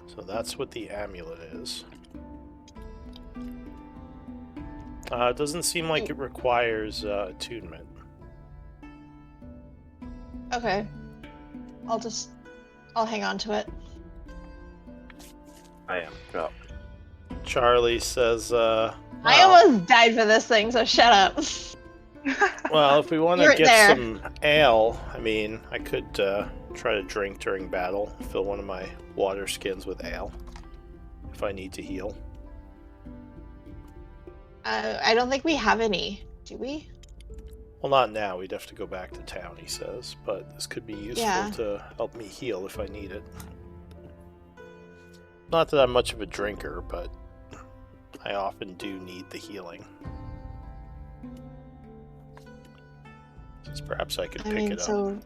So that's what the amulet is. It doesn't seem like it requires attunement. Okay. I'll hang on to it. I am shocked. Charlie says, I well, almost died for this thing, so shut up. well, if we want You're to get there. some ale, I mean, I could try to drink during battle, fill one of my water skins with ale, if I need to heal. I don't think we have any, do we? Well, not now. We'd have to go back to town, he says, but this could be useful Yeah. to help me heal if I need it. Not that I'm much of a drinker, but I often do need the healing. Since perhaps I could pick it up.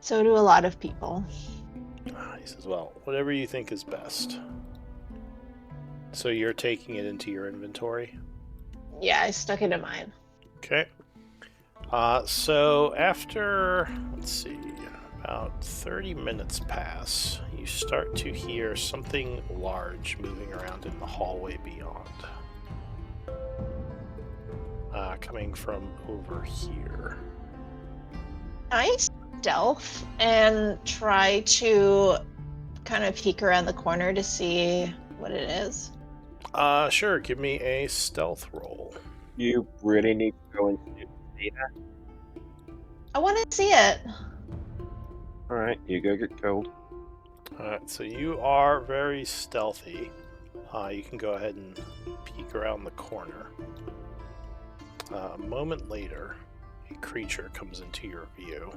So do a lot of people. He says, well, whatever you think is best. So you're taking it into your inventory? Yeah, I stuck it in mine. Okay. So after, let's see, about 30 minutes pass, you start to hear something large moving around in the hallway beyond. Coming from over here. I stealth and try to kind of peek around the corner to see what it is. Sure, give me a stealth roll. You really need to go and see that. I want to see it. Alright, you go get cold. Alright, so you are very stealthy. You can go ahead and peek around the corner. A moment later, a creature comes into your view.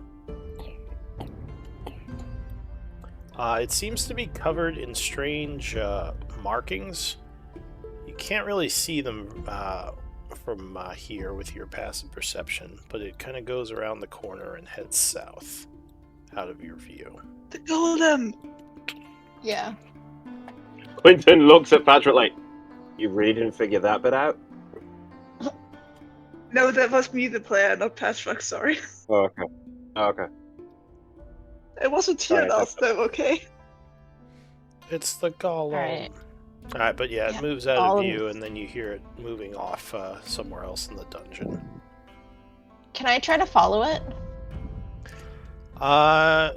It seems to be covered in strange markings. You can't really see them from here with your passive perception, but it kind of goes around the corner and heads south out of your view. The golem! Yeah. Quentin looks at Patrick like, you really didn't figure that bit out? No, that was me, the player, not Patrick, sorry. Oh, okay. Oh, okay. I wasn't here Alright, last time, okay? It's the golem. Alright. Alright, but yeah, Yeah, it moves out of golem. view, and then you hear it moving off somewhere else in the dungeon. Can I try to follow it?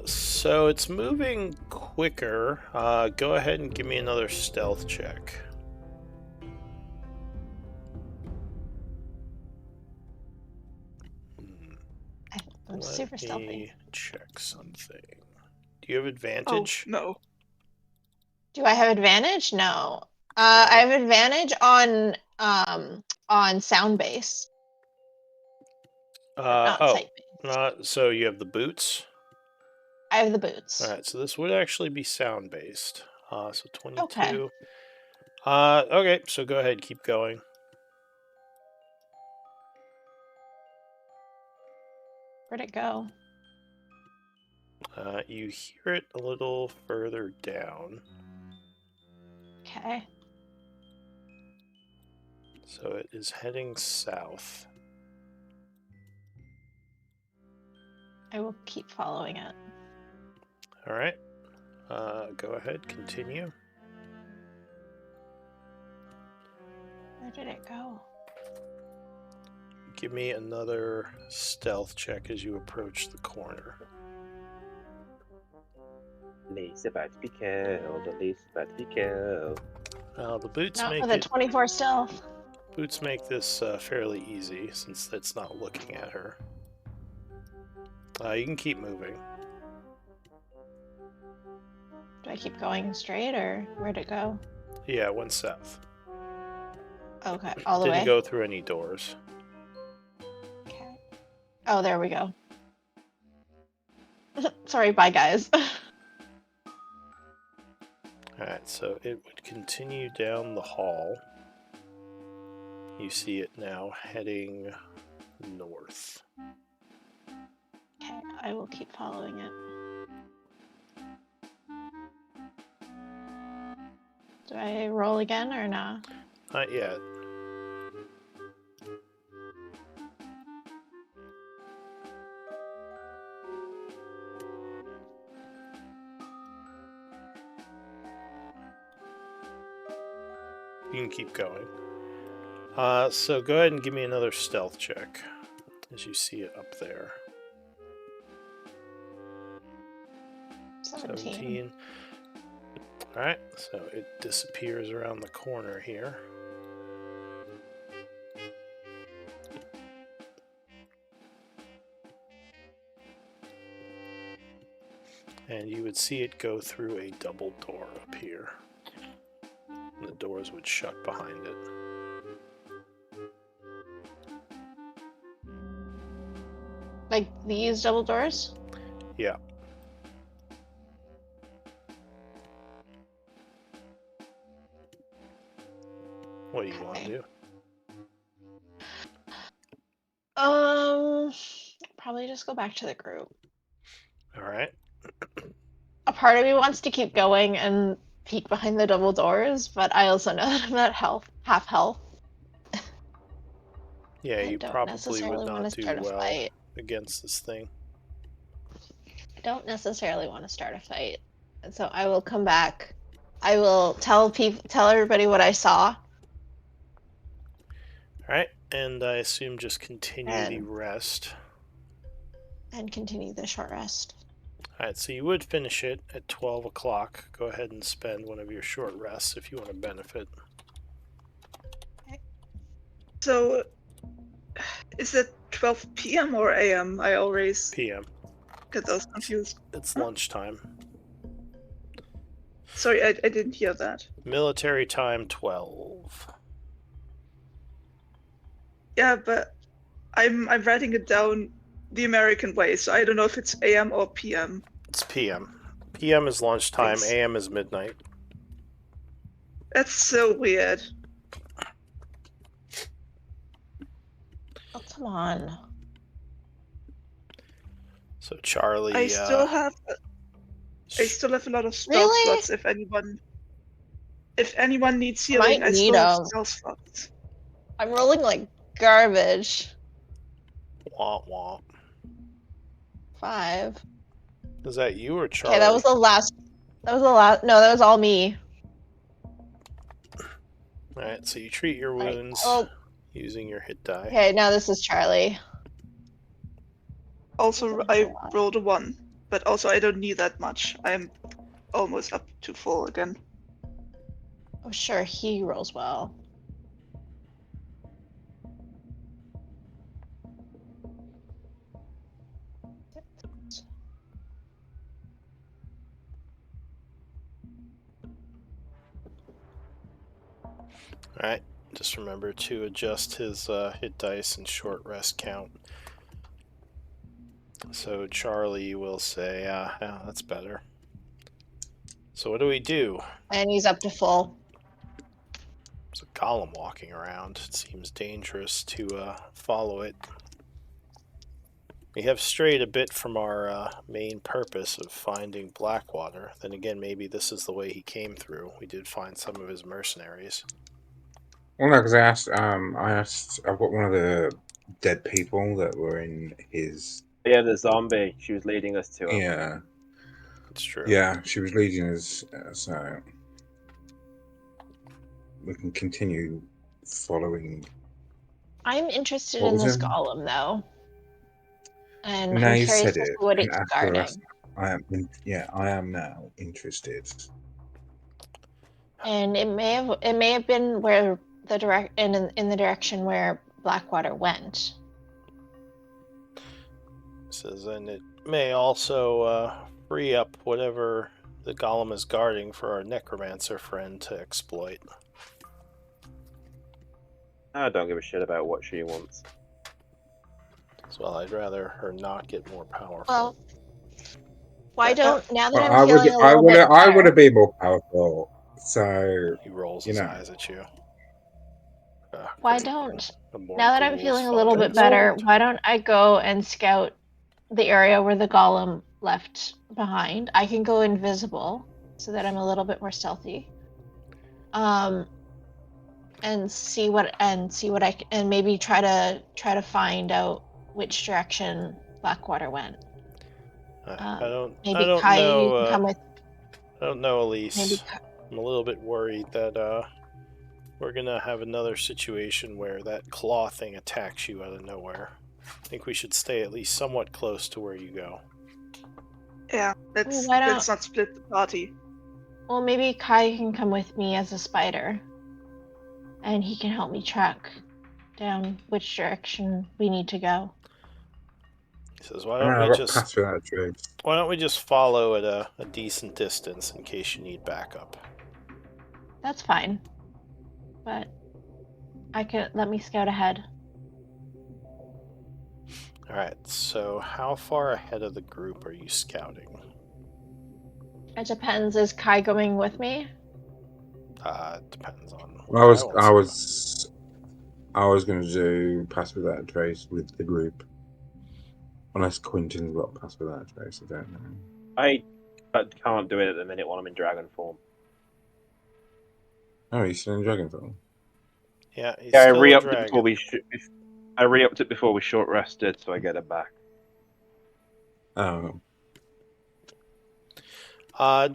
So it's moving quicker. Go ahead and give me another stealth check. I'm Let super me stealthy. check something. Do you have Oh, advantage? no. Do I have advantage? No. I have advantage on sound base, not sight base. So you have the boots? I have the boots. Alright, so this would actually be sound based. So 22. Okay. Okay, so go ahead, keep going. Where'd it go? You hear it a little further down. Okay. So it is heading south. I will keep following it. All right. Go ahead, continue. Where did it go? Give me another stealth check as you approach the corner. Lee's about to be killed. Lee's about to be killed. The boots Not make with a it. 24 stealth. Boots make this fairly easy since it's not looking at her. You can keep moving. Do I keep going straight or where'd it go? Yeah, it went south. Okay, all the Didn't way. go through any doors. Okay. Oh, there we go. Sorry, bye guys. Alright, so it would continue down the hall. You see it now heading north. Okay, I will keep following it. Do I roll again or no? Not yet. You can keep going. So go ahead and give me another stealth check as you see it up there. 17. Alright, so it disappears around the corner here. And you would see it go through a double door up here. And the doors would shut behind it. Like these double doors? Yeah. What do you want to do? Probably just go back to the group. Alright. A part of me wants to keep going and peek behind the double doors, but I also know that I'm at half health. Yeah, I you don't probably necessarily would want not to do start a well fight. against this thing. I don't necessarily want to start a fight, and so I will come back. I will tell everybody what I saw. Alright, and I assume just continue the And- rest. And continue the short rest. Alright, so you would finish it at 12 o'clock. Go ahead and spend one of your short rests if you want to benefit. So, is it 12 p.m. or a.m.? I always PM. get those confused. It's Huh? lunchtime. Sorry, I didn't hear that. Military time 12. Yeah, but I'm writing it down the American way, so I don't know if it's a.m. or p.m. It's PM. PM is lunchtime, Thanks. AM is midnight. That's so weird. Oh, come on. So Charlie, I still have a lot of spell Really? slots. If anyone needs healing, Might I need still have 'em. spell slots. I'm rolling like garbage. womp womp. 5. Is that you or Charlie? Okay, that was the last. That was the last. No, that was all me. Alright, so you treat your Like, wounds oh, using your hit die. okay, now this is Charlie. Also, That's I a lot. rolled a 1, but also I don't need that much. I'm almost up to full again. Oh, sure, he rolls well. Alright, just remember to adjust his hit dice and short rest count. So Charlie will say, yeah, that's better. So what do we do? And he's up to full. There's a golem walking around. It seems dangerous to follow it. We have strayed a bit from our main purpose of finding Blackwater. Then again, maybe this is the way he came through. We did find some of his mercenaries. Well, no, because I've got one of the dead people that were in his. Yeah, the zombie. She was leading us to him. Yeah, It's true. yeah, she was leading us, so we can continue following. I'm interested What in was this it? golem though, and Now I'm you curious said to see it, what and it's after the rest, guarding. I am now interested. And it may have been where the in the direction where Blackwater went. Says, and it may also free up whatever the golem is guarding for our necromancer friend to exploit. I don't give a shit about what she wants. As well, I'd rather her not get more powerful. Well, why don't now that Well, I'm feeling a little bit I would better? have been more powerful. So He rolls you his know. eyes at you. Why Great. don't The more now that I'm ghouls feeling a little find bit us. better? Why don't I go and scout the area where the golem left behind? I can go invisible so that I'm a little bit more stealthy. And see what and maybe try to find out which direction Blackwater went. I don't. I Maybe don't Kai, you know. can come with. I don't know, Maybe Elise. I'm a little bit worried that we're gonna have another situation where that claw thing attacks you out of nowhere. I think we should stay at least somewhat close to where you go. Yeah, Well, why let's don't? not split the party. Well, maybe Kai can come with me as a spider, and he can help me track down which direction we need to go. He says, "Why I don't mean, I we got just past without a trace. why don't we just follow at a decent distance in case you need backup?" That's fine, but let me scout ahead. All right. So, how far ahead of the group are you scouting? It depends. Is Kai going with me? Depends on I what Kai was wants I to do. was I was going to do pass without a trace with the group, unless Quentin's got pass without a trace. I don't know. I can't do it at the minute while I'm in dragon form. Oh, he's still in dragon form. Yeah, he's Yeah, I still a re-upped it before dragon. I re-upped it before we short rested, so I get it back. Oh,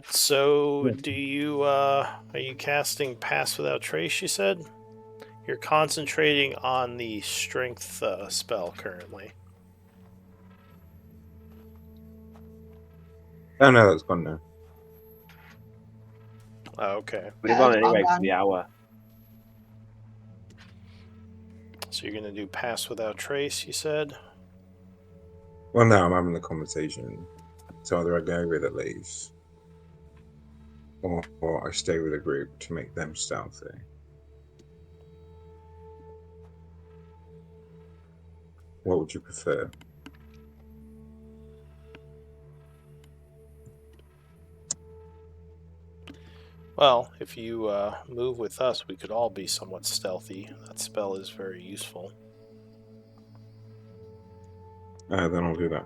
So do you are you casting Pass Without Trace, you said? You're concentrating on the strength spell currently. oh no, that's gone now. Oh, okay. But it's Yeah, on it's all anyway for gone. the hour. So you're gonna do Pass Without Trace, you said? Well, no, I'm having the conversation. So either I go with it leaves, or I stay with the group to make them stealthy. What would you prefer? Well, if you move with us, we could all be somewhat stealthy. That spell is very useful. Then I'll do that.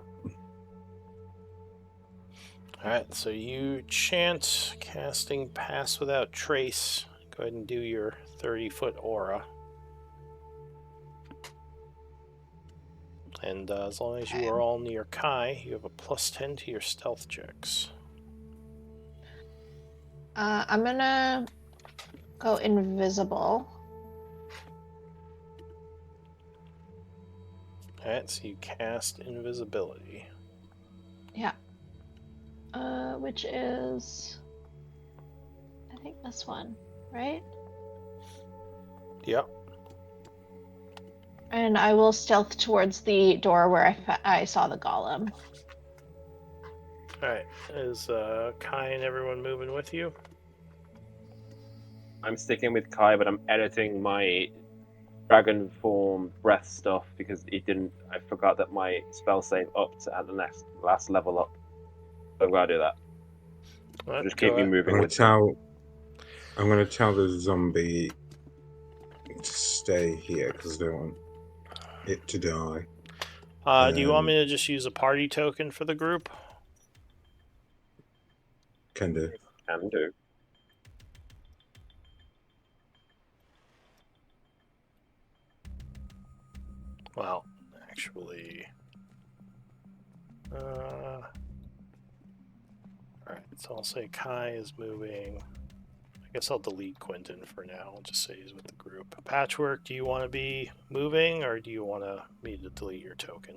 Alright, so you chant casting Pass Without Trace. Go ahead and do your 30-foot aura. And as long as you are all near Kai, you have a +10 to your stealth checks. I'm gonna go invisible. Alright, so you cast invisibility. Yeah. Which is, I think this one, right? Yep. And I will stealth towards the door where I saw the golem. Alright, is Kai and everyone moving with you? I'm sticking with Kai, but I'm editing my dragon form breath stuff because I forgot that my spell save upped at the last level up. So I'm gonna do that. Alright, Just go keep me ahead. moving with them. I'm gonna tell the zombie to stay here because I don't want it to die. Do you want me to just use a party token for the group? Can do. Can do. Well, actually... Alright, so I'll say Kai is moving. I guess I'll delete Quentin for now. I'll just say he's with the group. Patchwork, do you want to be moving, or do you want me to delete your token?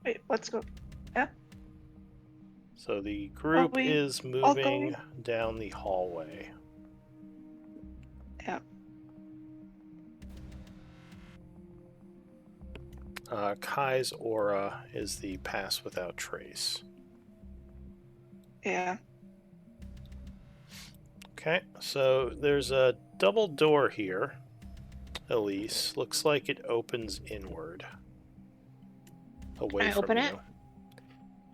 Wait, let's go. Yeah. So the group we is all moving going? down the hallway. Yeah. Kai's aura is the pass without trace. Yeah. Okay, so there's a double door here. Elise, looks like it opens inward, away Can I from open you.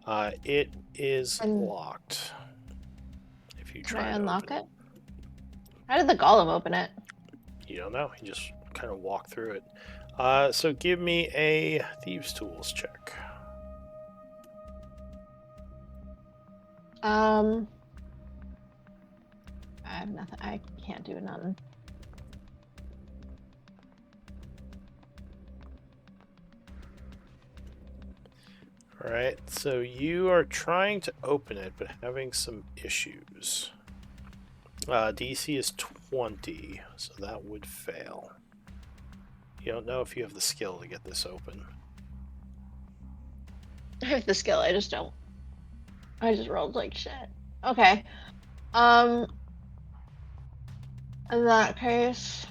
it? It is And locked. If you can try I to unlock open it? How did the golem open it? You don't know. You just kind of walk through it. So give me a thieves' tools check. I have nothing. I can't do nothing. All right. So you are trying to open it, but having some issues. DC is 20, so that would fail. You don't know if you have the skill to get this open. I have the skill. I just don't. I just rolled like shit. Okay. In that case,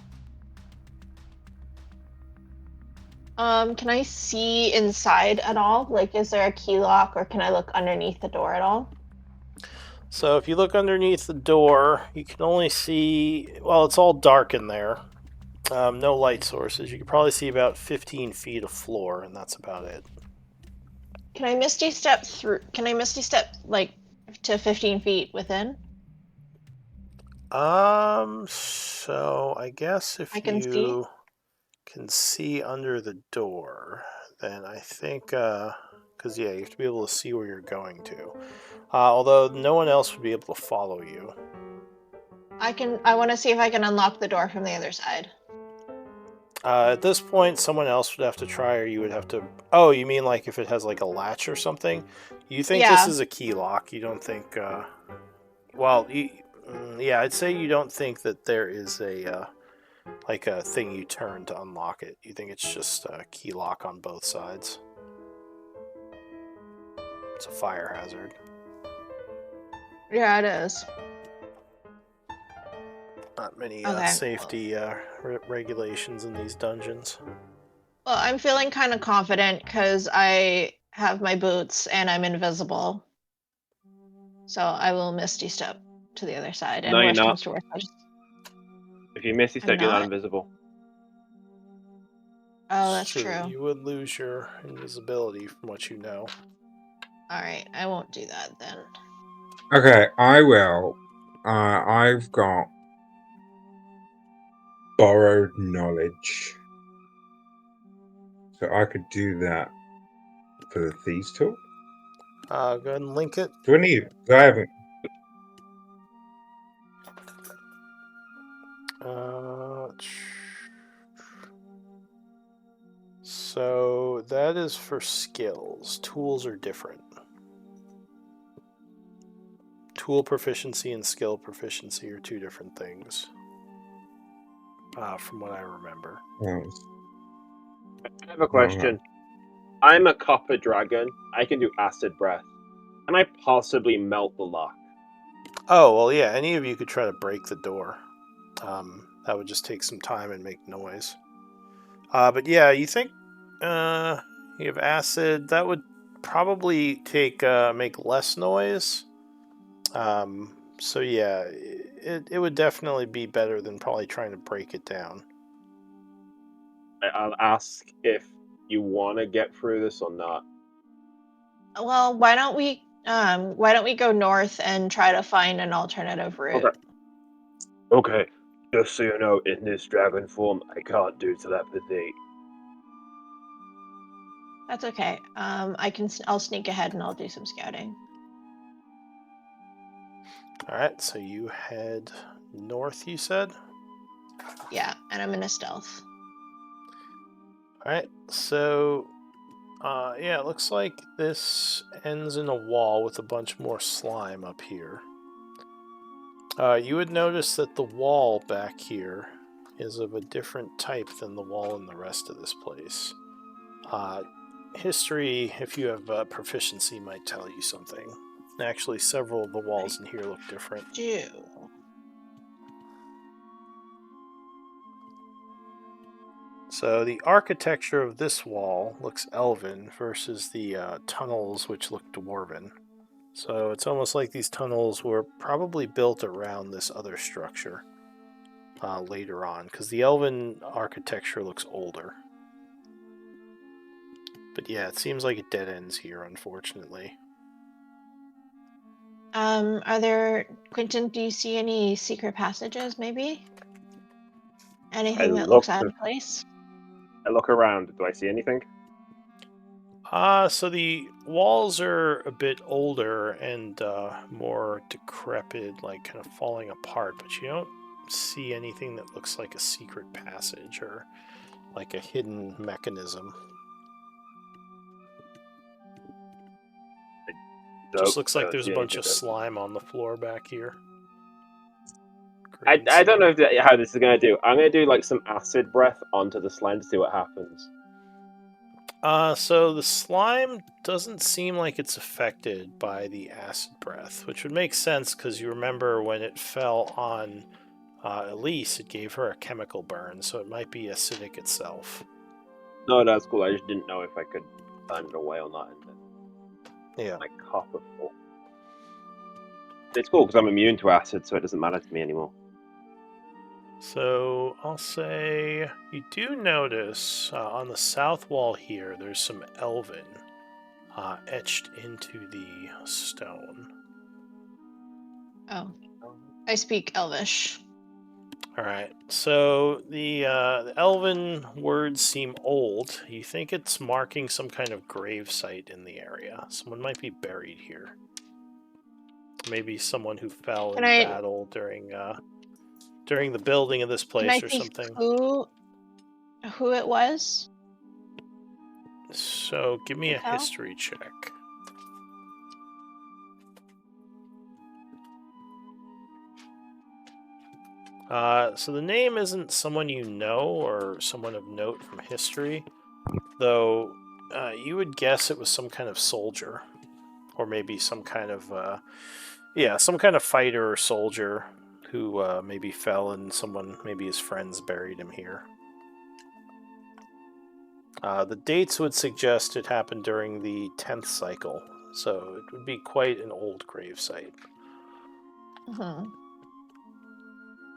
can I see inside at all? Like, is there a key lock, or can I look underneath the door at all? So if you look underneath the door, you can only see, well, it's all dark in there. No light sources. You can probably see about 15 feet of floor, and that's about it. Can I misty step through? Can I misty step like to 15 feet within? So I guess if I can see. you can see under the door, then I think, because yeah, you have to be able to see where you're going to. Although no one else would be able to follow you. I can. I want to see if I can unlock the door from the other side. At this point, someone else would have to try, or you would have to. Oh, you mean like if it has like a latch or something? You think this Yeah. is a key lock? You don't think? Well, yeah, I'd say you don't think that there is a like a thing you turn to unlock it. You think it's just a key lock on both sides. It's a fire hazard. Yeah, it is. Not many Okay. safety regulations in these dungeons. Well, I'm feeling kind of confident because I have my boots and I'm invisible. So I will misty step to the other side. And No, you're worst not. comes to worst, I'll just. If you miss your I'm step, you're not not? invisible. Oh, It's that's true. You would lose your invisibility from what you know. All right, I won't do that then. Okay, I will. I've got borrowed knowledge, so I could do that for the thieves tool. Go ahead and link it. Do I need it? 'Cause I haven't. So that is for skills. Tools are different. Tool proficiency and skill proficiency are two different things. From what I remember. I have a question. I'm a copper dragon. I can do acid breath. Can I possibly melt the lock? Oh, well, yeah, any of you could try to break the door. That would just take some time and make noise. But yeah, you think you have acid, that would probably make less noise. So yeah, it would definitely be better than probably trying to break it down. I'll ask if you want to get through this or not. Well, why don't we go north and try to find an alternative route? Okay. Just so you know, in this dragon form, I can't do telepathy. That's okay. I'll sneak ahead and I'll do some scouting. All right, so you head north, you said? Yeah, and I'm gonna stealth. Alright, so yeah, it looks like this ends in a wall with a bunch more slime up here. You would notice that the wall back here is of a different type than the wall in the rest of this place. History, if you have proficiency, might tell you something. Actually, several of the walls in here look different. Do. So the architecture of this wall looks elven versus the tunnels, which look dwarven. So it's almost like these tunnels were probably built around this other structure later on, because the elven architecture looks older. But yeah, it seems like it dead ends here, unfortunately. Are there, Quentin, do you see any secret passages, maybe? Anything that looks out of place? I look around. Do I see anything? So the walls are a bit older and more decrepit, like kind of falling apart, but you don't see anything that looks like a secret passage or like a hidden mechanism. Just looks like there's a bunch of slime on the floor back here. I don't know how this is going to do. I'm going to do like some acid breath onto the slime to see what happens. So the slime doesn't seem like it's affected by the acid breath, which would make sense because you remember when it fell on Elise, it gave her a chemical burn, so it might be acidic itself. No, that's cool. I just didn't know if I could burn it away or not. Yeah. My copper full. It's cool because I'm immune to acid, so it doesn't matter to me anymore. So I'll say you do notice on the south wall here, there's some elven etched into the stone. Oh, I speak Elvish. All right. So the elven words seem old. You think it's marking some kind of grave site in the area. Someone might be buried here. Maybe someone who fell in battle during the building of this place or something. Who it was? So give me a history check. So the name isn't someone you know or someone of note from history, though you would guess it was some kind of soldier, or maybe some kind of fighter or soldier who maybe fell and maybe his friends buried him here. The dates would suggest it happened during the 10th cycle, so it would be quite an old grave site. Mm-hmm.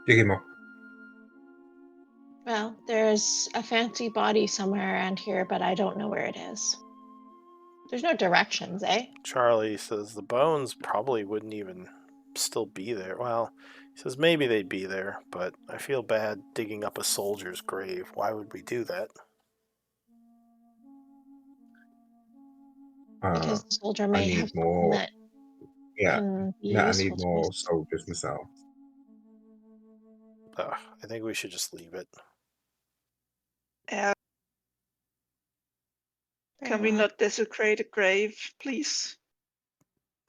Dig him up. Well, there's a fancy body somewhere around here, but I don't know where it is. There's no directions, eh? Charlie says the bones probably wouldn't even still be there. Well, he says maybe they'd be there, but I feel bad digging up a soldier's grave. Why would we do that? Because the soldier may have more. That can be I useful need more to us. soldiers myself. I think we should just leave it. Yeah. Can we not desecrate a grave, please?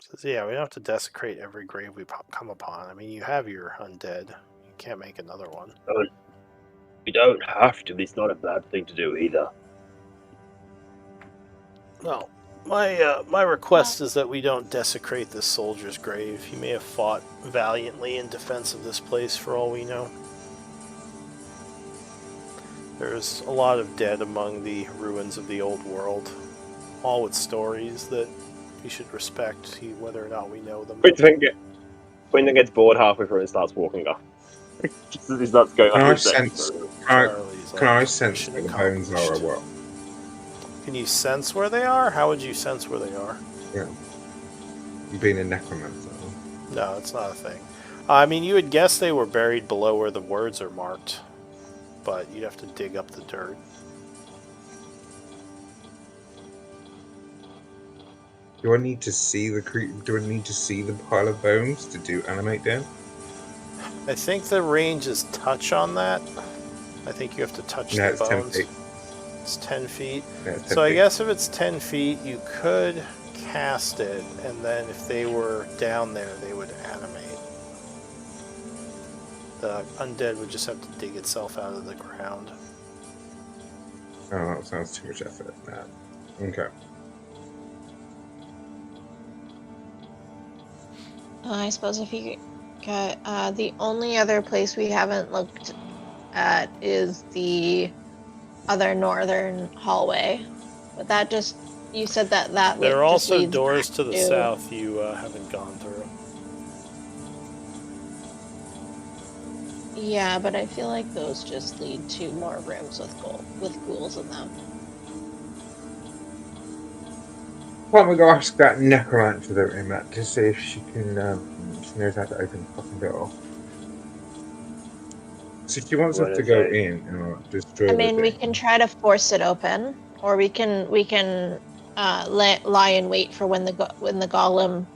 Says, yeah, we don't have to desecrate every grave we come upon. I mean, you have your undead. You can't make another one. We don't have to. It's not a bad thing to do either. Well, my request is that we don't desecrate this soldier's grave. He may have fought valiantly in defense of this place for all we know. There's a lot of dead among the ruins of the old world, all with stories that we should respect, whether or not we know them. Quentin gets bored halfway through and starts walking off. Just as he starts going Can off I his sense? Can I sense where the bones are or what? Can you sense where they are? How would you sense where they are? Yeah. You've been a necromancer. No, it's not a thing. I mean, you would guess they were buried below where the words are marked, but you'd have to dig up the dirt. Do I need to see the pile of bones to do animate down? I think the range is touch on that. I think you have to touch No, the it's 10 bones. feet. It's 10 feet. Yeah, it's 10 So I feet. guess if it's 10 feet, you could cast it, and then if they were down there, they would animate. The undead would just have to dig itself out of the ground. Oh, that sounds too much effort. Nah. Okay. I suppose if you got the only other place we haven't looked at is the other northern hallway, but that just you said that There are just also leads doors back to the to south you haven't gone through. yeah, but I feel like those just lead to more rooms with ghouls in them. Why don't we go ask that necromancer that we met to see if she can, she knows how to open the fucking door. So she wants us What to is go it? in and destroy I the mean, we thing. can try to force it open, or we can lie in wait for when the golem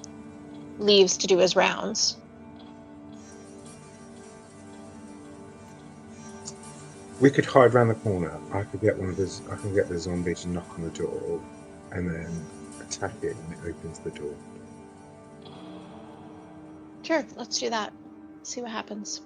leaves to do his rounds. We could hide around the corner. I could get I can get the zombie to knock on the door and then attack it when it opens the door. Sure, let's do that. See what happens.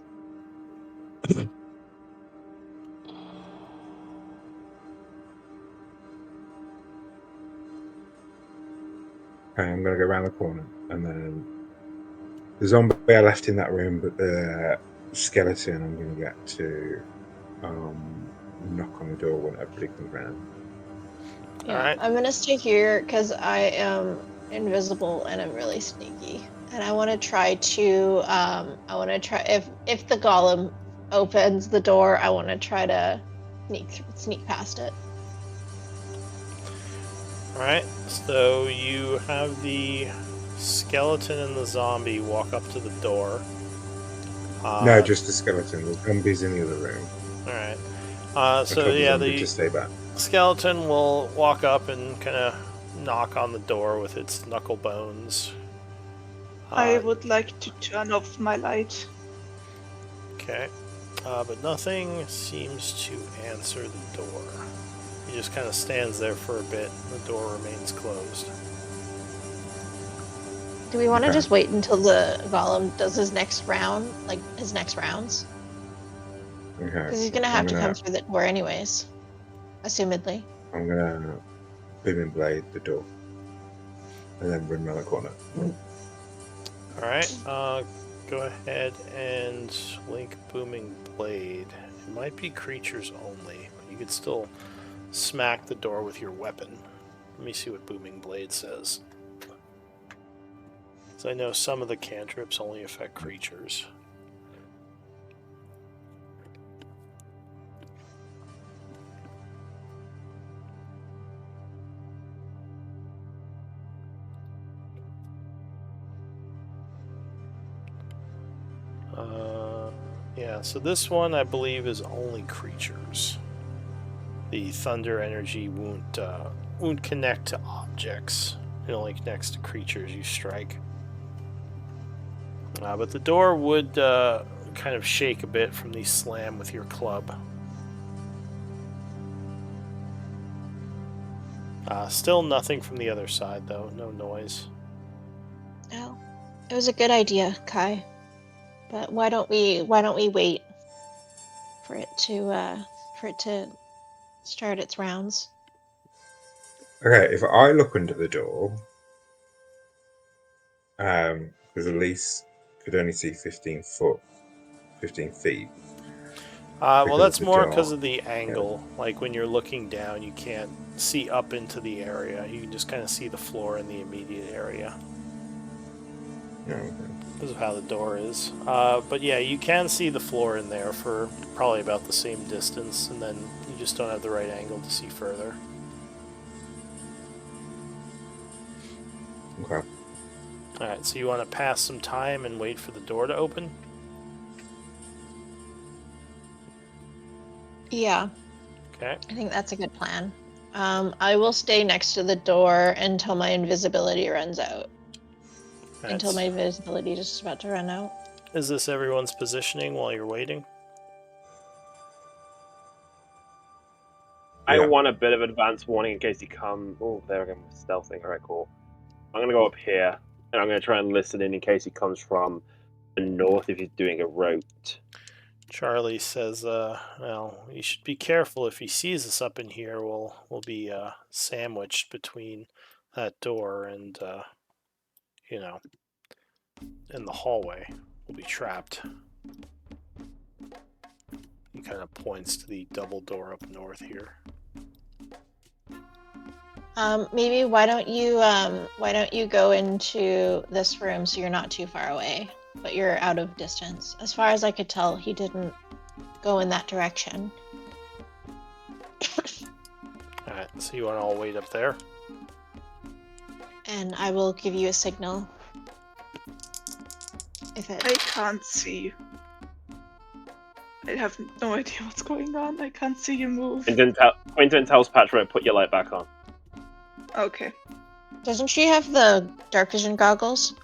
Okay, I'm gonna go around the corner and then the zombie I left in that room, but the skeleton I'm gonna get to knock on the door when everybody comes around. Yeah, Alright. I'm gonna stay here because I am invisible and I'm really sneaky. And I want to try to I want to try if the golem opens the door, I want to try to sneak past it. Alright, so you have the skeleton and the zombie walk up to the door. No, just the skeleton. The zombie's in the other room. Alright. I So told the yeah, zombie the to stay back. skeleton will walk up and kind of knock on the door with its knuckle bones. I would like to turn off my light. Okay. But nothing seems to answer the door. He just kind of stands there for a bit, and the door remains closed. Do we want to Okay. just wait until the golem does his next round, like his next rounds? Okay. Because he's gonna have to come through the door anyways, assumedly. I'm gonna booming blade the door and then run around the corner. Alright, go ahead and link Booming Blade. It might be creatures only, but you could still smack the door with your weapon. Let me see what Booming Blade says. So I know some of the cantrips only affect creatures. Yeah, so this one I believe is only creatures. The thunder energy won't connect to objects. It only connects to creatures you strike. But the door would kind of shake a bit from the slam with your club. Still nothing from the other side, though. No noise. Oh, it was a good idea, Kai. But why don't we wait for it to start its rounds? Okay, if I look under the door, because Elise could only see 15 feet. Well, Because that's of the more jar. because of the angle. Like when you're looking down, you can't see up into the area. You can just kind of see the floor in the immediate area. Okay. Because of how the door is. But yeah, you can see the floor in there for probably about the same distance, and then you just don't have the right angle to see further. Okay. Alright, so you want to pass some time and wait for the door to open? Yeah, Okay. I think that's a good plan. I will stay next to the door until my invisibility runs out. Until my invisibility is just about to run out. Is this everyone's positioning while you're waiting? I Yeah. want a bit of advance warning in case he comes. Oh, there again, stealthing. All right, cool. I'm gonna go up here, and I'm gonna try and listen in case he comes from the north if he's doing a route. Charlie says, well, you should be careful. If he sees us up in here, we'll be sandwiched between that door and, you know, in the hallway. We'll be trapped. He kind of points to the double door up north here. Maybe why don't you go into this room so you're not too far away, but you're out of distance. As far as I could tell, he didn't go in that direction. Alright, so you want to all wait up there? And I will give you a signal. If it I can't see. I have no idea what's going on. I can't see you move. Quentin tells Patrick, put your light back on. Okay. doesn't she have the dark vision goggles?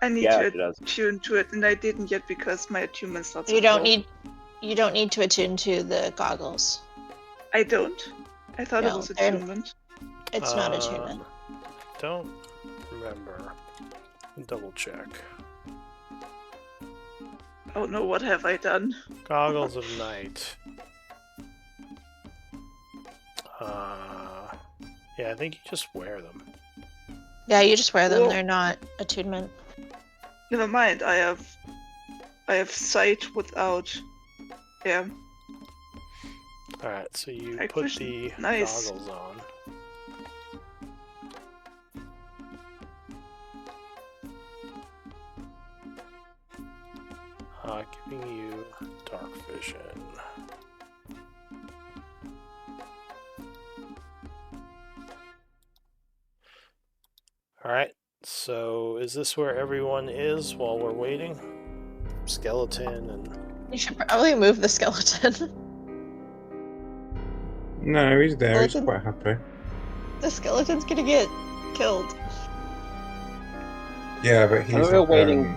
I need Yeah, to she does. attune to it, and I didn't yet because my attunement slots You are don't full. you don't need to attune to the goggles. I don't. I thought it No, was they're- attunement. It's not attunement. Don't remember. Double check. Oh no, what have I done? Goggles of night. Yeah, I think you just wear them. Yeah, you just wear them. Cool. They're not attunement. Never mind. I have sight without. Yeah. Alright, so you Night put vision. the Nice. goggles on. Giving you dark vision. Alright, so is this where everyone is while we're waiting? Skeleton and... You should probably move the skeleton. No, he's there. He's Skeleton? quite happy. The skeleton's gonna get killed. Yeah, but he's we're waiting.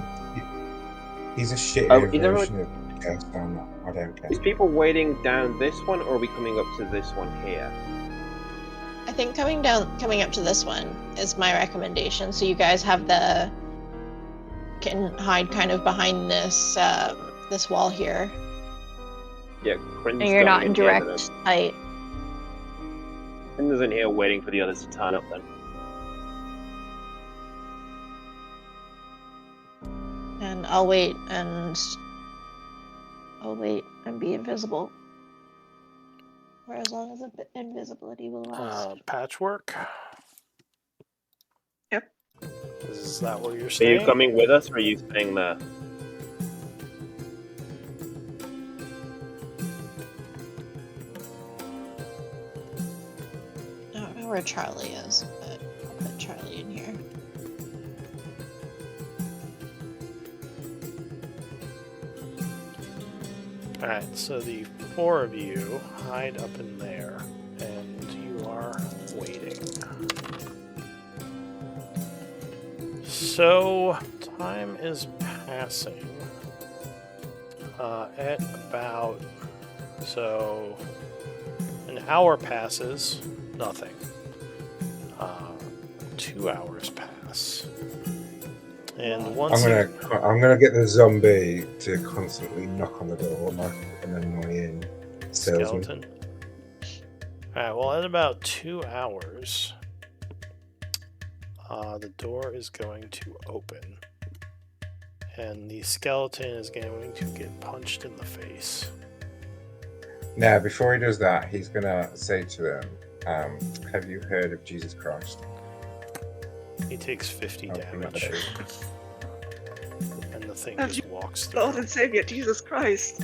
He's a shitty Oh, is version of Chaos. I don't care. Is people waiting down this one, or are we coming up to this one here? I think coming up to this one is my recommendation. So you guys have can hide kind of behind this this wall here, Yeah, Quinton's and you're not going in here, direct then. sight. Quinton's in here waiting for the others to turn up then. And I'll wait and be invisible for as long as the invisibility will last. patchwork? Yep. Is that where you're Are staying? you coming with us, or are you staying there? I don't know where Charlie is, but I'll put Charlie in here. Alright, so the four of you hide up in there, and you are waiting. So, time is passing at about, so an hour passes, nothing. 2 hours pass. And once I'm gonna get the zombie to constantly knock on the door like an annoying salesman. skeleton. Alright, well, at about 2 hours, the door is going to open, and the skeleton is going to get punched in the face. Now, before he does that, he's gonna say to them, "Have you heard of Jesus Christ?" He takes 50 Oh, damage, and the thing Have just walks Lord through. and Savior, Jesus Christ.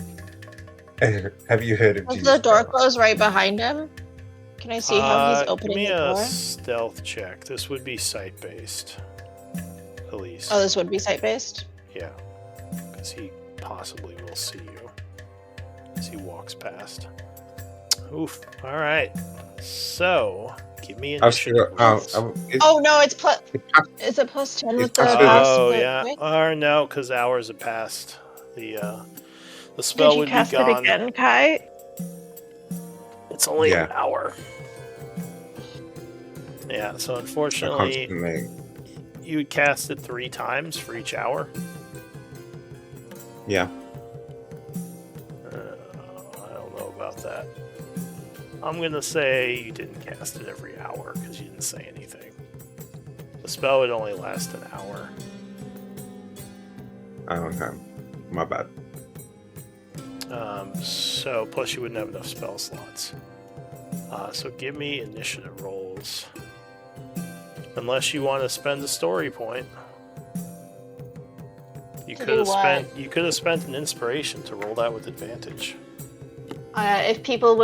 Have you heard of Does Jesus the door Christ? close right behind him? Can I see how he's opening give me the a door? stealth check. This would be sight-based, at least. Oh, this would be sight-based? Yeah, because he possibly will see you as he walks past. Oof. All right. So, give me I've still initiative got. rolls. Oh no, it's plus. It passed- Is it plus 10 It's with the plus pass? Oh, the yeah. quick? Or no, because hours have passed. The Did spell you would be cast it gone. again, Kai? It's only Yeah. an hour. Yeah, so I unfortunately, constantly. you would cast it 3 times for each hour. Yeah. I don't know about that. I'm going to say you didn't cast it every hour because you didn't say anything. The spell would only last an hour. Oh, okay. My bad. So, plus you wouldn't have enough spell slots. So give me initiative rolls. Unless you want to spend a story point. You To could have do what? spent an inspiration to roll that with advantage. If people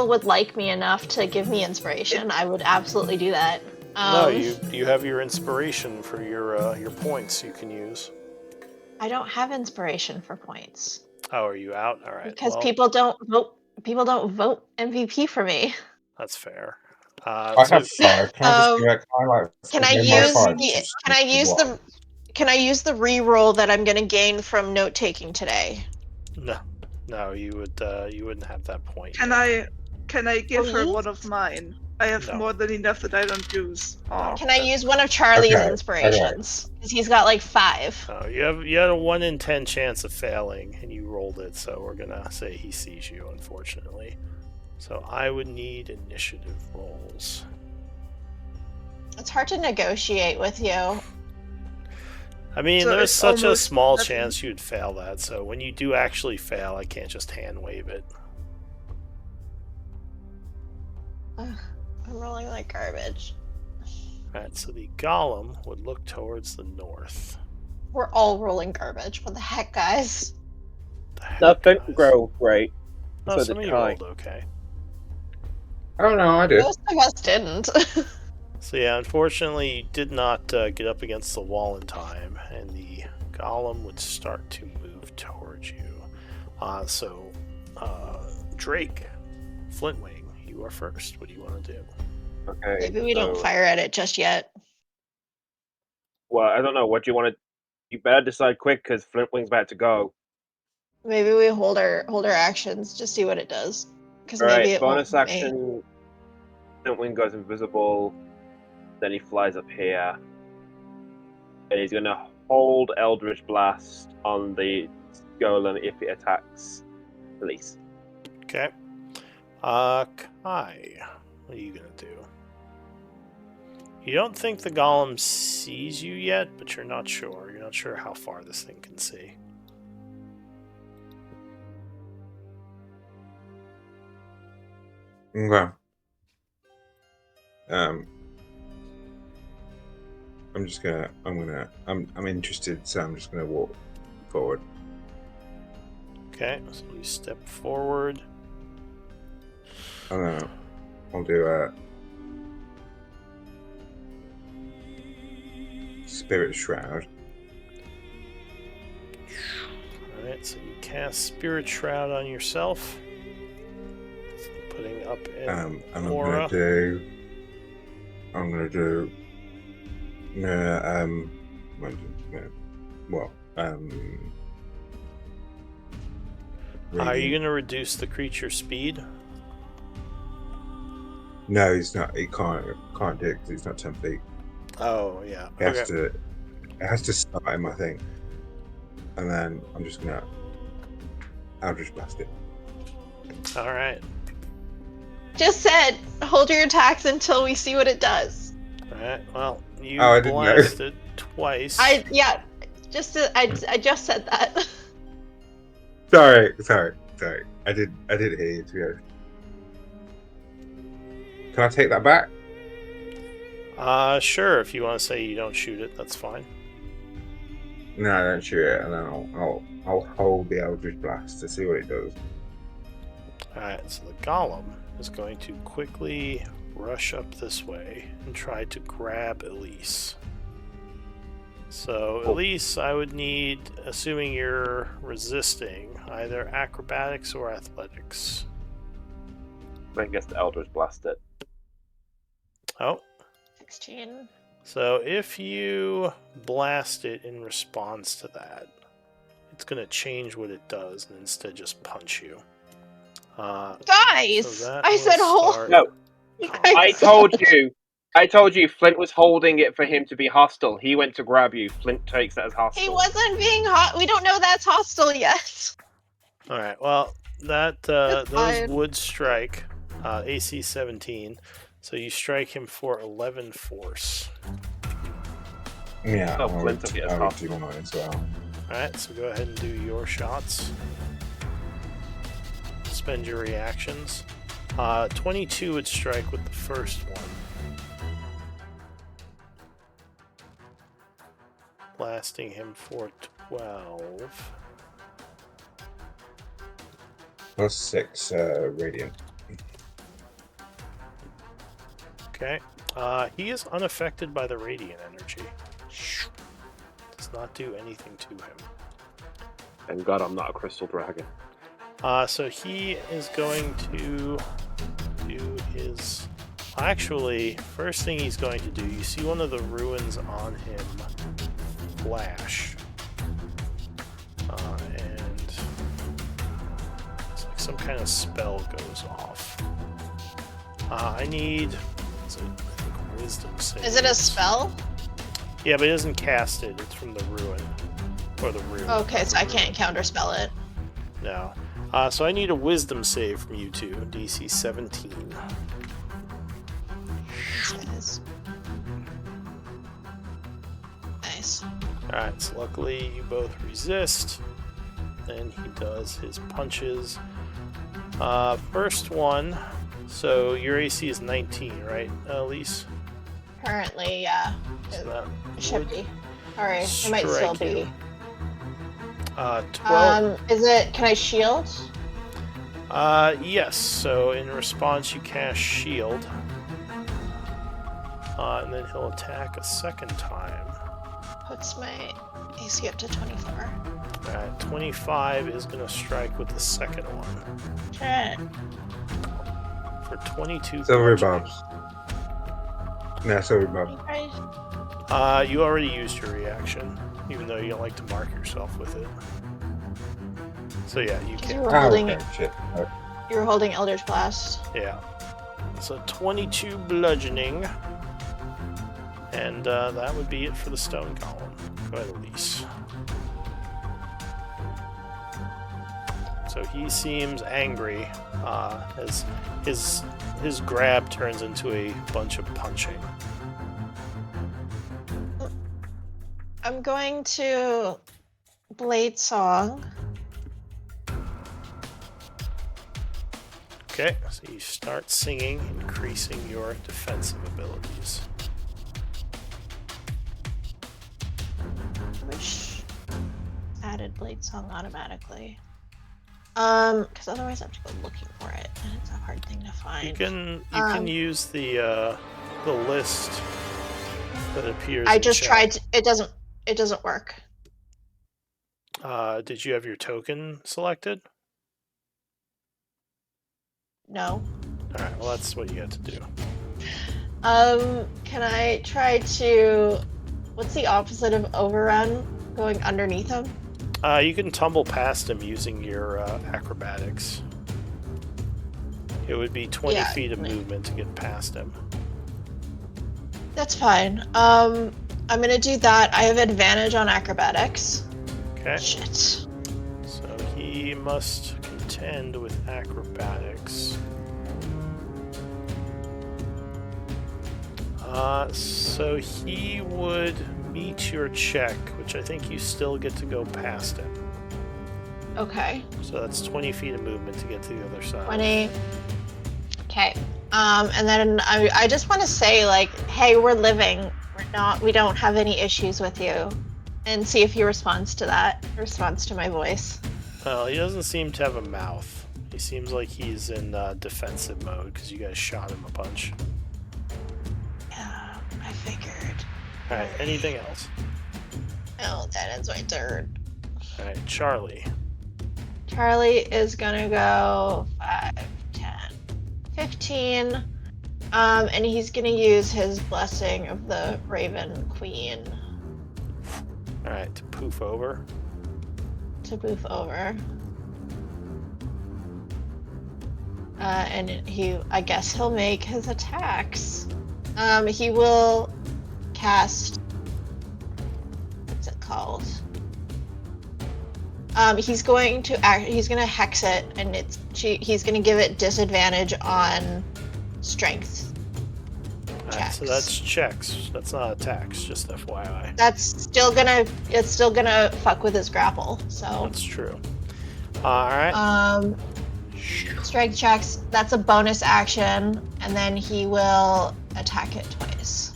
would like me enough to give me inspiration, I would absolutely do that. No, you have your inspiration for your points you can use. I don't have inspiration for points Oh, are you out? All right. because Well, people don't vote. People don't vote MVP for me. that's fair. I So have 5. Can I just get? Can I my use 5? the? Can I use the re-roll that I'm going to gain from note taking today? no, you wouldn't have that point. Can yet. I give her Please? one of mine? I have No. more than enough that I don't use. Oh. Can I use one of Charlie's Okay, inspirations? Because he's got like 5. Oh, you had a 1 in 10 chance of failing, and you rolled it. So we're gonna say he sees you, unfortunately. So I would need initiative rolls. It's hard to negotiate with you. I mean, So there's it's such a almost small nothing. chance you'd fail that. So when you do actually fail, I can't just hand wave it. Ugh, I'm rolling like garbage. Alright, so the golem would look towards the north. We're all rolling garbage. What the heck, guys? The heck, Nothing guys? grow great. Oh, So some of did you Kai. rolled okay. Oh no, I did. Most of us didn't. So yeah, unfortunately, you did not get up against the wall in time, and the golem would start to move towards you. Drake, Flintwing, you are first. What do you want to do? Okay. Maybe we don't so- fire at it just yet. Well, I don't know. What do you want to? You better decide quick, because Flintwing's about to go. Maybe we hold our actions, just see what it does. Because All maybe right. it Bonus won't hit me. action. Flintwing goes invisible. Then he flies up here, and he's gonna hold Eldritch Blast on the golem if it attacks Elise. Okay. Kai, what are you gonna do? You don't think the golem sees you yet, but you're not sure. You're not sure how far this thing can see. Okay. I'm interested, so I'm just gonna walk forward. Okay, so you step forward. I'll do a Spirit Shroud. Alright, so you cast Spirit Shroud on yourself. Putting up in And I'm aura. gonna do Are you going to reduce the creature's speed? No, he's not. He can't do it because he's not 10 feet. Oh, yeah. It has to start him, I think. And then I'm just gonna Eldritch Blast it. Alright. Just said, hold your attacks until we see what it does. Alright, well, you I didn't know. blasted twice. I just said that. Sorry. I did hear you, to be honest. Can I take that back? Sure, if you want to say you don't shoot it, that's fine. No, I don't shoot it, and then I'll hold the Eldritch Blast to see what it does. Alright, so the golem is going to quickly rush up this way and try to grab Elise. So, Elise, I would need, assuming you're resisting, either acrobatics or athletics. I guess the Eldritch Blast it. Oh, 16. so if you blast it in response to that, it's going to change what it does and instead just punch you. Guys! So that I will said hold. start- No, You I guys- told you Flint was holding it for him to be hostile. He went to grab you. Flint takes that as hostile. He wasn't being hot. We don't know that's hostile yet. All right. Well, that It's those fine. would strike AC 17. So you strike him for 11 force. Yeah, Oh, I Flint would, took it as I would hostile. do mine as well. All right. So go ahead and do your shots. Spend your reactions. 22 would strike with the first one. Blasting him for 12. Plus 6 radiant. Okay. He is unaffected by the radiant energy. Does not do anything to him. Thank God I'm not a crystal dragon. So he is going to do his... Actually, first thing he's going to do, you see one of the ruins on him flash. And it's like some kind of spell goes off. I need... Is it, I think, wisdom save. Is it a spell? Yeah, but it doesn't cast it. It's from the ruin. Or the rune. Okay, so I can't counterspell it. No. So I need a wisdom save from you two. DC 17. Nice. Nice. Alright, so luckily you both resist. And he does his punches. First one. So your AC is 19, right, Elise? Currently, yeah. So that It should would be. Alright, it might still strike be. you. 12. Is it, can I shield? Yes. So in response, you cast shield. And then he'll attack a second time. Puts my AC up to 24. Alright, 25 is going to strike with the second one. Shit. For 22 Silver bludgeoning. bobs. No, silver bob. You already used your reaction, even though you don't like to mark yourself with it. So yeah, you You can. were Oh, holding okay, shit. Oh, You were holding Eldritch Blast. Yeah. So 22 bludgeoning. And that would be it for the stone column. Go ahead, Elise. So he seems angry as his grab turns into a bunch of punching. I'm going to Blade Song. Okay, so you start singing, increasing your defensive abilities. Which added Blade Song automatically. Because otherwise I have to go looking for it, and it's a hard thing to find. You can use the list that appears. I in just chat. tried to, it doesn't work. Did you have your token selected? No. Alright, well that's what you have to do. Can I try to, what's the opposite of overrun? Going underneath him? You can tumble past him using your acrobatics. It would be 20 Yeah, feet of like- movement to get past him. That's fine. I'm gonna do that. I have advantage on acrobatics. Okay, Shit. so he must contend with acrobatics. So he would meet your check, which I think you still get to go past him. Okay. So that's 20 feet of movement to get to the other side. 20. Okay. And then I just want to say, like, hey, we're living. We don't have any issues with you. And see if he responds to that. Responds to my voice. Well, he doesn't seem to have a mouth. He seems like he's in defensive mode because you guys shot him a bunch. Yeah, I figured. Alright, anything else? Oh, that ends my turn. Alright, Charlie. Charlie is gonna go 5, 10, 15. And he's gonna use his blessing of the Raven Queen Alright, to poof over. to boof over. And I guess he'll make his attacks. He will cast. What's it called? He's going to hex it, and he's going to give it disadvantage on strength Alright, checks. so that's checks. That's not attacks, just FYI. It's still gonna fuck with his grapple. So That's true. Alright. Strength checks. That's a bonus action, and then he will attack it twice.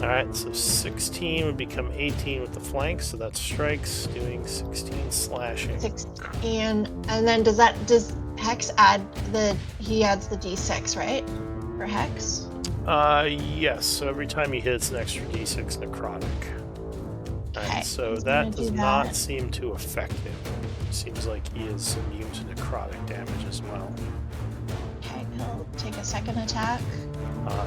Alright, so 16 would become 18 with the flanks, so that's strikes, doing 16 slashing. 16, and then does Hex add he adds the D6, right? For Hex? Yes, so every time he hits an extra d6 necrotic. Okay, Alright, so he's that gonna does do not that. seem to affect him. Seems like he is immune to necrotic damage as well. Okay, he'll take a second attack.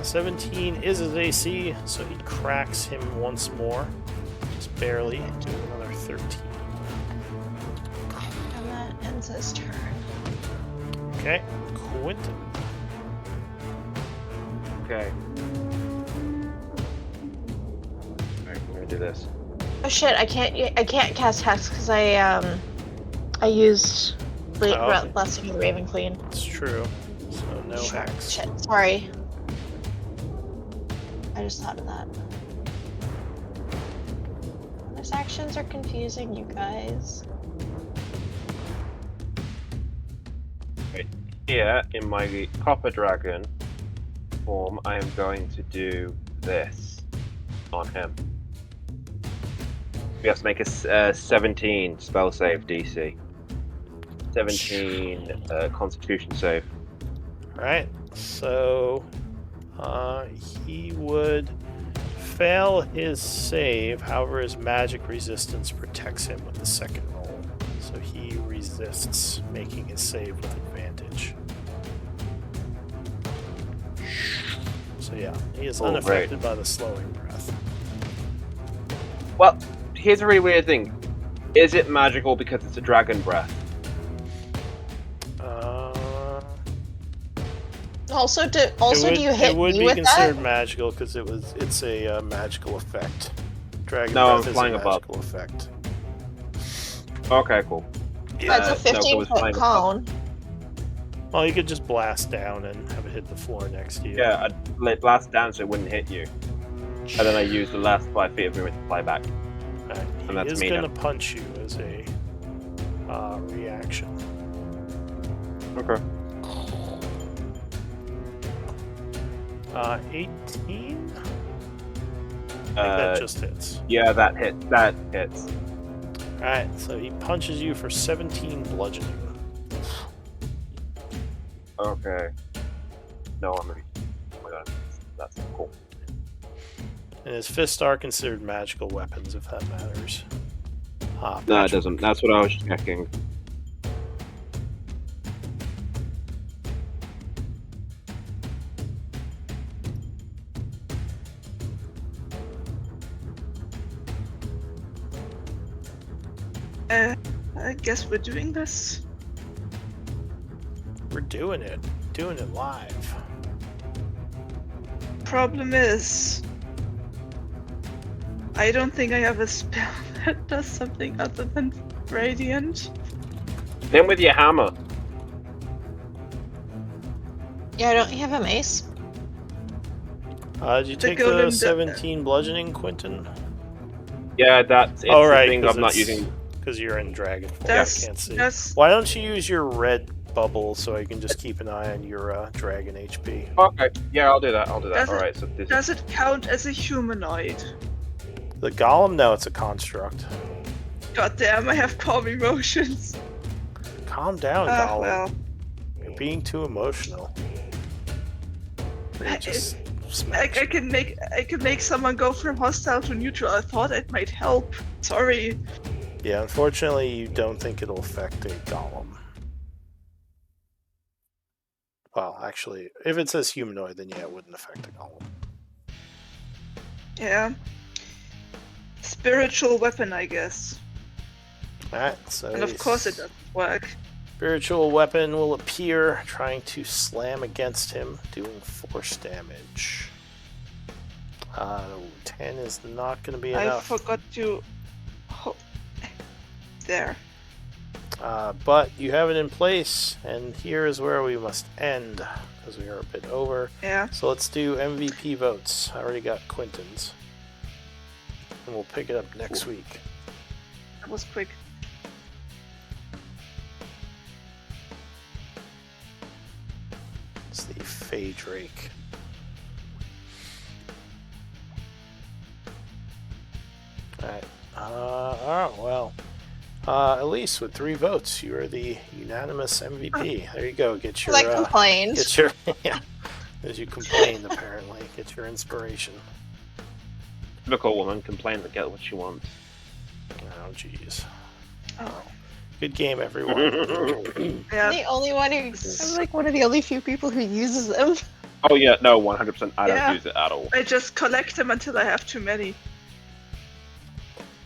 17 is his AC, so he cracks him once more. Just barely, doing another 13. And that ends his turn. Okay, Quentin. Okay. Alright, I'm gonna do this. Oh shit! I can't cast Hex because I used Oh. Blessing of the Raven Queen. It's true. So no Sure. hex. Shit, sorry. I just thought of that. Bonus actions are confusing, you guys. Here, in my Copper Dragon form, I am going to do this on him. We have to make a 17 spell save DC. 17 Constitution save. Alright, so he would fail his save, however his magic resistance protects him with the second roll. So he resists making his save with advantage. So yeah, he is Oh, unaffected by the slowing breath. Well, here's a really weird thing. Is it magical because it's a dragon breath? Also, do you hit It would me be with considered that? magical because it's a magical effect. Dragon No, breath I'm is flying a above. magical effect. Okay, cool. That's a no, 15 it was foot flying cone. Well, you could just blast down and have it hit the floor next to you. Yeah, I'd let it blast down so it wouldn't hit you. And then I use the last 5 feet of movement to fly back. Alright, And he that's is me going to now. punch you as a reaction. Okay. 18? I think that Uh, just hits. yeah, that hits. Alright, so he punches you for 17 bludgeoning. Okay. No, I'm ready. Oh my god, that's cool. And his fists are considered magical weapons, if that matters. No, it Patrick. doesn't. That's what I was checking. I guess we're doing this. We're doing it. Doing it live. Problem is, I don't think I have a spell that does something other than radiant. Then with your hammer. Yeah, don't you have a mace? Did you The take the golem 17 bludgeoning, Quentin? Yeah, that's it's Oh, the right, thing 'cause I'm not it's- using. Because you're in dragon form. I Does can't see. does Why don't you use your red bubble so I can just keep an eye on your dragon HP? Okay, yeah, I'll do that. Does it- Alright, so this does it count as a humanoid? The golem? No, it's a construct. God damn, I have calm emotions. Calm down, Ah, golem. well. You're being too emotional. I- It just I smacks you. can make someone go from hostile to neutral. I thought it might help. Sorry. Yeah, unfortunately, you don't think it'll affect a golem. actually, if it says humanoid, then yeah, it wouldn't affect the golem. Yeah. Spiritual weapon, I guess. Alright, so And of course it doesn't work. spiritual weapon will appear, trying to slam against him, doing force damage. 10 is not going to be I enough. forgot to... There. But you have it in place, and here is where we must end, because we are a bit over. Yeah. So let's do MVP votes. I already got Quinton's. And we'll pick it up next week. That was quick. It's the Fey Drake. Alright. Oh, well. Elise, with 3 votes, you are the unanimous MVP. There you go. Get your... Like complained. Get your... Yeah. As you complained, apparently. Get your inspiration. Typical woman complain to get what she wants. Oh, jeez. Oh. Good game, everyone. Yeah. The only one who... I'm like one of the only few people who uses them. Oh yeah, no, 100%. I don't Yeah. use it at all. I just collect them until I have too many.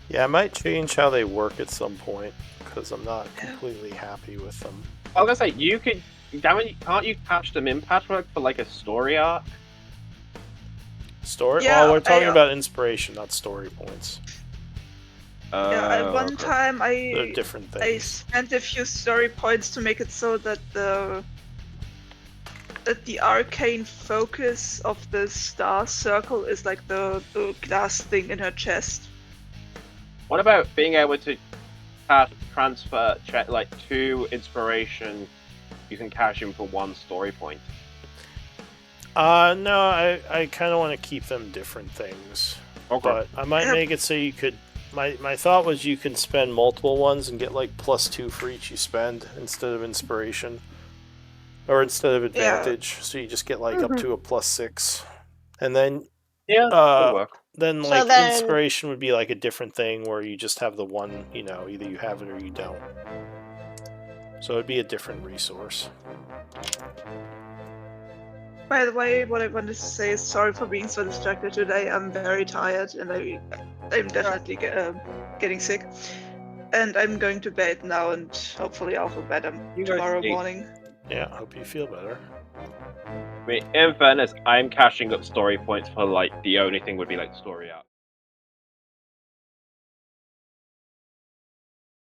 Yeah, I might change how they work at some point, because I'm not completely happy with them. I was gonna say, you could... Damn it, can't you patch them in Patchwork for like a story arc? Story? Yeah, well, we're talking I, about inspiration, not story points. Yeah, at one Okay. time They're different I things. spent a few story points to make it so that the arcane focus of the star circle is like the glass thing in her chest. What about being able to transfer like 2 inspiration? You can cash in for 1 story point. No, I kind of want to keep them different things. Okay. But I might make it so you could... My thought was you can spend multiple ones and get like +2 for each you spend instead of inspiration. Or instead of advantage. So you just get like up to a +6. And then... Yeah, that'll work. Then, So like, then- inspiration would be like a different thing where you just have the one, you know, either you have it or you don't. So it'd be a different resource. By the way, what I wanted to say is sorry for being so distracted today. I'm very tired and I'm definitely getting sick. And I'm going to bed now and hopefully I'll feel better You guys tomorrow eat. morning. Yeah, hope you feel better. I mean, in fairness, I'm cashing up story points for like the only thing would be like story arc.